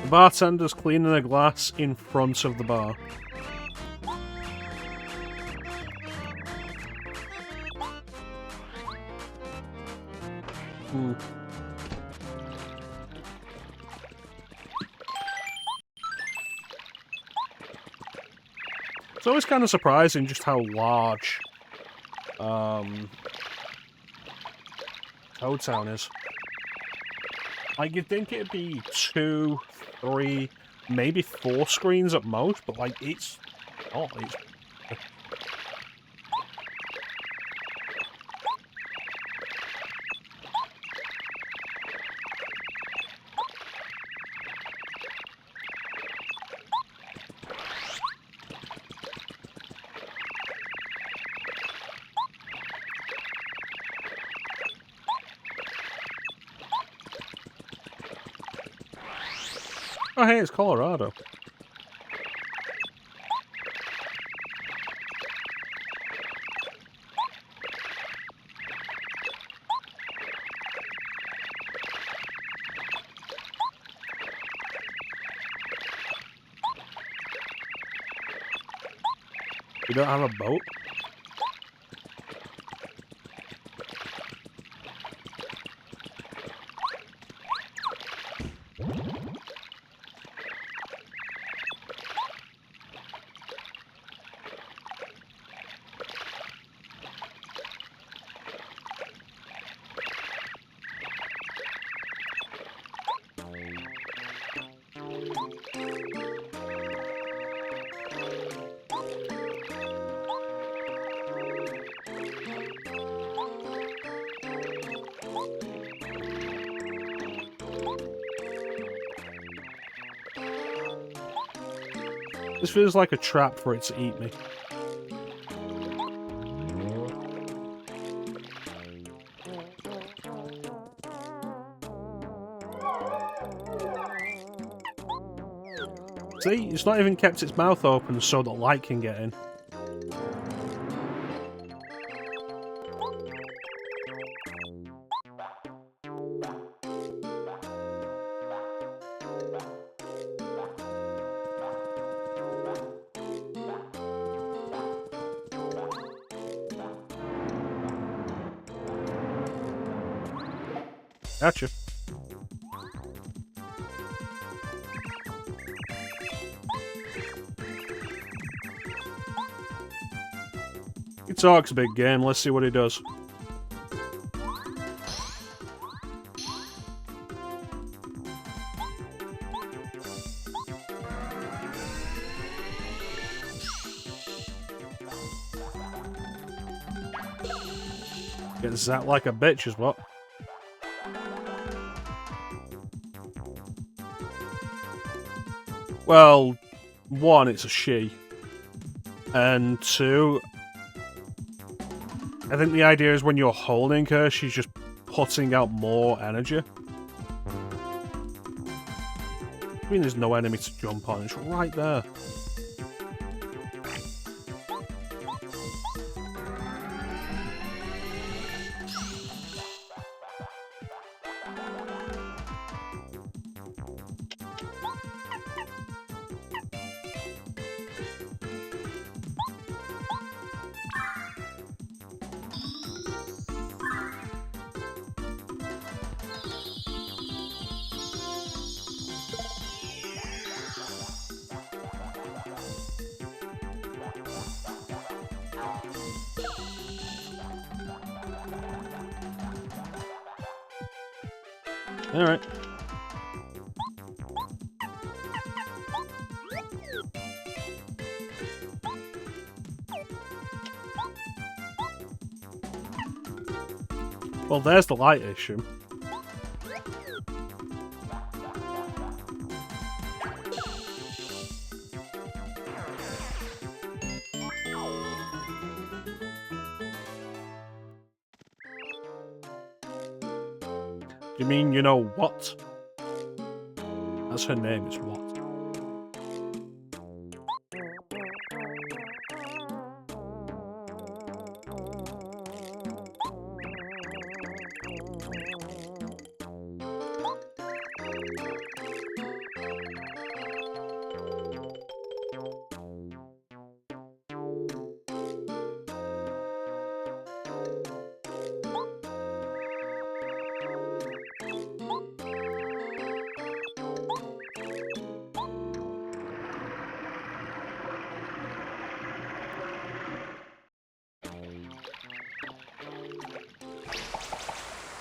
The bartender's cleaning a glass in front of the bar. It's always kind of surprising just how large Toad Town is. Like, you'd think it'd be 2, 3, maybe 4 screens at most, but like, it's not. It's... Oh, hey, it's Colorado. You don't have a boat? This feels like a trap for it to eat me. See, it's not even kept its mouth open so that light can get in. Gotcha. He talks a big game. Let's see what he does. Get zapped like a bitch is what? Well, one, it's a she. And two, I think the idea is when you're holding her, she's just putting out more energy. I mean, there's no enemy to jump on, it's right there. Alright. Well, there's the light issue. You mean you know what? That's her name, it's what?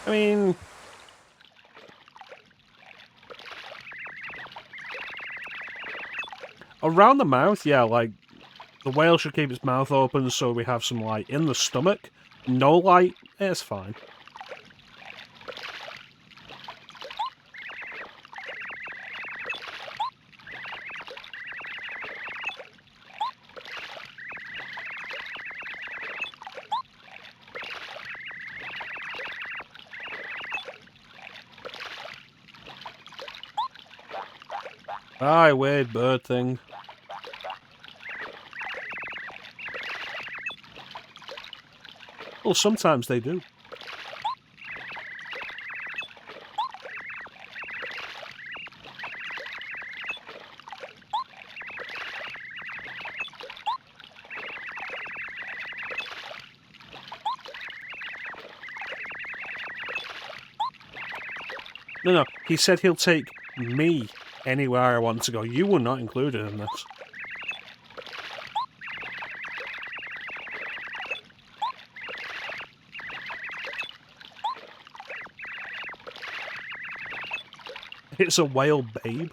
I mean... around the mouth, yeah, like, the whale should keep its mouth open so we have some light. In the stomach, no light, it's fine. Aye, weird bird thing. Well, sometimes they do. No, he said he'll take me anywhere I want to go. You were not included in this. It's a whale babe.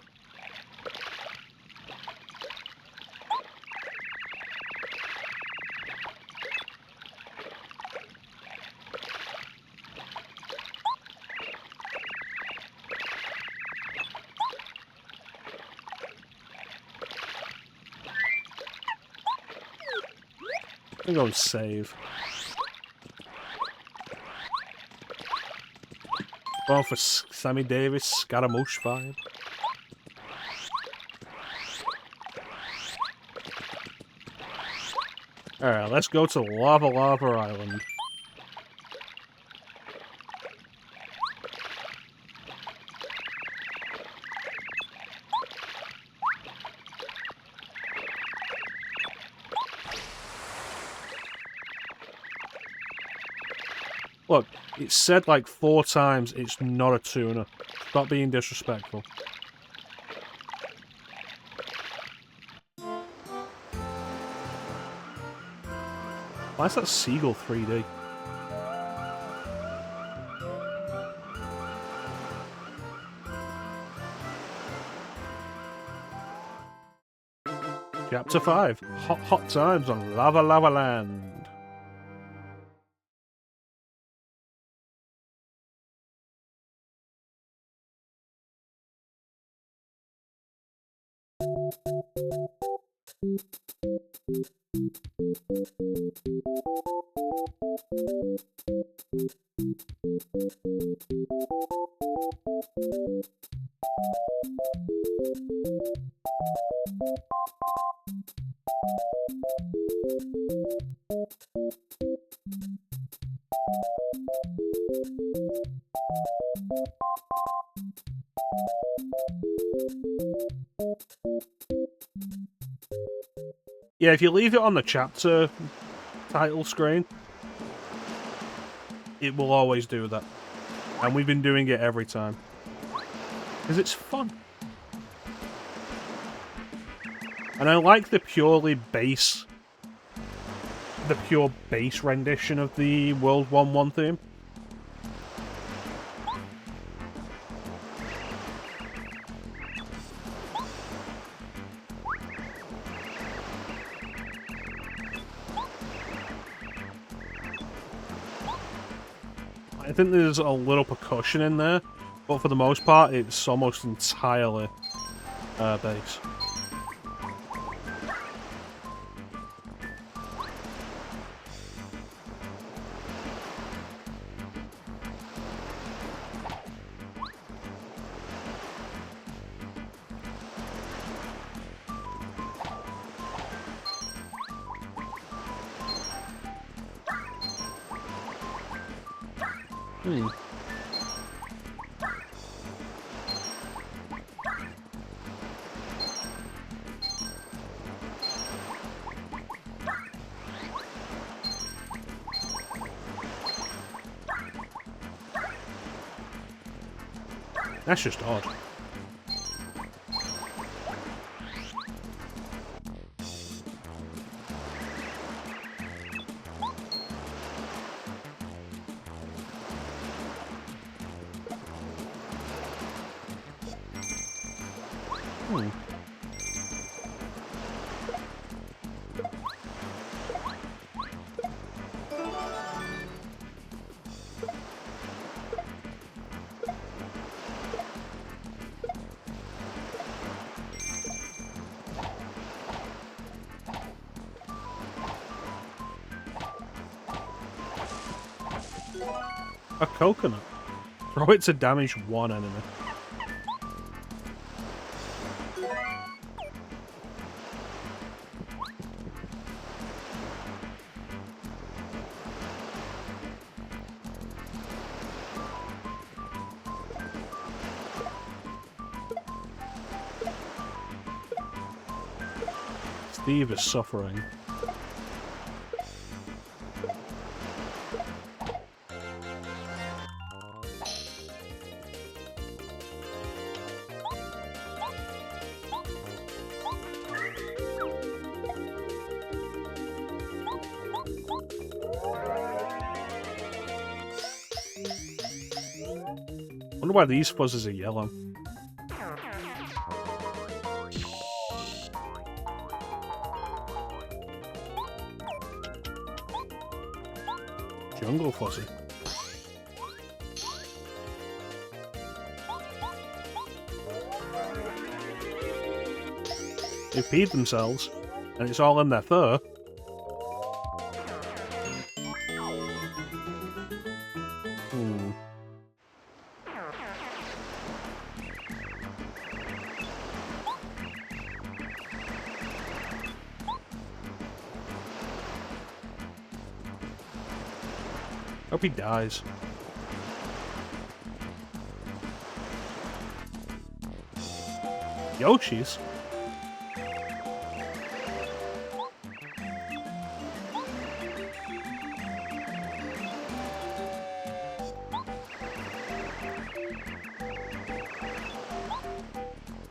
I'm going to save. Going for Sammy Davis, Scaramouche vibe. Alright, let's go to Lava Lava Island. Look, it's said like 4 times it's not a tuna. Stop being disrespectful. Why is that seagull 3D? Chapter 5. Hot times on Lava Lava Land. Yeah, if you leave it on the chapter title screen, it will always do that. And we've been doing it every time. Because it's fun. And I like the pure base rendition of the World 1-1 theme. I think there's a little percussion in there, but for the most part, it's almost entirely bass. That's just odd. A coconut. Throw it to damage one enemy. Steve is suffering. Wonder why these fuzzes are yellow. Jungle fuzzy. They peed themselves, and it's all in their fur. Hope he dies. Yoshi's?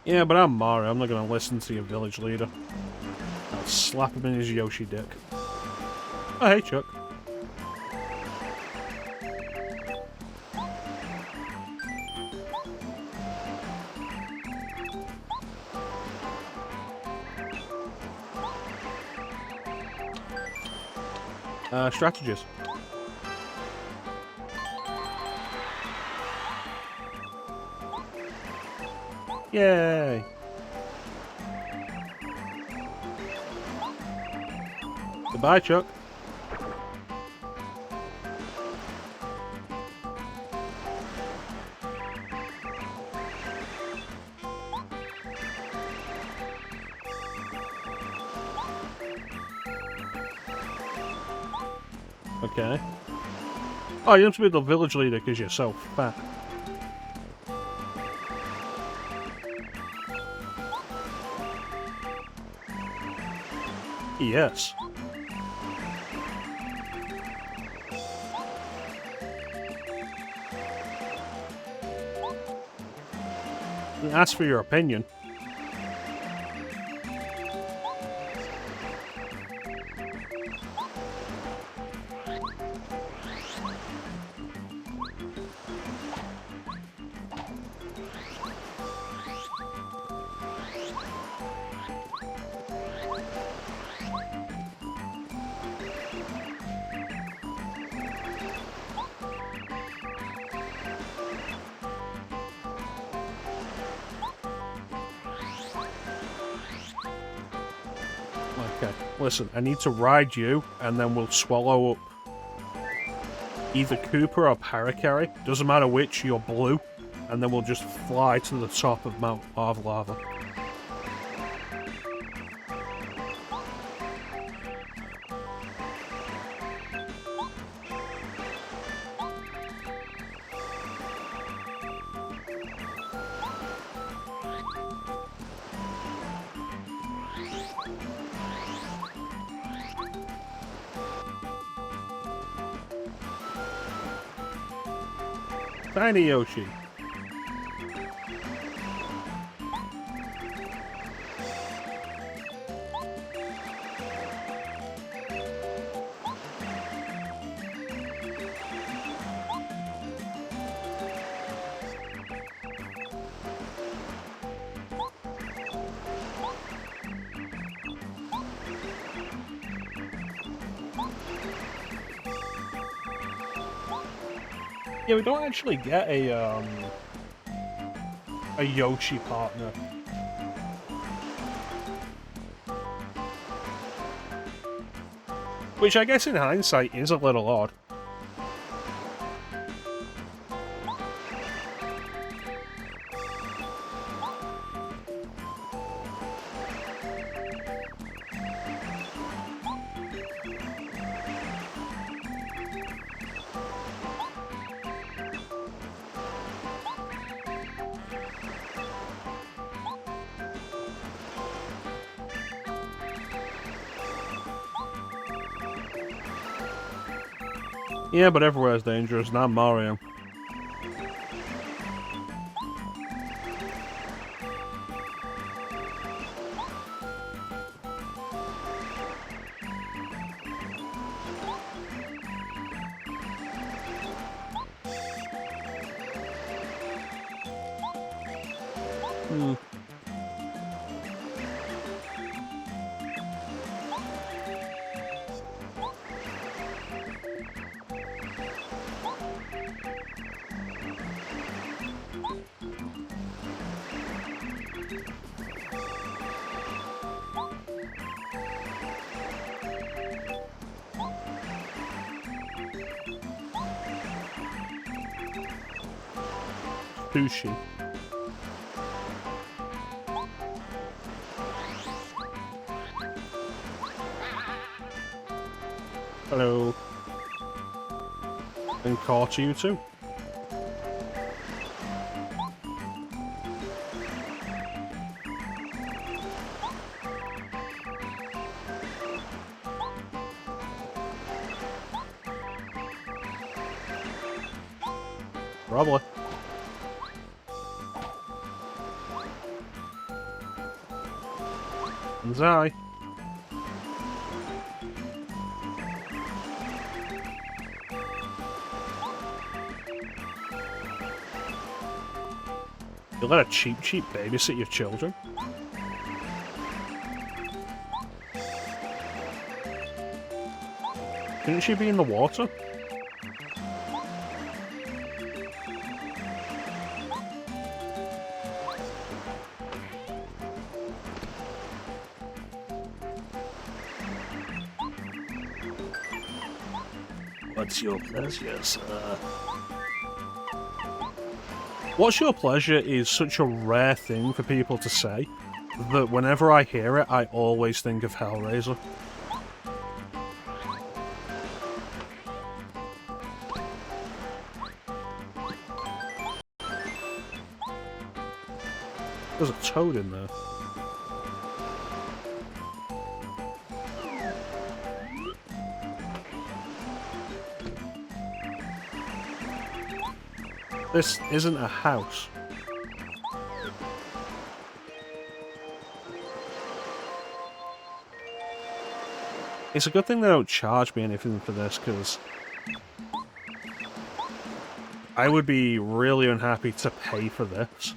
Yeah, but I'm Mario. I'm not gonna listen to your village leader. I'll slap him in his Yoshi dick. Oh, hey, Chuck. Strategies. Yay! Goodbye, Chuck. Okay. Oh, you have to be the village leader because you're so fat. Yes. Ask for your opinion. Okay, listen, I need to ride you, and then we'll swallow up either Cooper or Parakarry. Doesn't matter which, you're blue. And then we'll just fly to the top of Mount Lava. Tiny Yoshi. Yeah, we don't actually get a Yoshi partner. Which I guess in hindsight is a little odd. Yeah, but everywhere is dangerous, not Mario. Sushi. Hello. and car to you too. Probably. Zai. You let a cheap babysit your children? Shouldn't she be in the water? What's your pleasure, sir? What's your pleasure is such a rare thing for people to say that whenever I hear it, I always think of Hellraiser. There's a toad in there. This isn't a house. It's a good thing they don't charge me anything for this, because I would be really unhappy to pay for this.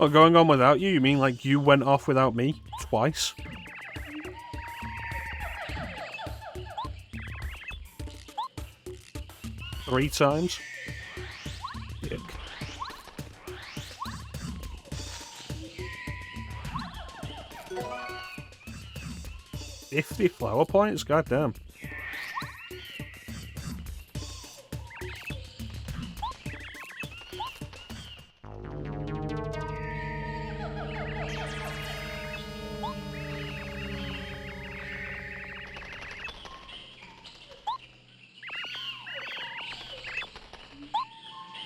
Oh, going on without you? You mean like you went off without me? Twice? Three times? Dick. 50 flower points? Goddamn.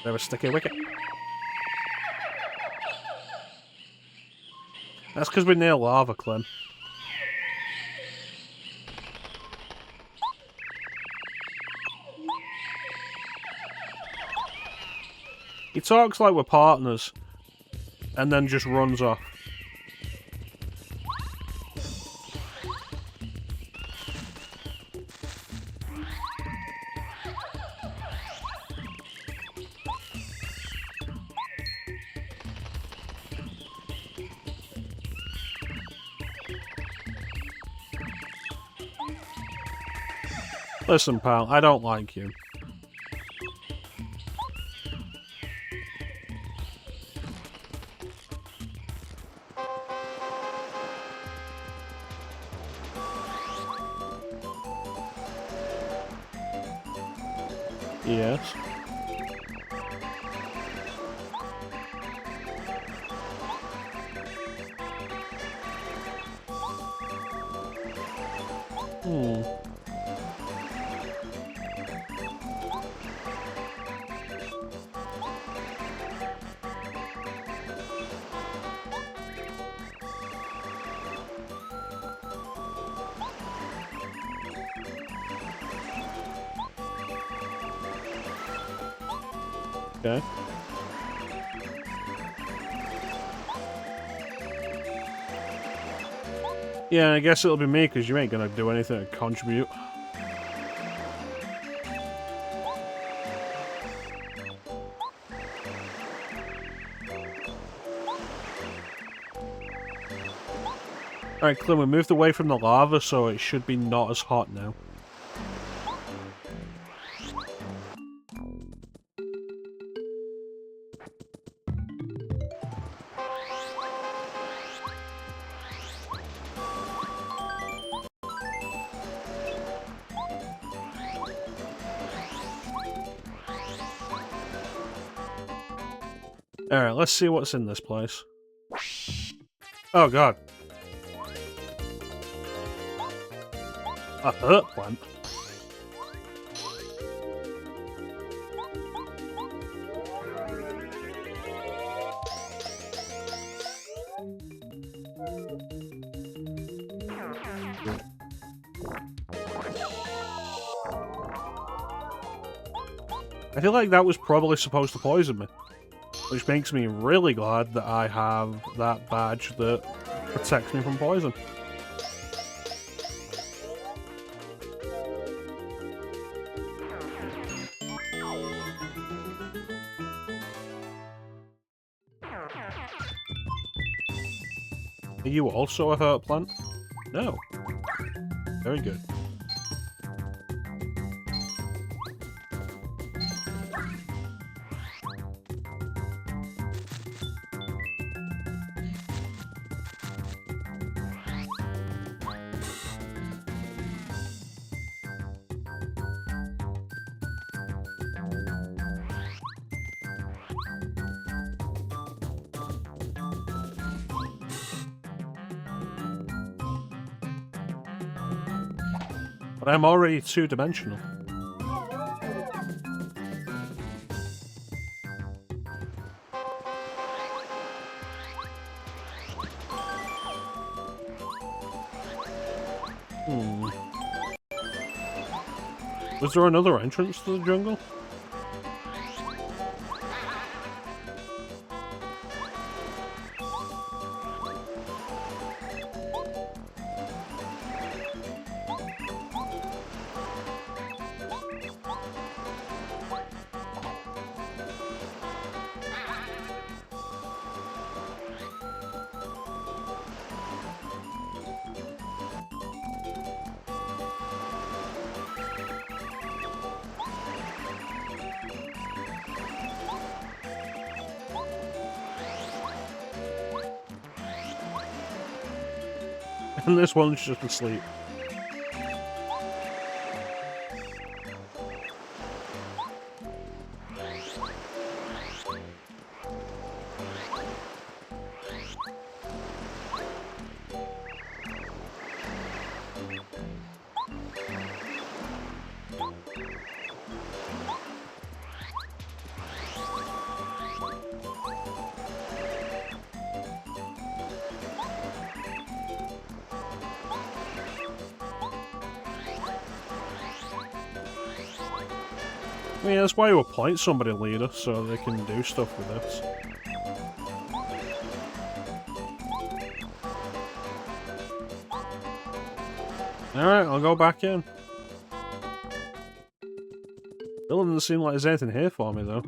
Never sticky wicket. That's because we're near lava, Clem. He talks like we're partners, and then just runs off. Listen, pal, I don't like you. Yes. Okay. Yeah, I guess it'll be me, because you ain't gonna do anything to contribute. Alright, Clint, we moved away from the lava, so it should be not as hot now. Alright, let's see what's in this place. Oh god. A hurt plant? I feel like that was probably supposed to poison me. Which makes me really glad that I have that badge that protects me from poison. Are you also a hurt plant? No. Very good. But I'm already two-dimensional. Was there another entrance to the jungle? And this one's just asleep. I mean, that's why you appoint somebody leader, so they can do stuff with this. Alright, I'll go back in. Still doesn't seem like there's anything here for me, though.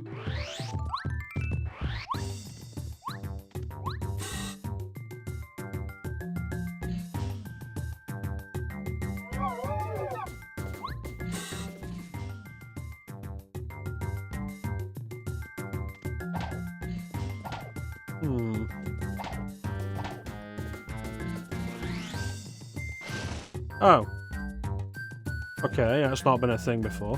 Oh. Okay, that's not been a thing before.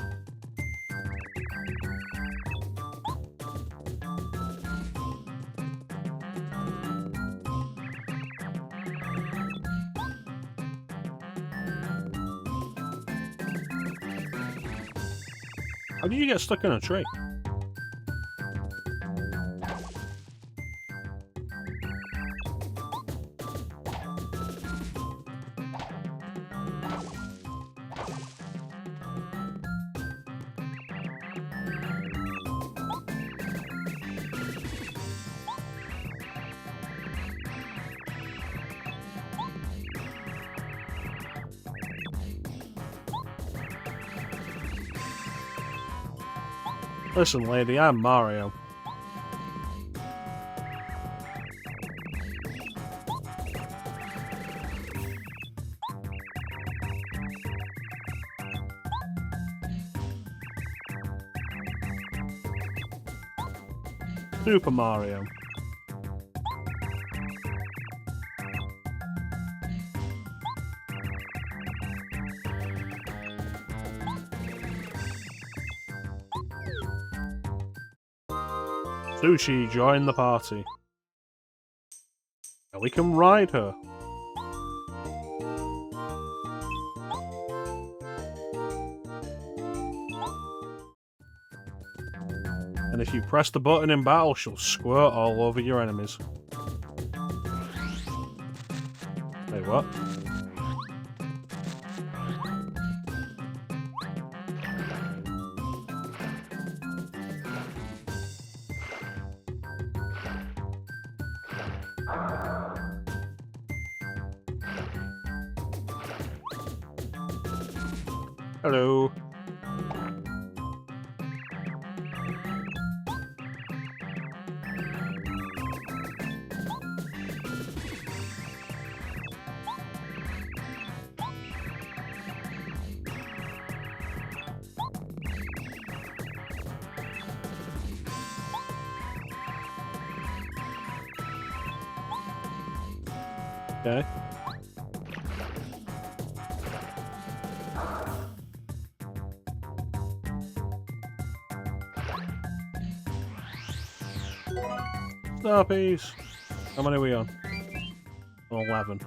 How did you get stuck in a tree? Listen, lady, I'm Mario. Super Mario. Sushi, join the party. Now we can ride her. And if you press the button in battle, she'll squirt all over your enemies. Wait, what? Hello. Okay. Starpiece. How many are we on? 11.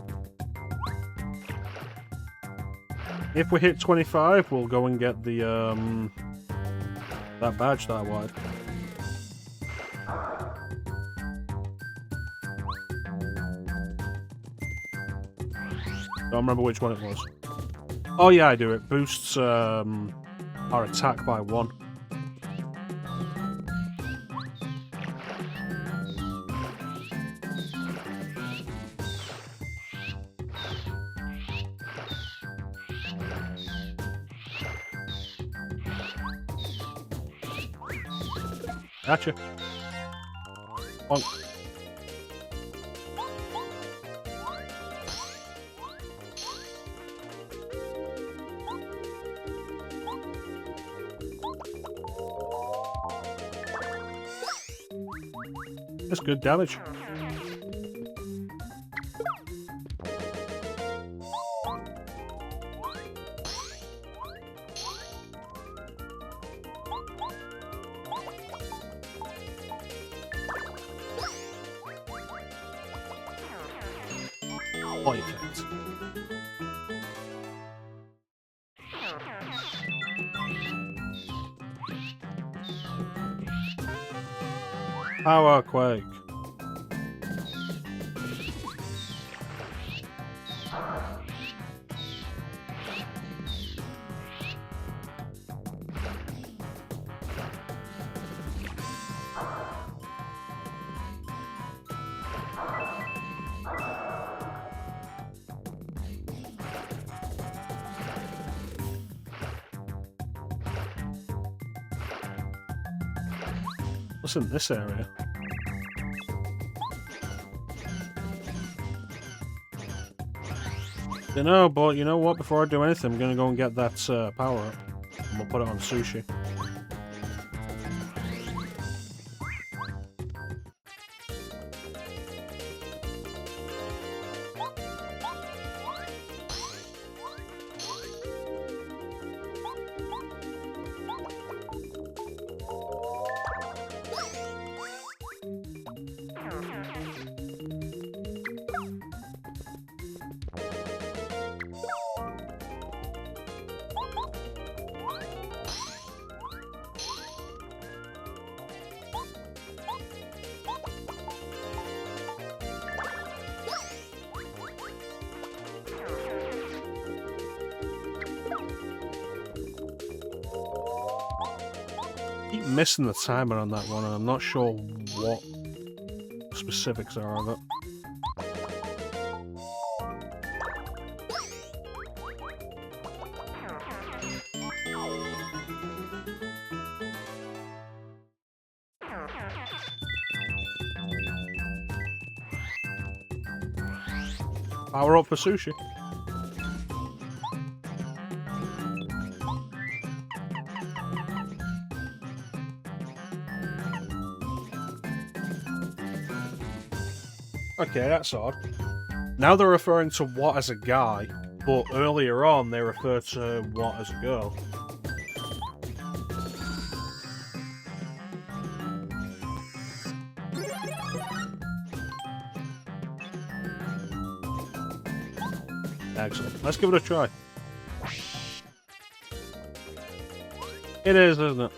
If we hit 25, we'll go and get the that badge that I wanted. Don't remember which one it was. Oh yeah, I do. It boosts our attack by 1. Gotcha. Bonk. That's good damage. Oh, you can't. Power Quake. What's in this area? You know, but you know what? Before I do anything, I'm gonna go and get that power up. And we'll put it on sushi. Keep missing the timer on that one, and I'm not sure what specifics are of it. Power up for sushi. Okay, that's odd. Now they're referring to what as a guy, but earlier on they referred to what as a girl. Excellent. Let's give it a try. It is, isn't it?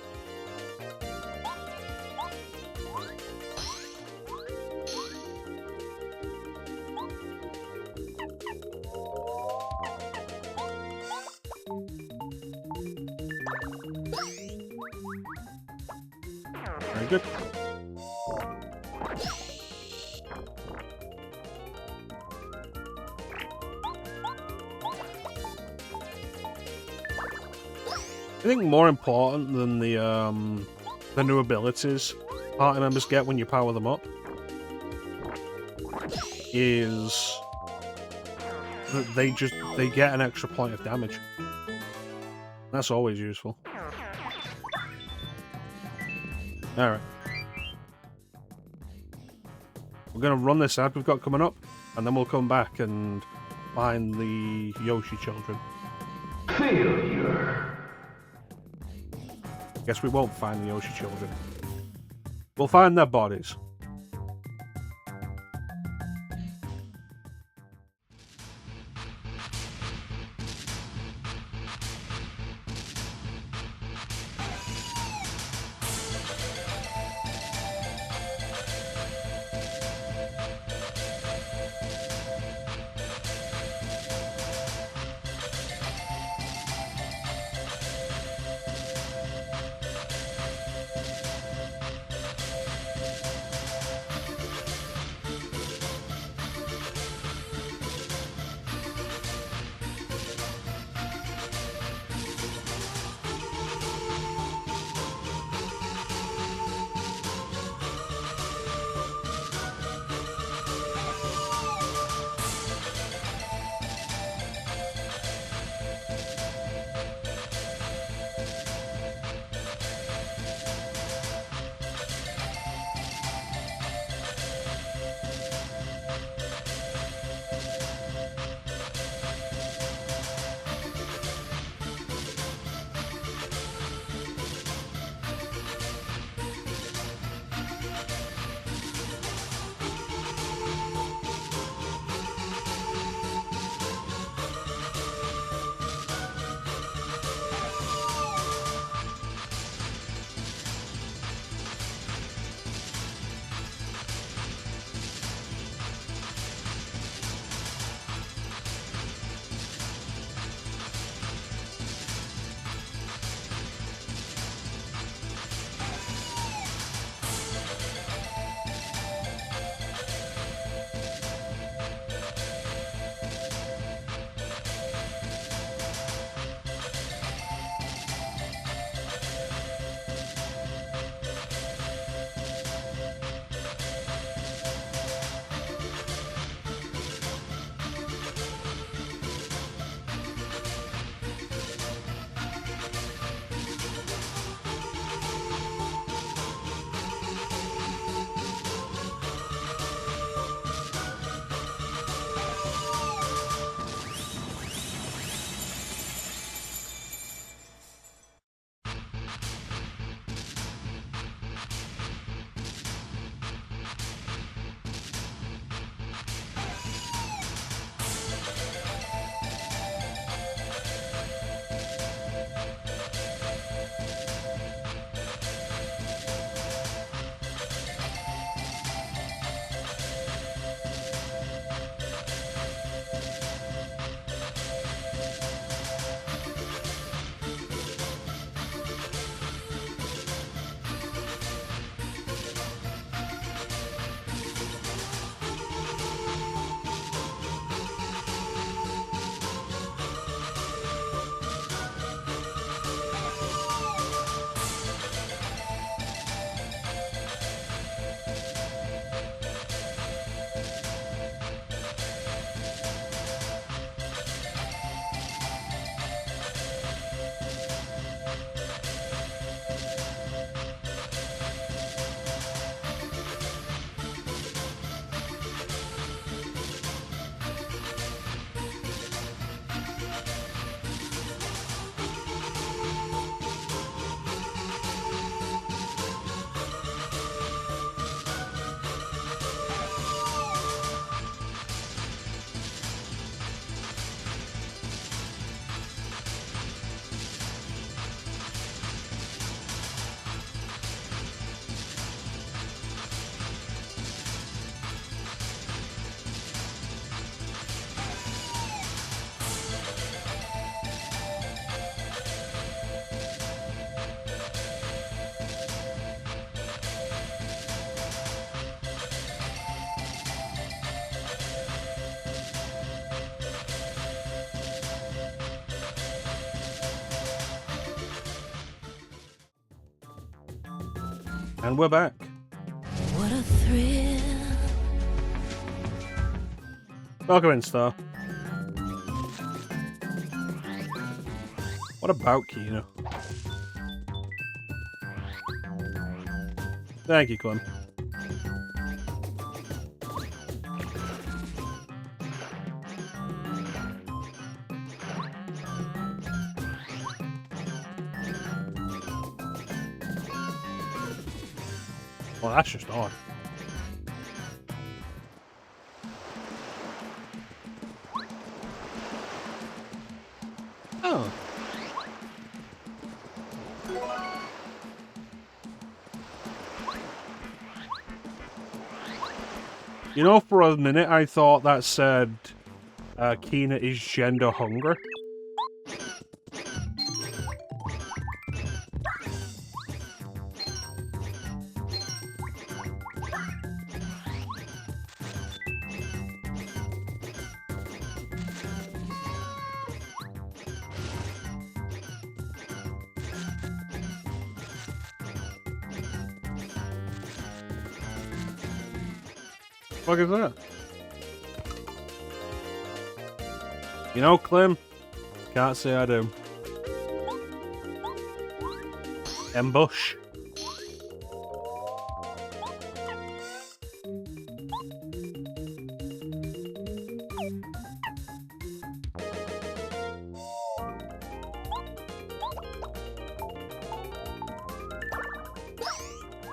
Very good. I think more important than the new abilities party members get when you power them up is that they get an extra point of damage. That's always useful. Alright. We're gonna run this ad we've got coming up, and then we'll come back and find the Yoshi children. Failure. Guess we won't find the Yoshi children. We'll find their bodies. And we're back. What a thrill. Welcome in, Star. What about Kino? Thank you, Clem. Well, that's just odd. Oh. You know, for a minute I thought that said Kina is gender hunger. What the fuck is that? You know, Clem, can't say I do. Ambush.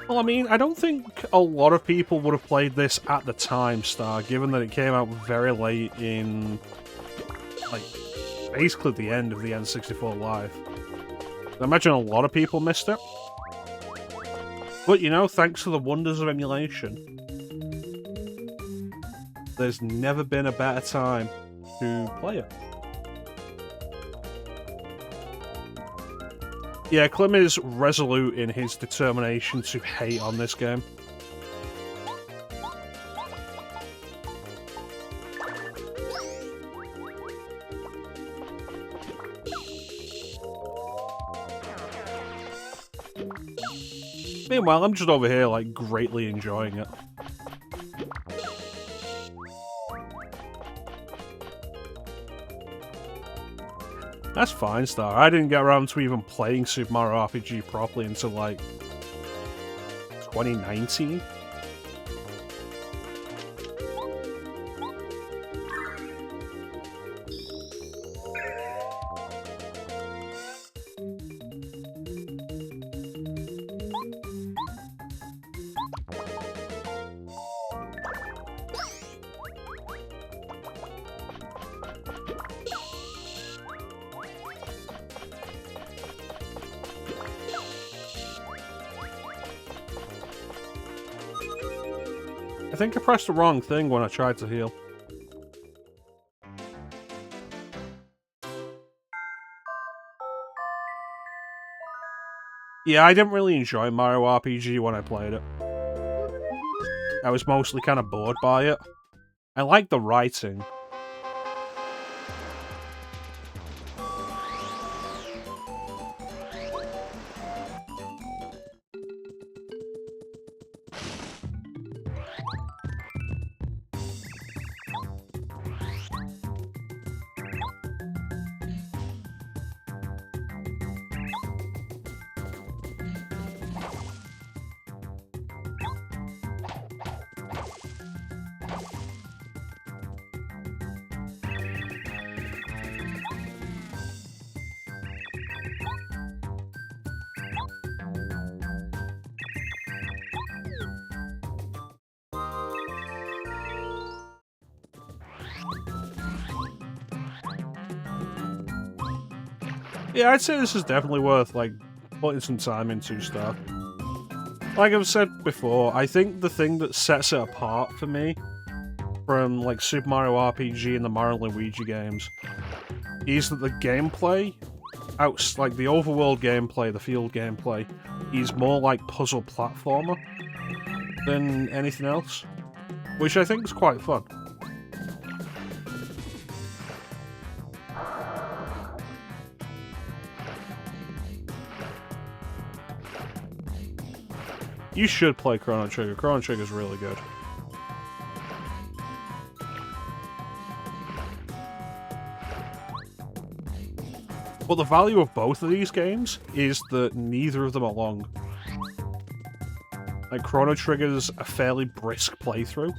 Well, I mean, I don't think a lot of people would have played this at the time, Star, given that it came out very late in, like, basically the end of the N64 Live. I imagine a lot of people missed it. But, you know, thanks to the wonders of emulation, there's never been a better time to play it. Yeah, Clem is resolute in his determination to hate on this game. Meanwhile, I'm just over here, like, greatly enjoying it. That's fine, Star. I didn't get around to even playing Super Mario RPG properly until, like, 2019? I think I pressed the wrong thing when I tried to heal. Yeah, I didn't really enjoy Mario RPG when I played it. I was mostly kind of bored by it. I liked the writing. Yeah, I'd say this is definitely worth, like, putting some time into stuff. Like I've said before, I think the thing that sets it apart for me from, like, Super Mario RPG and the Mario and Luigi games is that the gameplay, like, the overworld gameplay, the field gameplay, is more like puzzle platformer than anything else, which I think is quite fun. You should play Chrono Trigger. Chrono Trigger's really good. But the value of both of these games is that neither of them are long. Like, Chrono Trigger's a fairly brisk playthrough,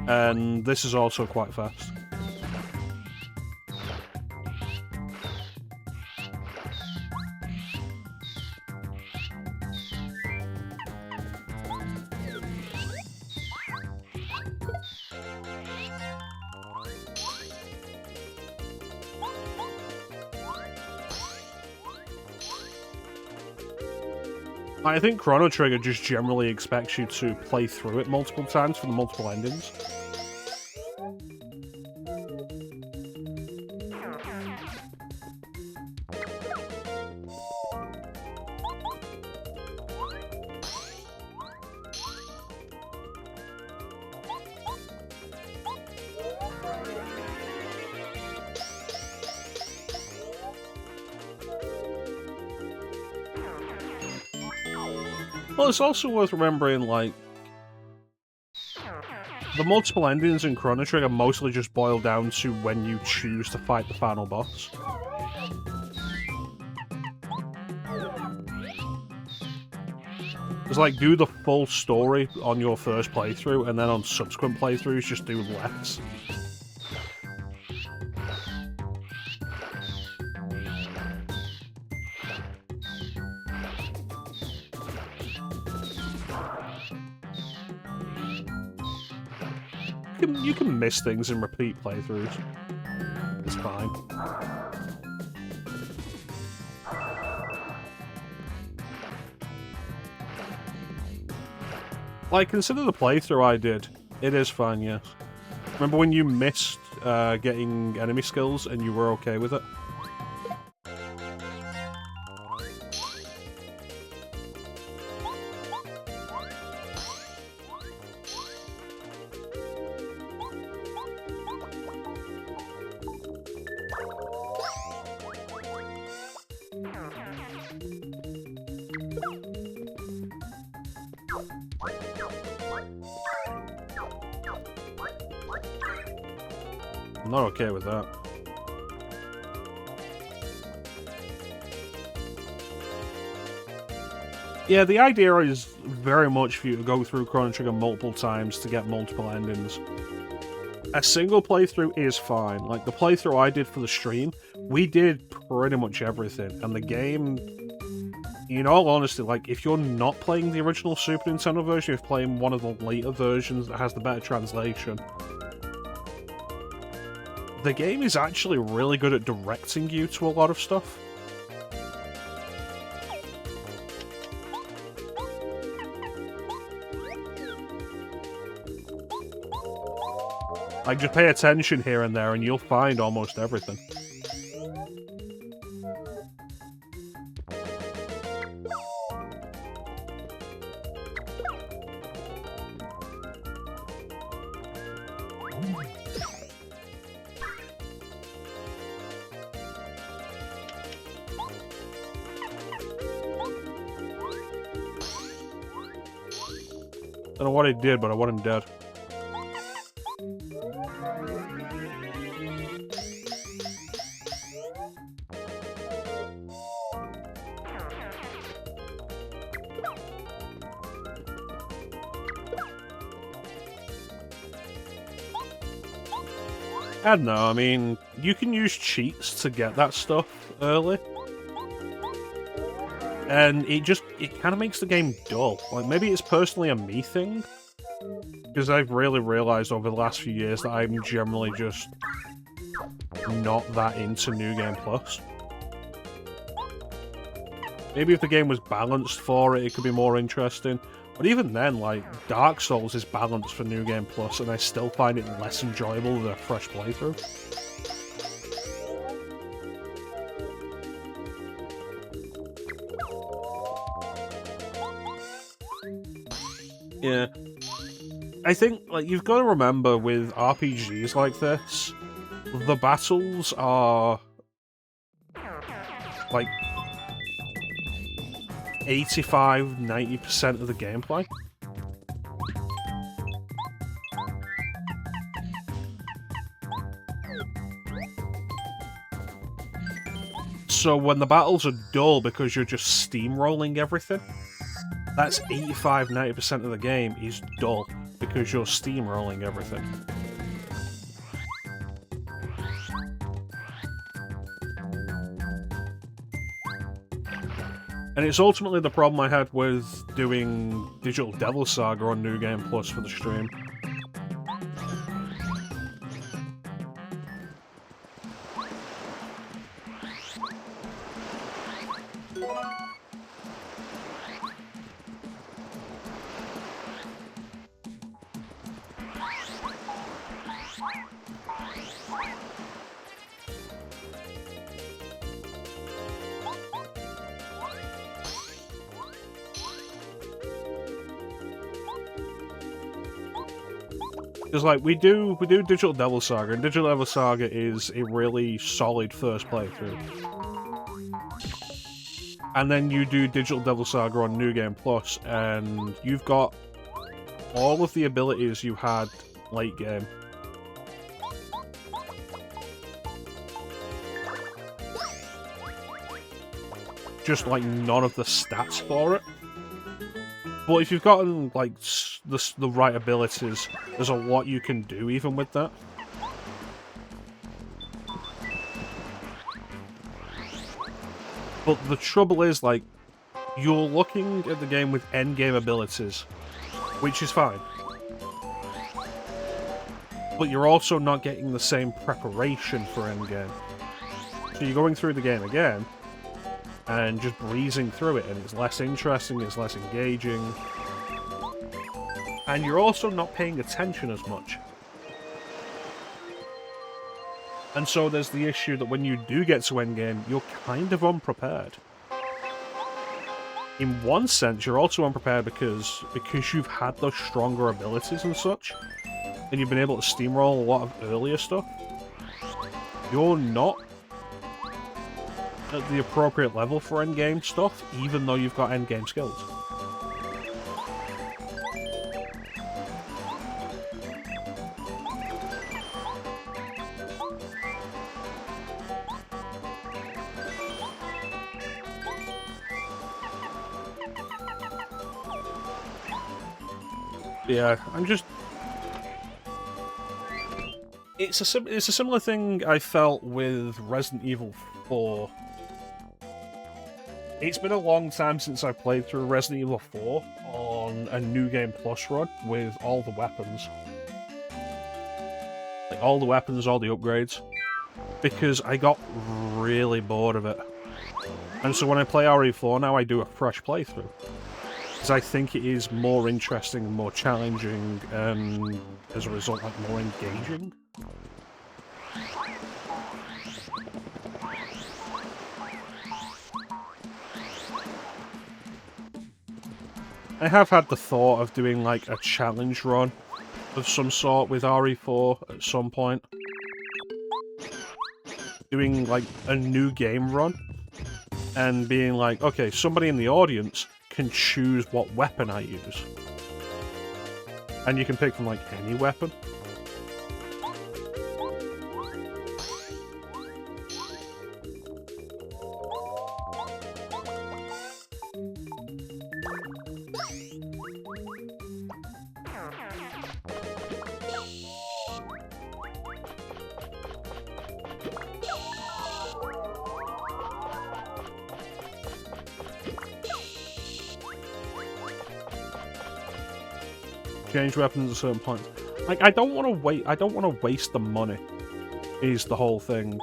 and this is also quite fast. I think Chrono Trigger just generally expects you to play through it multiple times for the multiple endings. Well, it's also worth remembering, like, the multiple endings in Chrono Trigger mostly just boil down to when you choose to fight the final boss. It's like, do the full story on your first playthrough, and then on subsequent playthroughs, just do less. You can miss things in repeat playthroughs. It's fine. Like, consider the playthrough I did. It is fine, yes. Remember when you missed getting enemy skills and you were okay with it? I'm not okay with that. Yeah, the idea is very much for you to go through Chrono Trigger multiple times to get multiple endings. A single playthrough is fine. Like, the playthrough I did for the stream, we did pretty much everything. And the game, in all honesty, like, if you're not playing the original Super Nintendo version, if you're playing one of the later versions that has the better translation, the game is actually really good at directing you to a lot of stuff. Like, just pay attention here and there and you'll find almost everything. I don't know what he did, but I want him dead. I don't know, I mean, you can use cheats to get that stuff early. And it kind of makes the game dull. Like, maybe it's personally a me thing. Because I've really realised over the last few years that I'm generally just not that into New Game Plus. Maybe if the game was balanced for it, it could be more interesting. But even then, like, Dark Souls is balanced for New Game Plus, and I still find it less enjoyable than a fresh playthrough. Yeah. I think, like, you've got to remember with RPGs like this, the battles are, like, 85–90% of the gameplay. So when the battles are dull because you're just steamrolling everything, that's 85–90% of the game is dull because you're steamrolling everything. And it's ultimately the problem I had with doing Digital Devil Saga on New Game Plus for the stream. Because, like, we do Digital Devil Saga, and Digital Devil Saga is a really solid first playthrough. And then you do Digital Devil Saga on New Game Plus, and you've got all of the abilities you had late game. Just, like, none of the stats for it. But if you've gotten, like, the right abilities, there's a lot you can do even with that. But the trouble is, like, you're looking at the game with endgame abilities, which is fine. But you're also not getting the same preparation for endgame. So you're going through the game again, and just breezing through it, and it's less interesting, it's less engaging. And you're also not paying attention as much. And so there's the issue that when you do get to endgame, you're kind of unprepared. In one sense, you're also unprepared because you've had those stronger abilities and such, and you've been able to steamroll a lot of earlier stuff. You're not at the appropriate level for endgame stuff, even though you've got endgame skills. Yeah, I'm just... It's a similar thing I felt with Resident Evil 4. It's been a long time since I played through Resident Evil 4 on a New Game Plus run with all the weapons. Like, all the weapons, all the upgrades. Because I got really bored of it. And so when I play RE4 now, I do a fresh playthrough. Because I think it is more interesting and more challenging, and as a result, like, more engaging. I have had the thought of doing, like, a challenge run of some sort with RE4 at some point. Doing, like, a new game run. And being like, okay, somebody in the audience can choose what weapon I use. And you can pick from, like, any weapon. Change weapons at certain points. Like, I don't want to waste the money. Is the whole thing.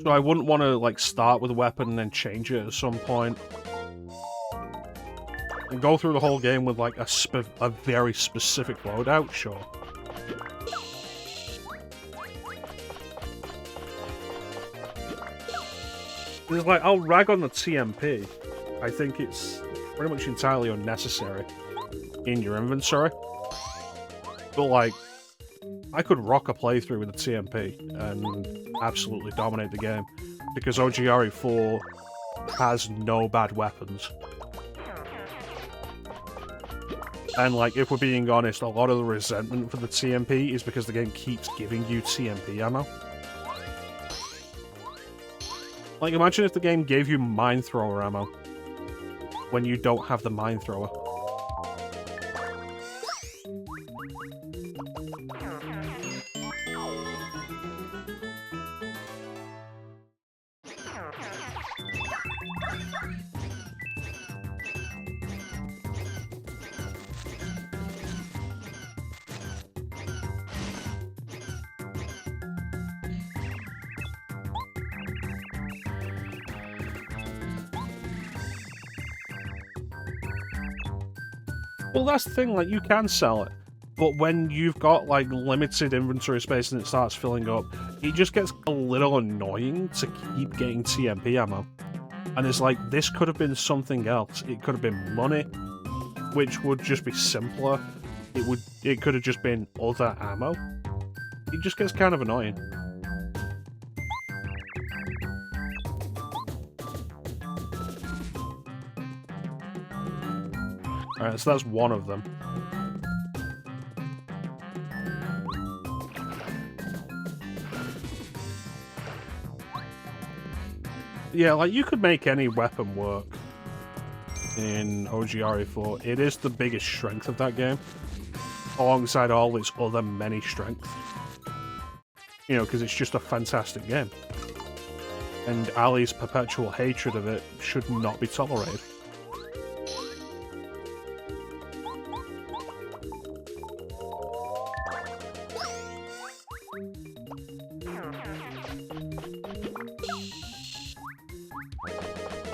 So I wouldn't want to, like, start with a weapon and then change it at some point. And go through the whole game with, like, a very specific loadout, sure. It's like, I'll rag on the TMP. I think it's pretty much entirely unnecessary in your inventory. But, like, I could rock a playthrough with a TMP and absolutely dominate the game. because OGRE4 has no bad weapons. And, like, if we're being honest, a lot of the resentment for the TMP is because the game keeps giving you TMP ammo. Like, imagine if the game gave you mine thrower ammo when you don't have the mine thrower. Well, that's the thing, like, you can sell it, but when you've got, like, limited inventory space and it starts filling up, it just gets a little annoying to keep getting TMP ammo. And it's like, this could have been something else. It could have been money, which would just be simpler. It could have just been other ammo. It just gets kind of annoying. Alright, so that's one of them. Yeah, like, you could make any weapon work in OGRE4. It is the biggest strength of that game, alongside all its other many strengths. You know, because it's just a fantastic game. And Ali's perpetual hatred of it should not be tolerated.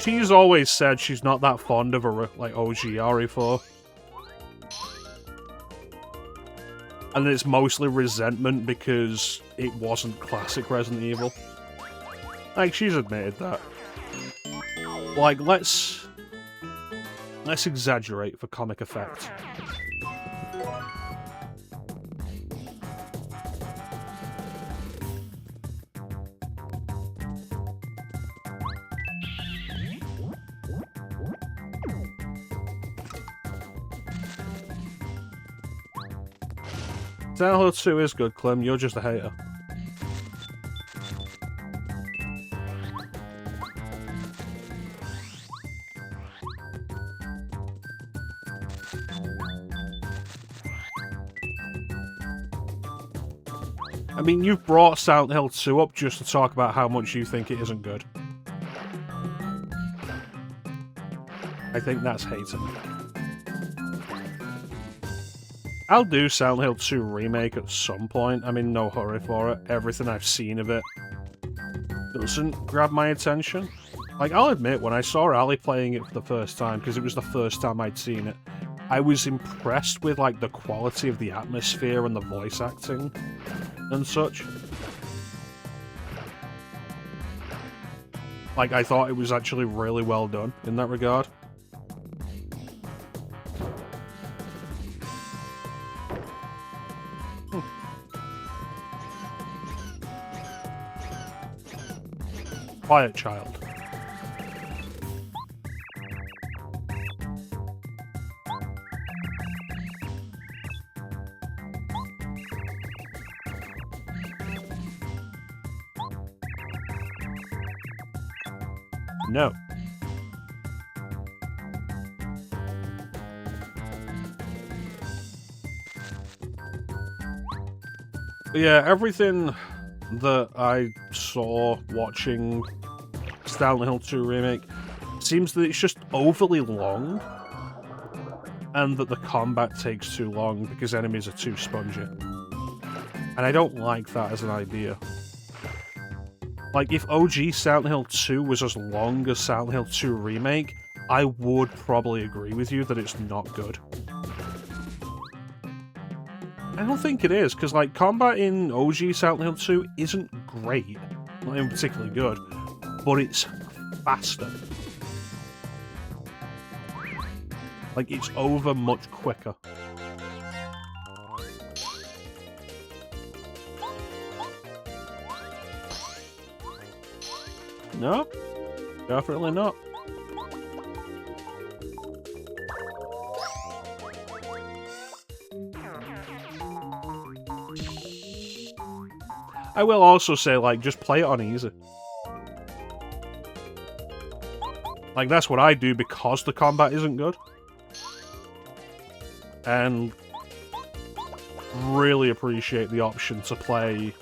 She's always said she's not that fond of like OGRE4. And it's mostly resentment because it wasn't classic Resident Evil. Like, she's admitted that. Like, let's exaggerate for comic effect. Silent Hill 2 is good, Clem. You're just a hater. I mean, you've brought Silent Hill 2 up just to talk about how much you think it isn't good. I think that's hating. I'll do Silent Hill 2 Remake at some point. I'm in no hurry for it. Everything I've seen of it doesn't grab my attention. Like, I'll admit, when I saw Ali playing it for the first time, because it was the first time I'd seen it, I was impressed with, like, the quality of the atmosphere and the voice acting and such. Like, I thought it was actually really well done in that regard. Quiet child. No. But yeah, everything that I saw watching Silent Hill 2 Remake seems that it's just overly long, and that the combat takes too long because enemies are too spongy. And I don't like that as an idea. Like, if OG Silent Hill 2 was as long as Silent Hill 2 Remake, I would probably agree with you that it's not good. I don't think it is, because, like, combat in OG Silent Hill 2 isn't great. Not even particularly good, but it's faster. Like, it's over much quicker. No, definitely not. I will also say, like, just play it on easy. Like, that's what I do because the combat isn't good. And really appreciate the option to play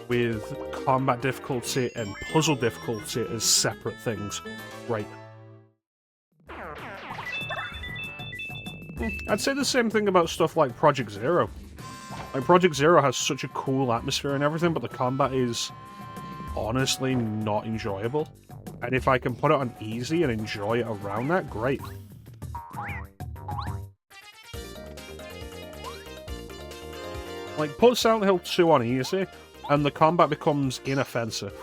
with combat difficulty and puzzle difficulty as separate things. Right. I'd say the same thing about stuff like Project Zero. Like, Project Zero has such a cool atmosphere and everything, but the combat is honestly not enjoyable. And if I can put it on easy and enjoy it around that, great. Like, put Silent Hill 2 on easy, and the combat becomes inoffensive.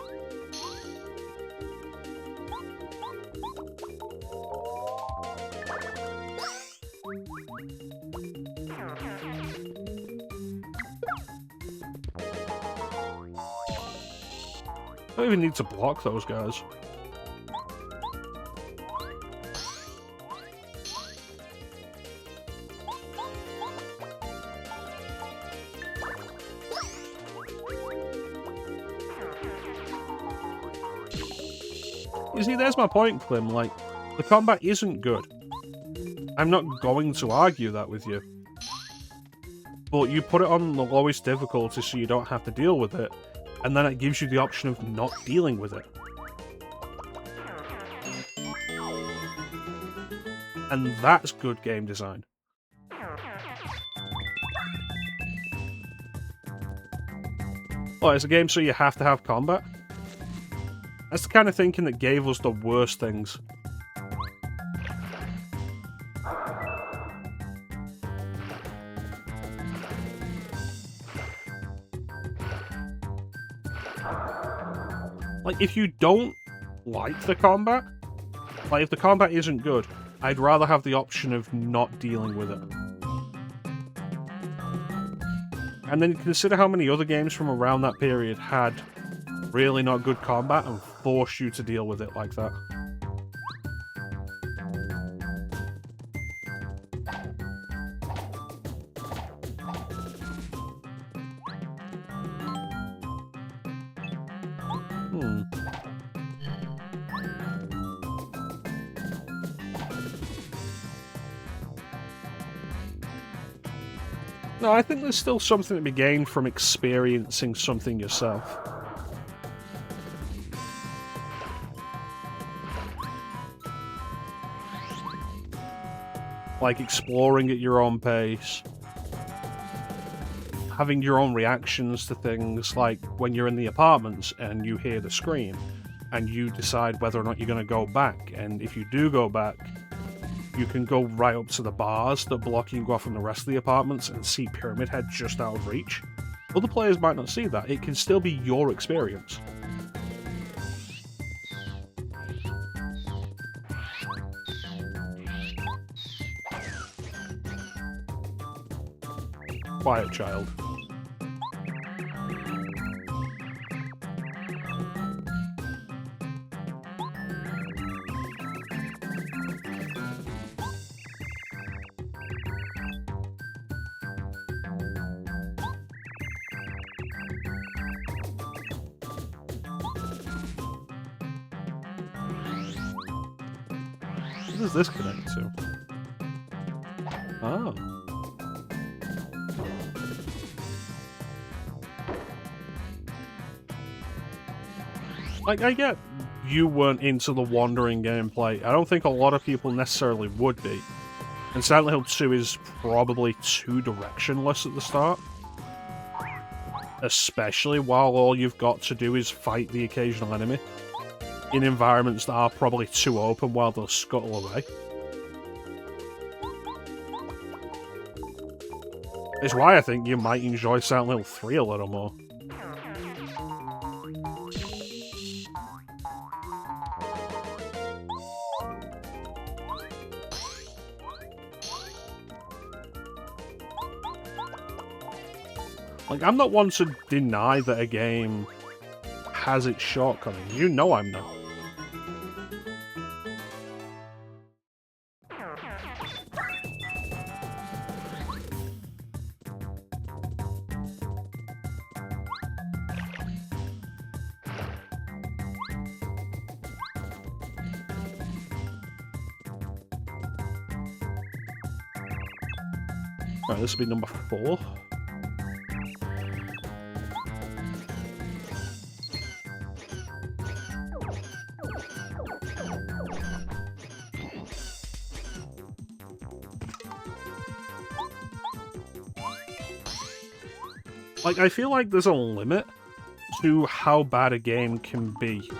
I don't even need to block those guys. You see, there's my point, Clem. Like, the combat isn't good. I'm not going to argue that with you. But you put it on the lowest difficulty so you don't have to deal with it, and then it gives you the option of not dealing with it. And that's good game design. Oh, it's a game so you have to have combat? That's the kind of thinking that gave us the worst things. Like, if you don't like the combat, like, if the combat isn't good, I'd rather have the option of not dealing with it. And then consider how many other games from around that period had really not good combat and force you to deal with it like that. No, I think there's still something to be gained from experiencing something yourself. Like exploring at your own pace. Having your own reactions to things, like when you're in the apartments and you hear the scream, and you decide whether or not you're going to go back, and if you do go back, you can go right up to the bars that block you off from the rest of the apartments and see Pyramid Head just out of reach. Other players might not see that. It can still be your experience. Quiet child. What does this connect to? Oh. Like, I get you weren't into the wandering gameplay. I don't think a lot of people necessarily would be. And Silent Hill 2 is probably too directionless at the start. Especially while all you've got to do is fight the occasional enemy in environments that are probably too open while they'll scuttle away. It's why I think you might enjoy Silent Hill 3 a little more. Like, I'm not one to deny that a game has its shortcomings. You know I'm not. Right, this will be number 4. Like, I feel like there's a limit to how bad a game can be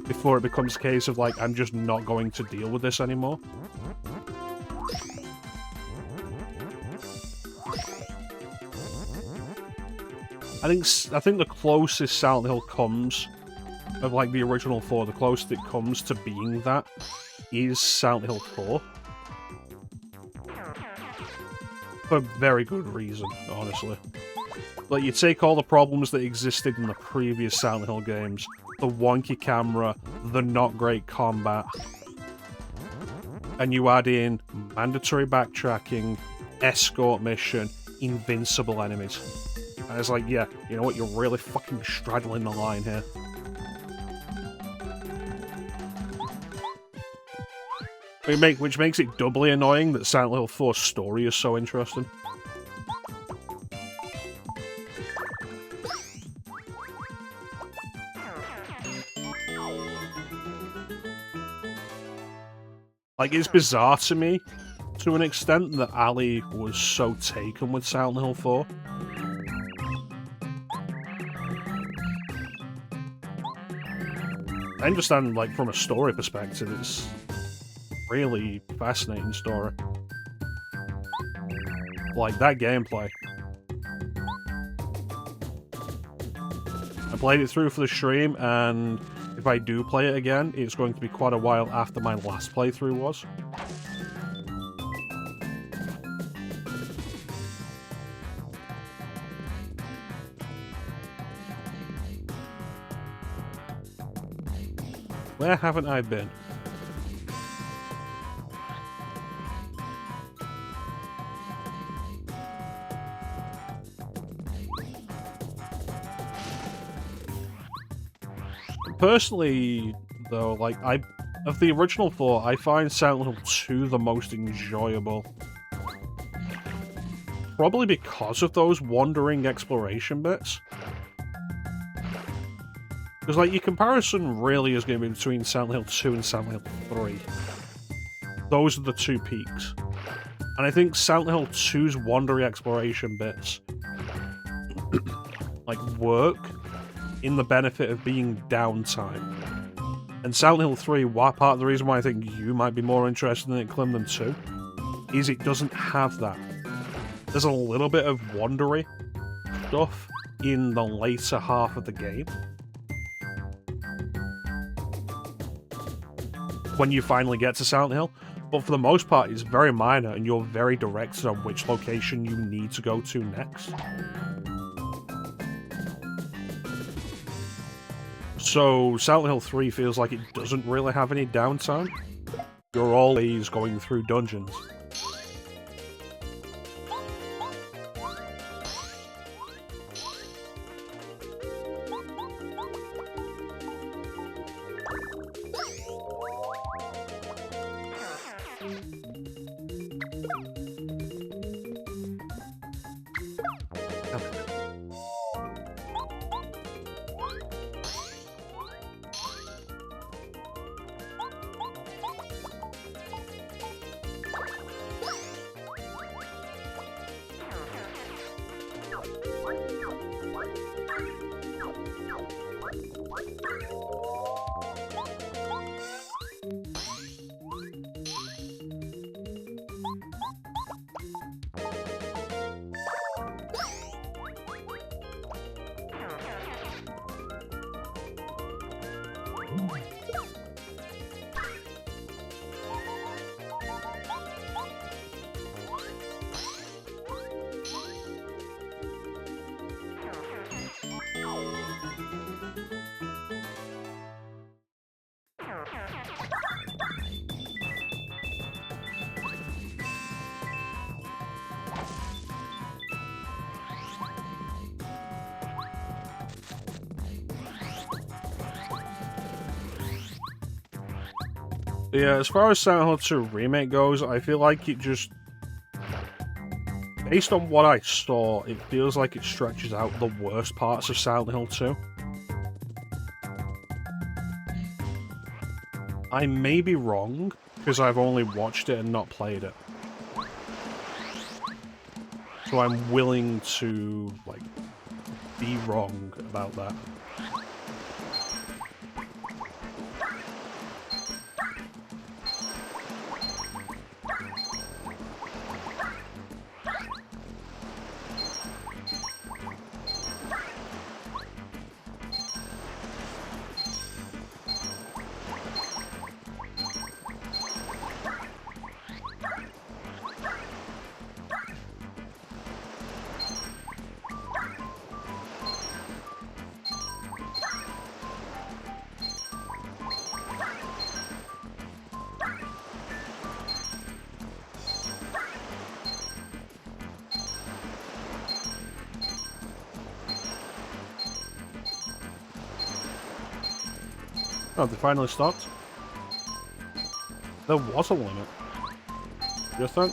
before it becomes a case of, like, I'm just not going to deal with this anymore. I think the closest Silent Hill comes of, like, the original 4, the closest it comes to being that is Silent Hill 4. For very good reason, honestly. Like, you take all the problems that existed in the previous Silent Hill games, the wonky camera, the not great combat, and you add in mandatory backtracking, escort mission, invincible enemies. And it's like, yeah, you know what, you're really fucking straddling the line here. Which makes it doubly annoying that Silent Hill 4's story is so interesting. Like, it's bizarre to me, to an extent, that Ali was so taken with Silent Hill 4. I understand, like, from a story perspective, it's really fascinating story. Like, that gameplay. I played it through for the stream, and if I do play it again, it's going to be quite a while after my last playthrough was. Where haven't I been? Personally, though, like, of the original 4, I find Silent Hill 2 the most enjoyable. Probably because of those wandering exploration bits. Because, like, your comparison really is going to be between Silent Hill 2 and Silent Hill 3. Those are the two peaks. And I think Silent Hill 2's wandering exploration bits, like, work in the benefit of being downtime. And Silent Hill 3, part of the reason why I think you might be more interested in it, Clem, than 2, is it doesn't have that. There's a little bit of wandery stuff in the later half of the game. When you finally get to Silent Hill, but for the most part it's very minor and you're very directed on which location you need to go to next. So Silent Hill 3 feels like it doesn't really have any downtime. You're always going through dungeons. Yeah, as far as Silent Hill 2 Remake goes, I feel like it just... Based on what I saw, it feels like it stretches out the worst parts of Silent Hill 2. I may be wrong, because I've only watched it and not played it. So I'm willing to, like, be wrong about that. Oh, they finally stopped? There was a limit. You think?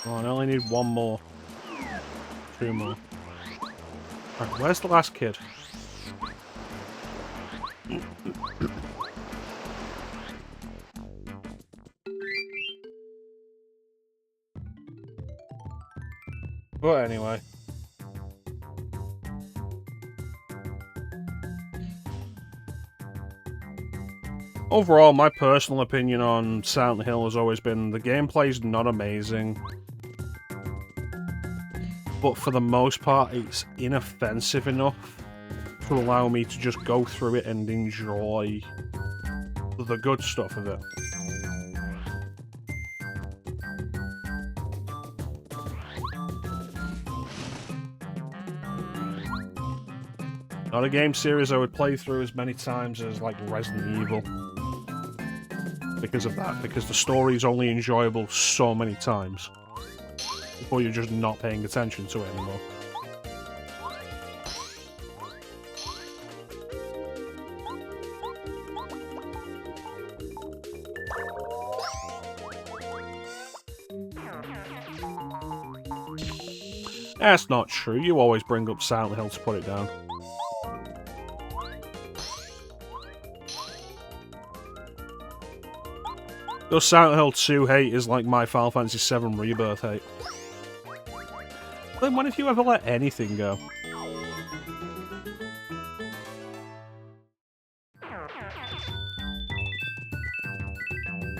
Oh, I only need one more. Two more. Right, where's the last kid? But anyway. Overall, my personal opinion on Silent Hill has always been the gameplay's not amazing. But for the most part, it's inoffensive enough to allow me to just go through it and enjoy the good stuff of it. Not a game series I would play through as many times as, like, Resident Evil. Because of that, because the story is only enjoyable so many times before you're just not paying attention to it anymore. That's not true, you always bring up Silent Hill to put it down. Your Silent Hill 2 hate is like my Final Fantasy 7 Rebirth hate. Then when have you ever let anything go?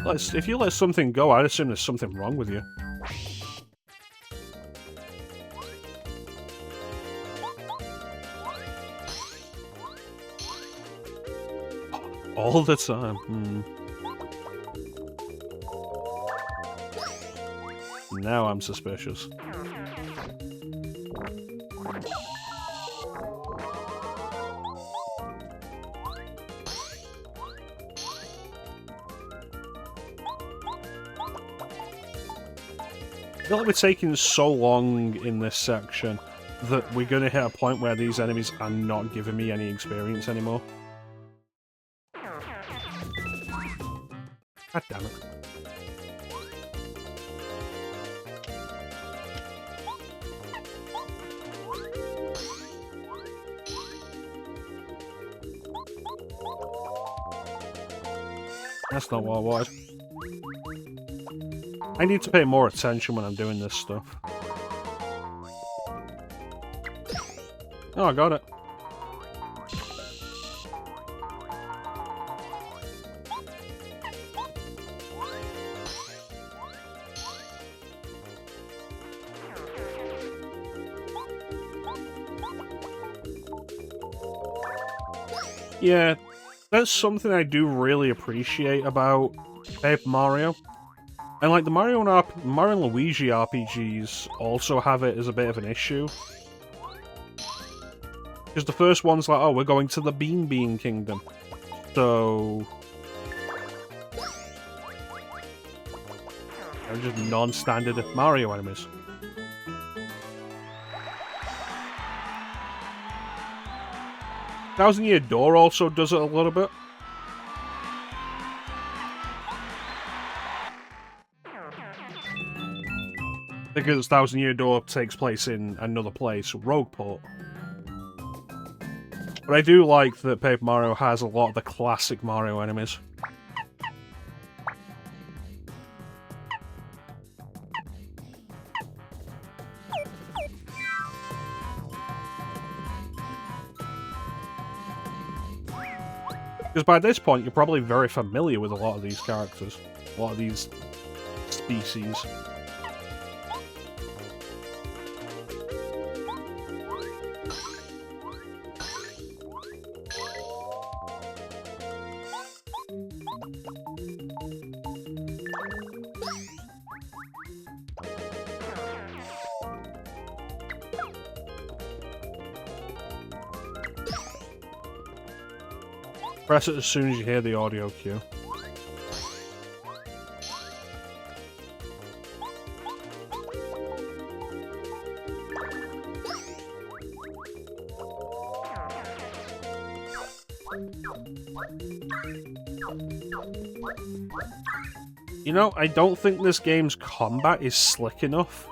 If you let something go, I'd assume there's something wrong with you. All the time. Now I'm suspicious. I feel like we're taking so long in this section that we're going to hit a point where these enemies are not giving me any experience anymore. God damn it. That's not what I wanted. I need to pay more attention when I'm doing this stuff. Oh, I got it. Yeah, That's something I do really appreciate about Paper Mario. And like the Mario and Luigi RPGs also have it as a bit of an issue. Because the first one's like, oh, we're going to the Bean Kingdom. So... they're just non-standard Mario enemies. Thousand Year Door also does it a little bit. Because Thousand Year Door takes place in another place, Rogueport. But I do like that Paper Mario has a lot of the classic Mario enemies. Because by this point, you're probably very familiar with a lot of these characters. A lot of these species. Press it as soon as you hear the audio cue. You know, I don't think this game's combat is slick enough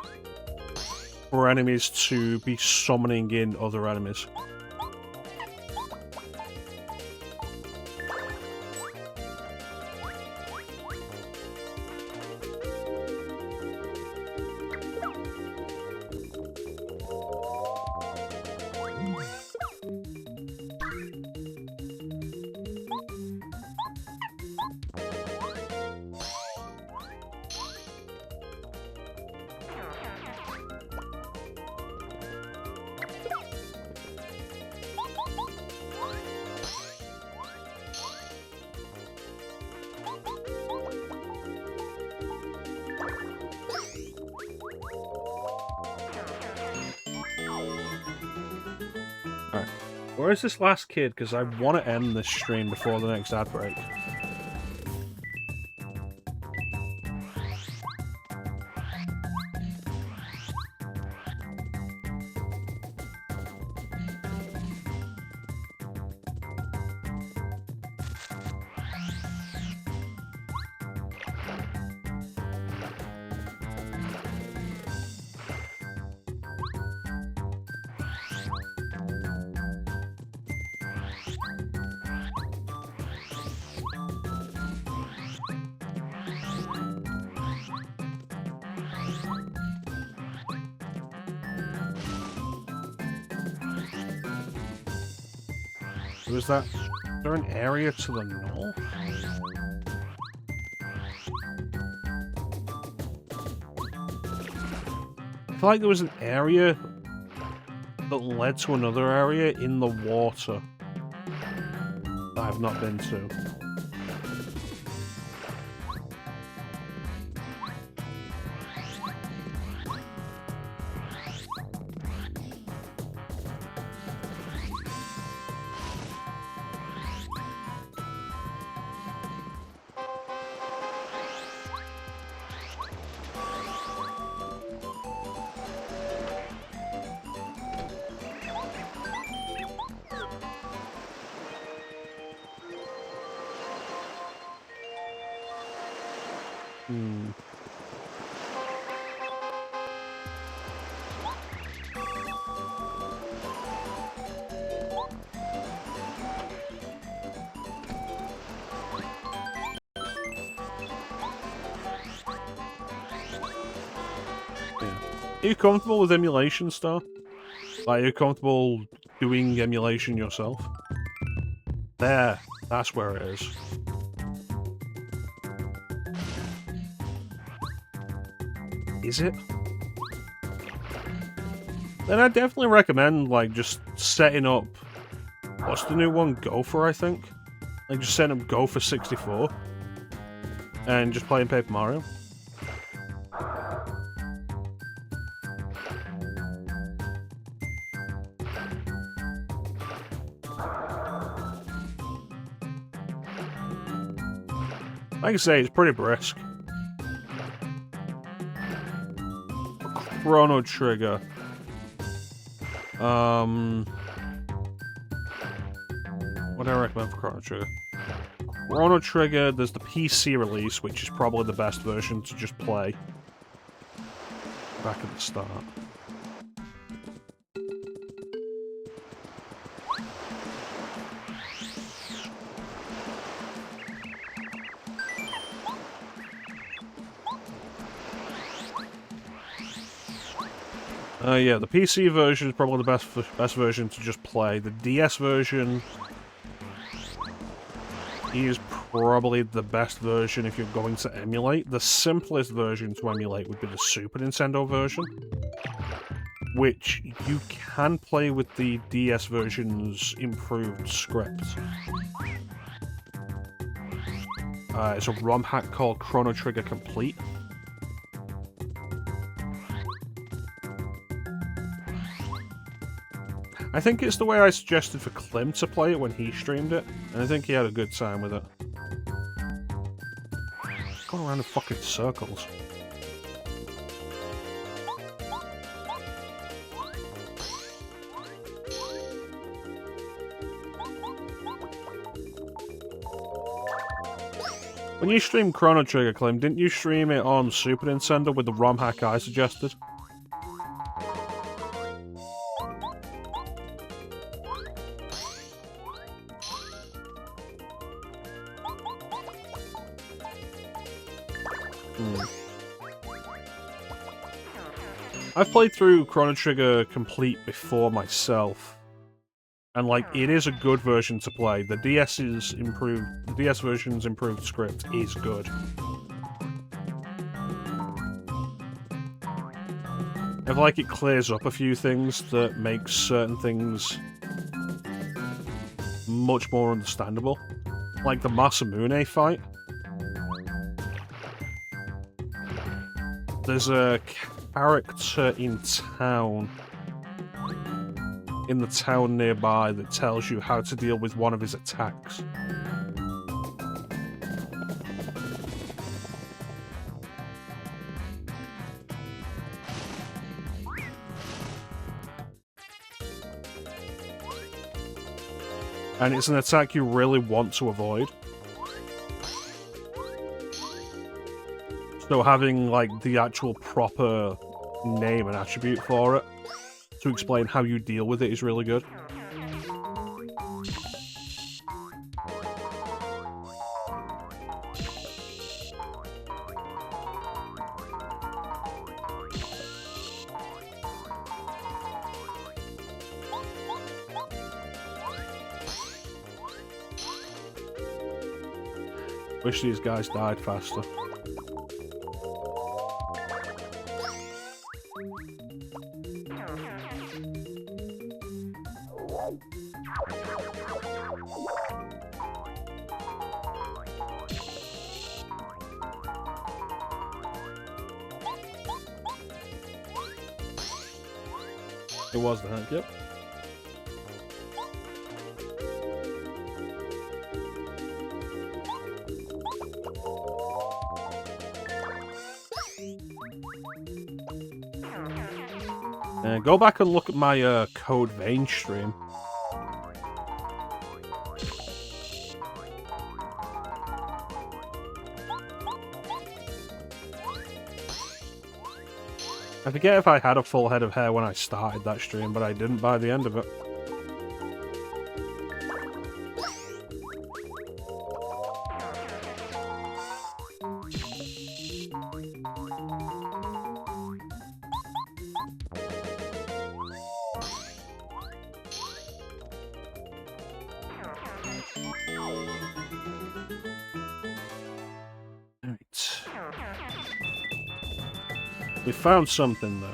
for enemies to be summoning in other enemies. Where is this last kid? Because I want to end this stream before the next ad break. Was that? Is there an area to the north? I feel like there was an area that led to another area in the water that I've not been to. Are you comfortable with emulation, Star? Like, are you comfortable doing emulation yourself? There, that's where it is. Is it? Then I definitely recommend, like, just setting up... What's the new one? Gopher, I think? Like, just setting up Go for 64 and just playing Paper Mario. Like I say, it's pretty brisk. Chrono Trigger. What do I recommend for Chrono Trigger? Chrono Trigger, there's the PC release, which is probably the best version to just play. Back at the start. Yeah, the PC version is probably the best version to just play. The DS version is probably the best version if you're going to emulate. The simplest version to emulate would be the Super Nintendo version, which you can play with the DS version's improved script. It's a ROM hack called Chrono Trigger Complete. I think it's the way I suggested for Clem to play it when he streamed it, and I think he had a good time with it. Going around in fucking circles. When you streamed Chrono Trigger, Clem, didn't you stream it on Super Nintendo with the ROM hack I suggested? I've played through Chrono Trigger Complete before myself, and like, it is a good version to play. The DS version's improved script is good. I feel like it clears up a few things that makes certain things much more understandable. Like the Masamune fight. There's a character in town, in the town nearby, that tells you how to deal with one of his attacks. And it's an attack you really want to avoid. So having, like, the actual proper name and attribute for it to explain how you deal with it is really good. Wish these guys died faster. It was the hunt, yep. Go back and look at my Code Vein stream. I forget if I had a full head of hair when I started that stream, but I didn't by the end of it. We found something, though.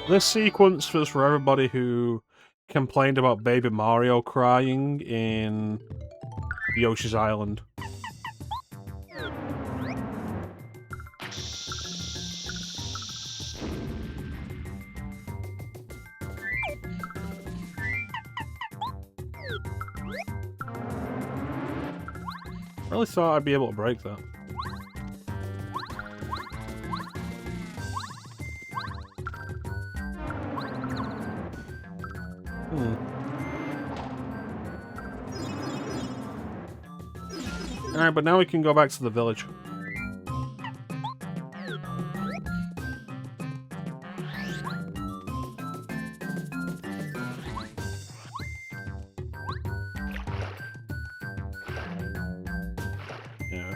This sequence was for everybody who complained about Baby Mario crying in Yoshi's Island. I really thought I'd be able to break that. Alright, but now we can go back to the village. Yeah.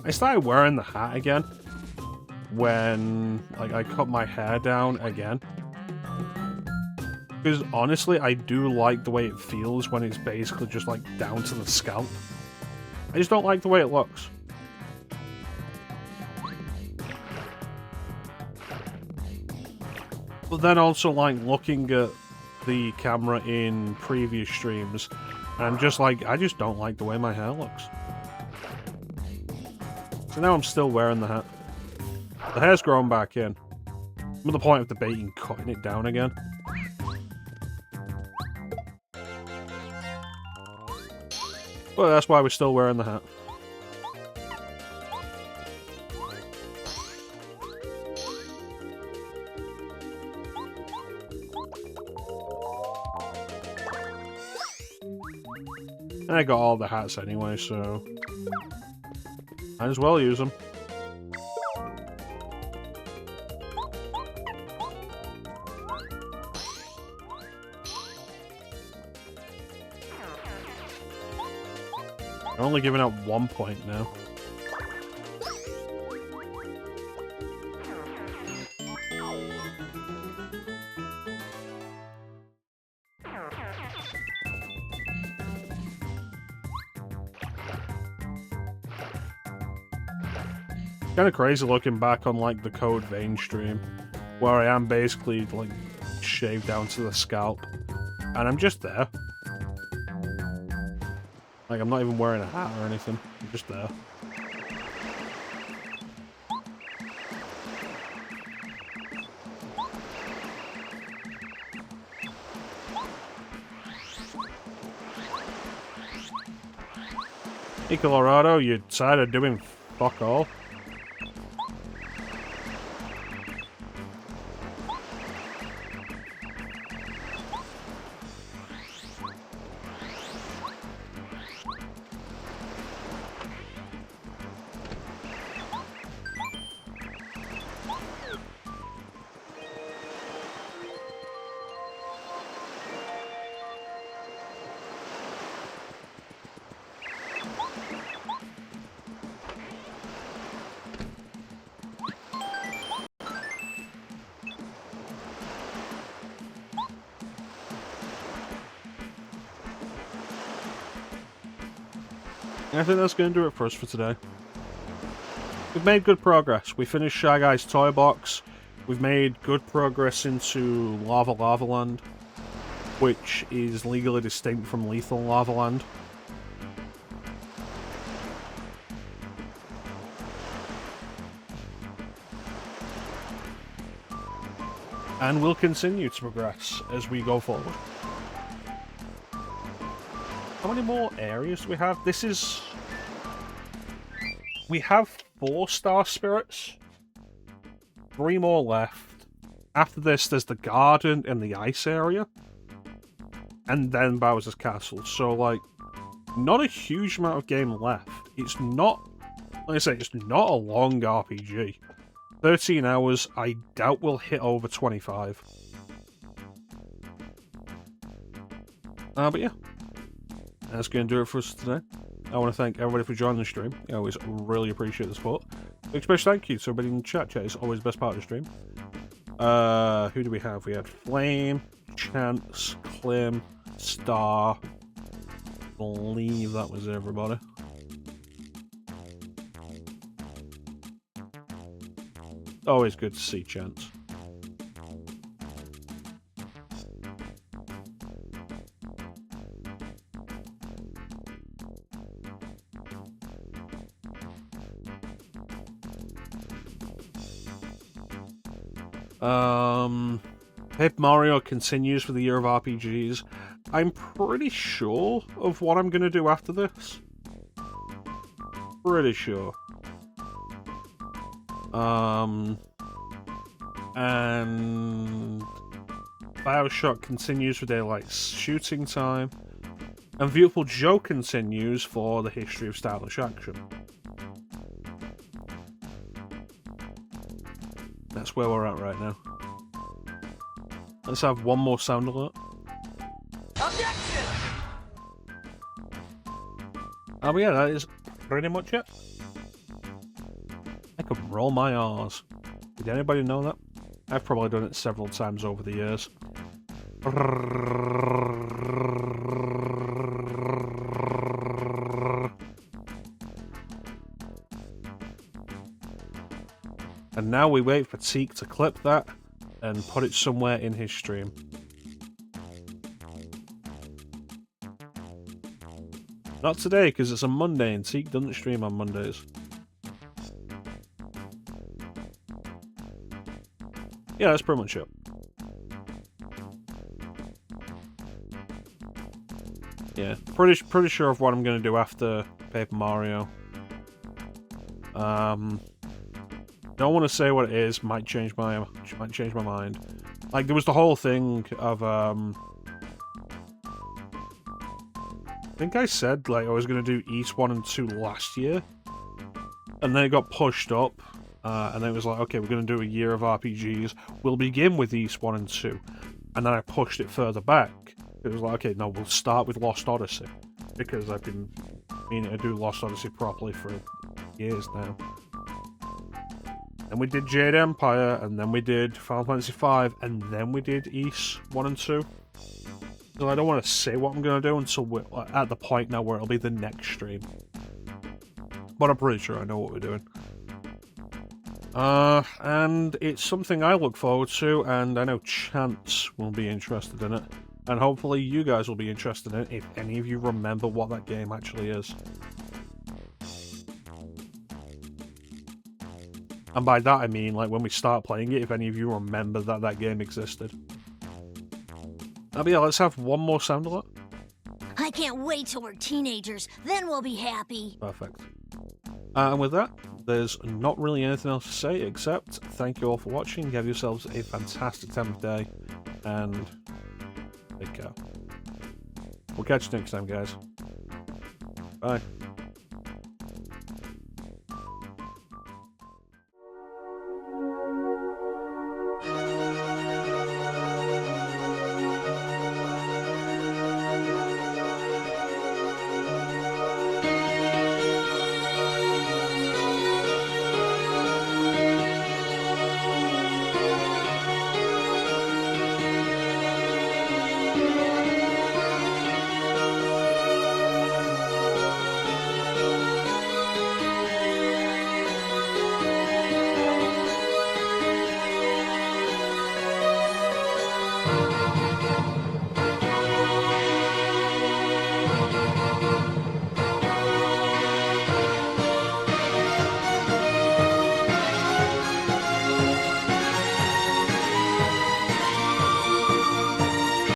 I started wearing the hat again when, like, I cut my hair down again. Because honestly, I do like the way it feels when it's basically just like down to the scalp. I just don't like the way it looks. But then also like looking at the camera in previous streams, and I'm just like, I just don't like the way my hair looks. So now I'm still wearing the hat. The hair's grown back in. I'm at the point of debating cutting it down again. Well, that's why we're still wearing the hat. And I got all the hats anyway, so might as well use them. I'm only giving out 1 point now. Kind of crazy looking back on like the Code Vein stream, where I am basically like shaved down to the scalp, and I'm just there. Like, I'm not even wearing a hat or anything. I'm just there. Hey, Colorado, you tired of doing fuck all? I think that's going to do it for us for today. We've made good progress. We finished Shy Guy's Toy Box. We've made good progress into Lava Lava Land, which is legally distinct from Lethal Lava Land. And we'll continue to progress as we go forward. How many more areas do we have? This is... We have 4 Star Spirits. 3 more left. After this, there's the garden and the ice area. And then Bowser's Castle. So, like, not a huge amount of game left. It's not... Like I say, it's not a long RPG. 13 hours, I doubt we'll hit over 25. But yeah. That's going to do it for us today. I want to thank everybody for joining the stream. I always really appreciate the support. Big special thank you to everybody in the chat. Chat is always the best part of the stream. Who do we have? We had Flame, Chance, Clim, Star. I believe that was everybody. Always good to see Chance. Paper Mario continues for the year of RPGs. I'm pretty sure of what I'm going to do after this. Pretty sure. And BioShock continues for Daylight Shooting Time. And Beautiful Joe continues for the history of stylish action. That's where we're at right now. Let's have one more sound alert. Objection! Oh, but yeah, that is pretty much it. I could roll my R's. Did anybody know that? I've probably done it several times over the years. And now we wait for Teak to clip that and put it somewhere in his stream. Not today, because it's a Monday and Teak doesn't stream on Mondays. Yeah, that's pretty much it. Yeah, pretty sure of what I'm going to do after Paper Mario. Don't want to say what it is. Might change my mind. Like, there was the whole thing of I think I said like I was going to do East 1 and 2 last year, and then it got pushed up, and then it was like, okay, we're going to do a year of RPGs. We'll begin with East 1 and 2, and then I pushed it further back. It was like, okay, no, we'll start with Lost Odyssey, because I've been meaning to do Lost Odyssey properly for years now. And we did Jade Empire, and then we did Final Fantasy V, and then we did East 1 and 2. So I don't want to say what I'm going to do until we're at the point now where it'll be the next stream. But I'm pretty sure I know what we're doing. And it's something I look forward to, and I know Chance will be interested in it. And hopefully you guys will be interested in it, if any of you remember what that game actually is. And by that I mean, like, when we start playing it, if any of you remember that that game existed. But yeah, let's have one more sound alert. I can't wait till we're teenagers. Then we'll be happy. Perfect. And with that, there's not really anything else to say except thank you all for watching. Have yourselves a fantastic time of day, and take care. We'll catch you next time, guys. Bye.